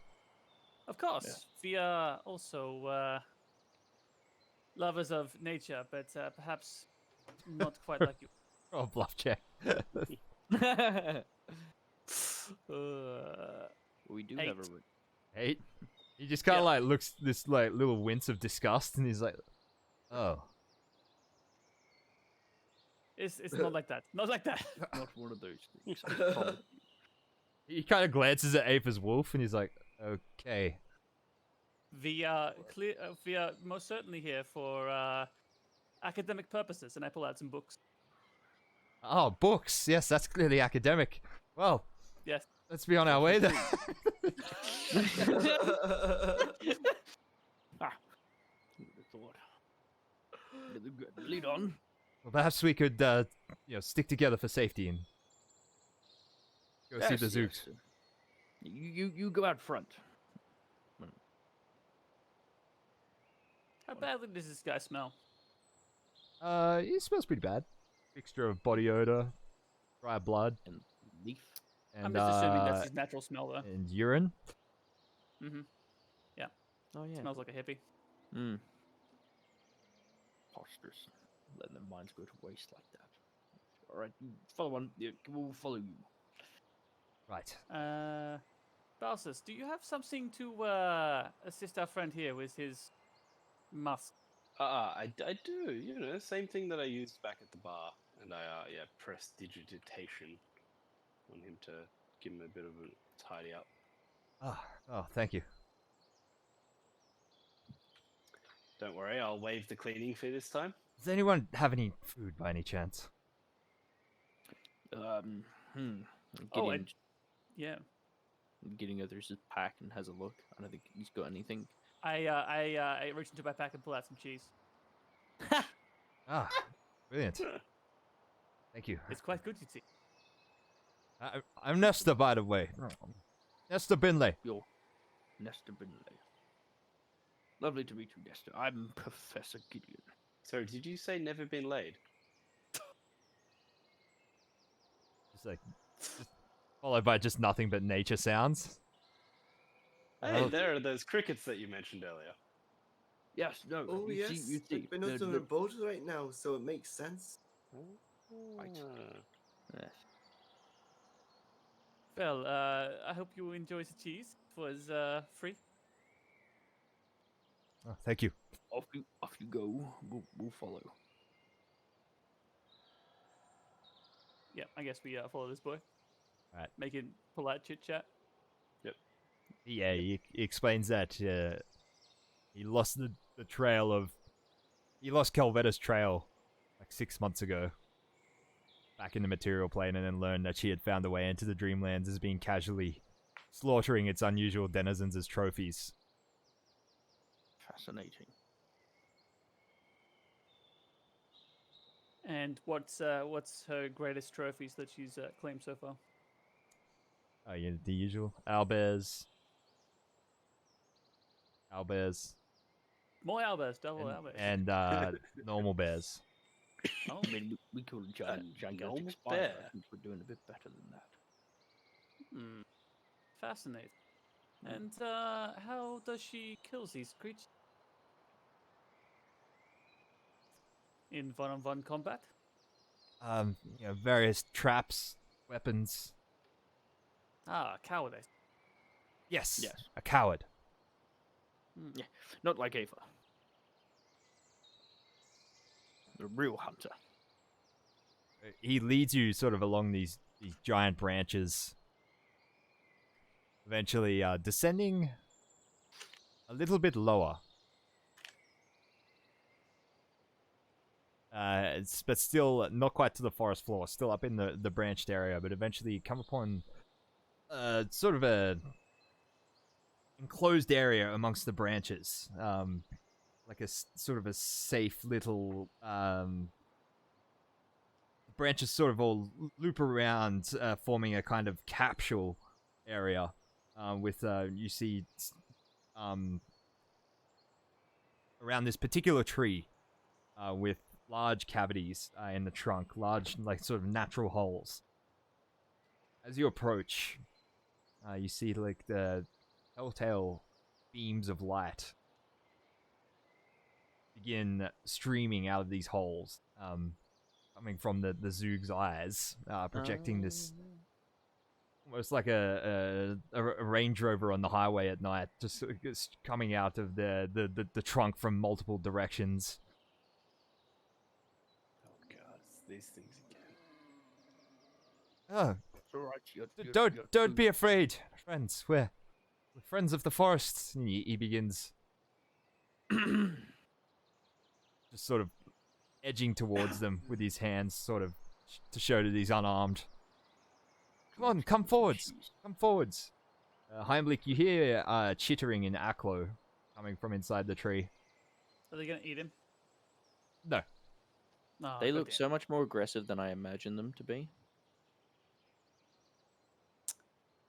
Of course. We are also lovers of nature, but perhaps not quite like you. Oh, bluff check. We do 8. have a. 8. He just kind of Yeah. like looks this like little wince of disgust, and he's like, "Oh, It's not like that. Not like that. Not one of those things. I promise you. He kind of glances at Ape as Wolf, and he's like, "Okay." We are we are most certainly here for academic purposes, and I pull out some books. Oh, books. Yes, that's clearly academic. Well, Yes. let's be on our way then. Who would have thought? Lead on. Well, perhaps we could, stick together for safety and go see the Zooks. Yes. You go out front. How badly does this guy smell? It smells pretty bad. Mixture of body odor, dry blood, And leaf. and I'm just assuming that's his natural smell, though. and urine. Mm-hmm. Oh yeah. Smells like a hippie. Mm. Posters. Letting their minds go to waste like that. All right, you follow on. Yeah, we'll follow you. Right. Balsus, do you have something to assist our friend here with his musk? I do. You know, same thing that I used back at the bar, and I press digitation on him to give him a bit of a tidy up. Oh, thank you. Don't worry, I'll waive the cleaning fee this time. Does anyone have any food by any chance? Oh, Gideon, yeah. Gideon goes through his pack and has a look. I don't think he's got anything. I reach into my pack and pull out some cheese. Ah, brilliant. Thank you. It's quite good, you see. I'm Nesta, by the way. Nesta Binley. You're Nestor Binley. Lovely to meet you, Nestor. I'm Professor Gideon. Sorry, did you say never been laid? Just like, followed by just nothing but nature sounds. Hey, Oh. there are those crickets that you mentioned earlier. Yes, no. Oh you yes, see, you see. we're not on a boat right now, so it makes sense. Right. Yes. Well, I hope you enjoy the cheese. It was free. Oh, thank you. Off you go. We'll follow. Yeah, I guess we follow this boy. Alright. Make it polite chit chat. Yeah, he explains that he lost the trail of... He lost Calvetta's trail like 6 months ago. Back in the material plane, and then learned that she had found a way into the Dreamlands as being casually slaughtering its unusual denizens as trophies. Fascinating. And what's her greatest trophies that she's claimed so far? Oh, yeah, the usual. Owlbears. Owlbears. More owlbears, double owlbears. And normal bears. Oh, I mean, we killed a gigantic normal spider. bear. I think we're doing a bit better than that. fascinating. And how does she kill these creatures? In one-on-one combat? Various traps, weapons. Ah, cowardice. Yes. Yes. A coward. Yeah, not like Ava. The real hunter. He leads you sort of along these giant branches. Eventually descending a little bit lower. But still not quite to the forest floor, still up in the branched area, but eventually you come upon sort of a enclosed area amongst the branches. Like a sort of a safe little branches sort of all loop around, forming a kind of capsule area with you see around this particular tree with large cavities in the trunk, large like sort of natural holes. As you approach, you see like the telltale beams of light begin streaming out of these holes, coming from the Zoog's eyes, projecting this almost like a Range Rover on the highway at night, just coming out of the trunk from multiple directions. Oh god, it's these things again. Oh, It's all right. don't be afraid, friends. We're friends of the forest. And he begins just sort of edging towards them with his hands, sort of to show that he's unarmed. Come on, come forwards. Come forwards. Heimlich, you hear chittering in Aklo coming from inside the tree. Are they going to eat him? No. Oh, They look goddamn. so much more aggressive than I imagined them to be.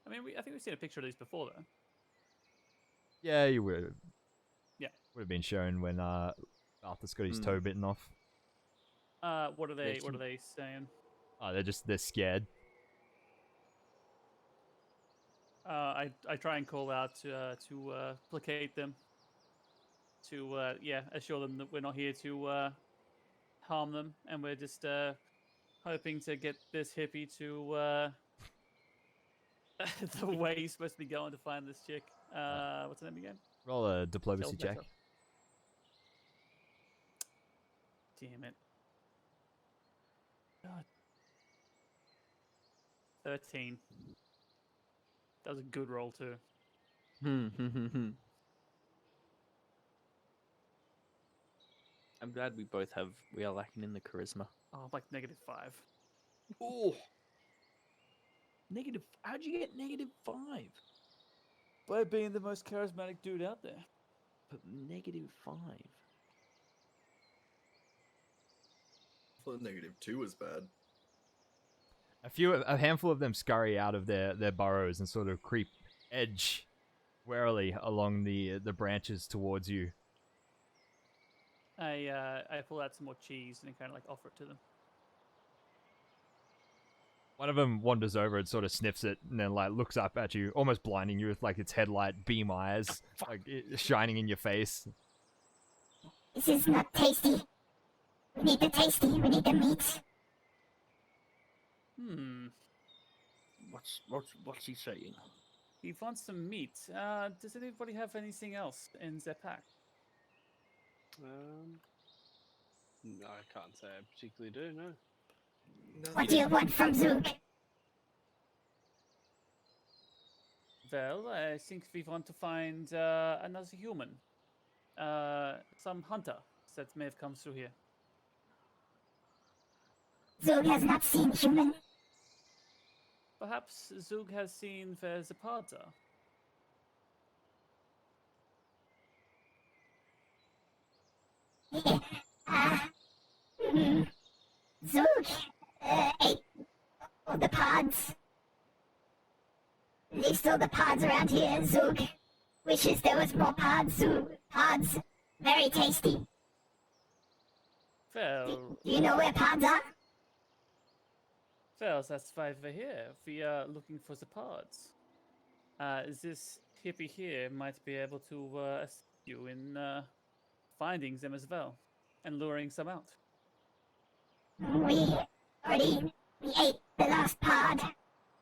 I mean, I think we've seen a picture of these before, though. Yeah, you would. Yeah. Would have been shown when Arthur's got his toe bitten off. What are they? Yes, What are they saying? Oh, they're scared. I try and call out to placate them. To assure them that we're not here to harm them, and we're just hoping to get this hippie to the way he's supposed to be going to find this chick. What's her name again? Roll a diplomacy Tell check. better. Damn it. God. 13. That was a good roll too. I'm glad we are lacking in the charisma. Oh, I'm like -5. Oh, negative. How'd you get -5? By being the most charismatic dude out there. But -5. I thought -2 was bad. A handful of them scurry out of their burrows and sort of edge warily along the branches towards you. I pull out some more cheese and kind of like offer it to them. One of them wanders over and sort of sniffs it, and then like looks up at you, almost blinding you with like its headlight beam eyes, like shining in your face. This is not tasty. We need the tasty. We need the meat. What's he saying? He wants some meat. Does anybody have anything else in their pack? No, I can't say I particularly do, no. What do you want from Zook? Well, I think we want to find another human. Some hunter that may have come through here. Zook has not seen human. Perhaps Zug has seen where the pods are. Zook ate all the pods. They stole the pods around here. Zook wishes there was more pods. Zook pods, very tasty. Well, Do you know where pods are? well, that's why we're here. We are looking for the pods. This hippie here might be able to assist you in finding them as well and luring some out. We ate the last pod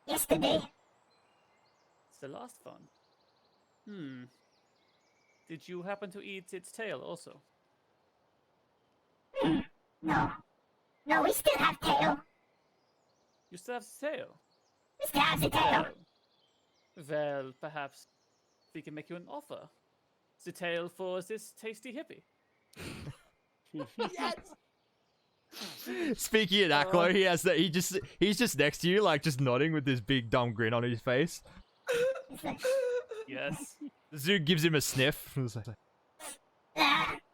yesterday. It's the last one. Did you happen to eat its tail also? No, we still have tail. You still have the tail? We still have the tail. Well, perhaps we can make you an offer. The tail for this tasty hippie. Speaking of Aklo, he has that. He's just next to you, like just nodding with this big dumb grin on his face. It's like, Yes. The zoo gives him a sniff. It's like,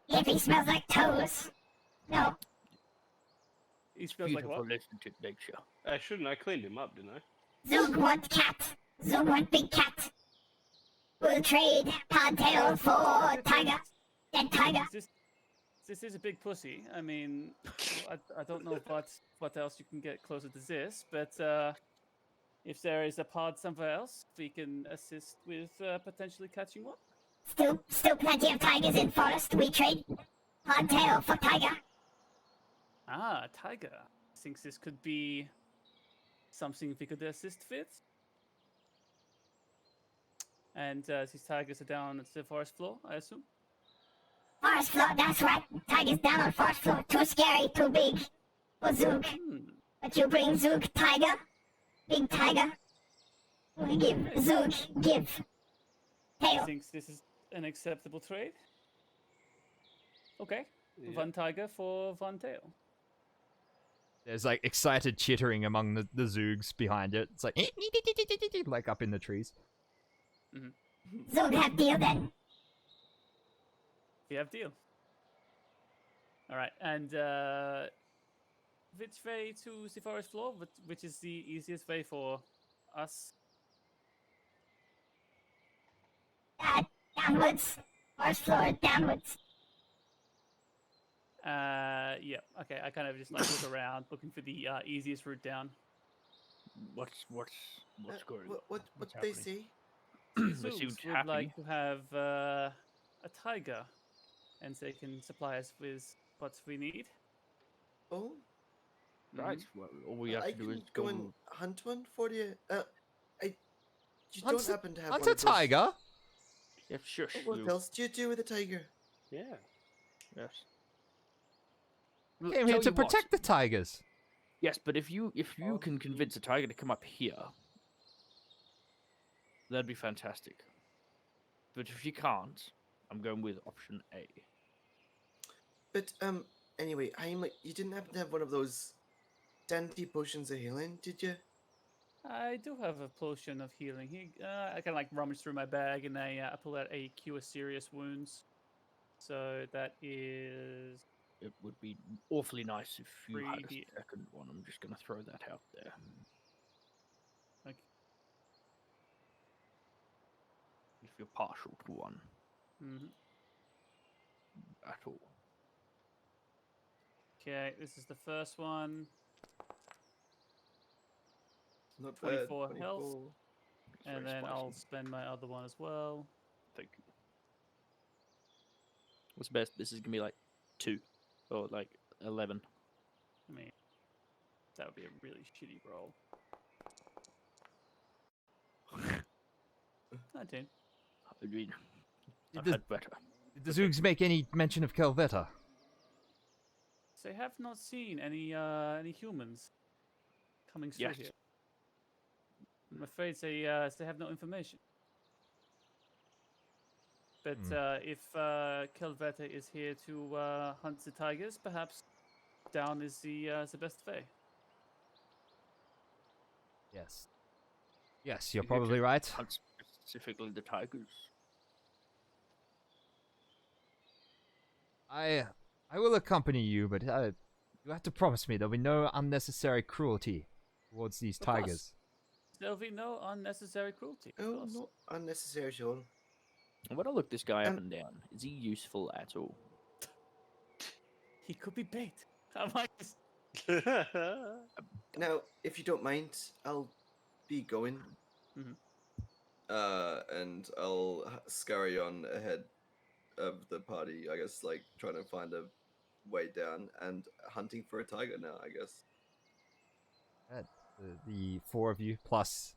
hippie smells like toes. No, He smells like Beautiful what? listen to nature. I shouldn't. I cleaned him up, didn't I? Zook want cat. Zook want big cat. We'll trade pod tail for tiger. Dead tiger. This is a big pussy. I mean, I don't know what else you can get closer to this, but if there is a pod somewhere else, we can assist with potentially catching one. Still plenty of tigers in forest. We trade pod tail for tiger. Ah, tiger. Thinks this could be something we could assist with. And these tigers are down at the forest floor, I assume. Forest floor, that's right. Tiger's down on forest floor. Too scary, too big for Zook. But you bring Zook tiger, big tiger. We give Zook, tail. Thinks this is an acceptable trade. Okay, Yeah. one tiger for one tail. there's like excited chittering among the zoogs behind it. It's like like up in the trees. Zook have deal then. We have deal. All right, and which way to the forest floor? Which is the easiest way for us? Downwards. Forest floor, downwards. Yeah. Okay, I kind of just like look around, looking for the easiest route down. What's going? What what's did they happening? say? They seem Zoogs would happy. like to have a tiger, and they can supply us with what we need. Oh, Right. Well, all we have I to do can is go go. and hunt one for you. you don't happen to have Hunt one a of those... tiger? Yeah, shush. What you- else do you do with a tiger? Yeah. Yes. Came Tell here to you what, protect the tigers. Yes, but if you can convince a tiger to come up here, that'd be fantastic. But if you can't, I'm going with option A. But anyway, you didn't happen to have one of those dandy potions of healing, did you? I do have a potion of healing. I kind of like rummage through my bag and I pull out a cure serious wounds. So that is It would be awfully nice if you had a 3 here. second one. I'm just going to throw that out there. Okay. If you're partial to one Mhm. at all. Okay, this is the first one. Not 24 bad. health. 24. It's And very then I'll spicy. spend my other one as well. Thank you. What's best? This is going to be like 2 or like 11. I mean, that would be a really shitty roll. 19. I mean, Did I've the, had better. did the Zoogs make any mention of Kelvetta? So I have not seen any humans coming through Yes. here. I'm afraid they have no information. But if Kelvetta is here to hunt the tigers, perhaps down is the best way. Yes. Yes, you're You could probably just right. Hunt specifically the tigers. I will accompany you, but you have to promise me there'll be no unnecessary cruelty towards these Of course. tigers. There'll be no unnecessary cruelty. Of Oh, course. not unnecessary at all. I'm going to look this guy up Um, and down. Is he useful at all? He could be bait. I might just... Now, if you don't mind, I'll be going. Mhm. And I'll scurry on ahead of the party, I guess, like trying to find a way down and hunting for a tiger now, I guess. The four of you plus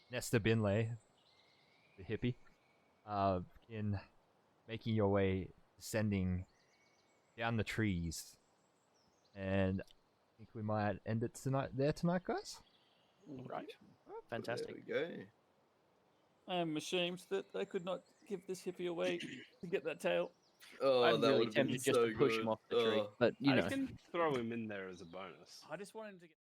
Nesta Binlay, the hippie, in making your way, descending down the trees, and I think we might end it tonight, guys. Right. There Fantastic. we go. I'm ashamed that I could not give this hippie away to get that tail. Oh, I'm that really would have been tempted just so to push good. him off the tree. Oh. But, you I know. can throw him in there as a bonus. I just wanted to get...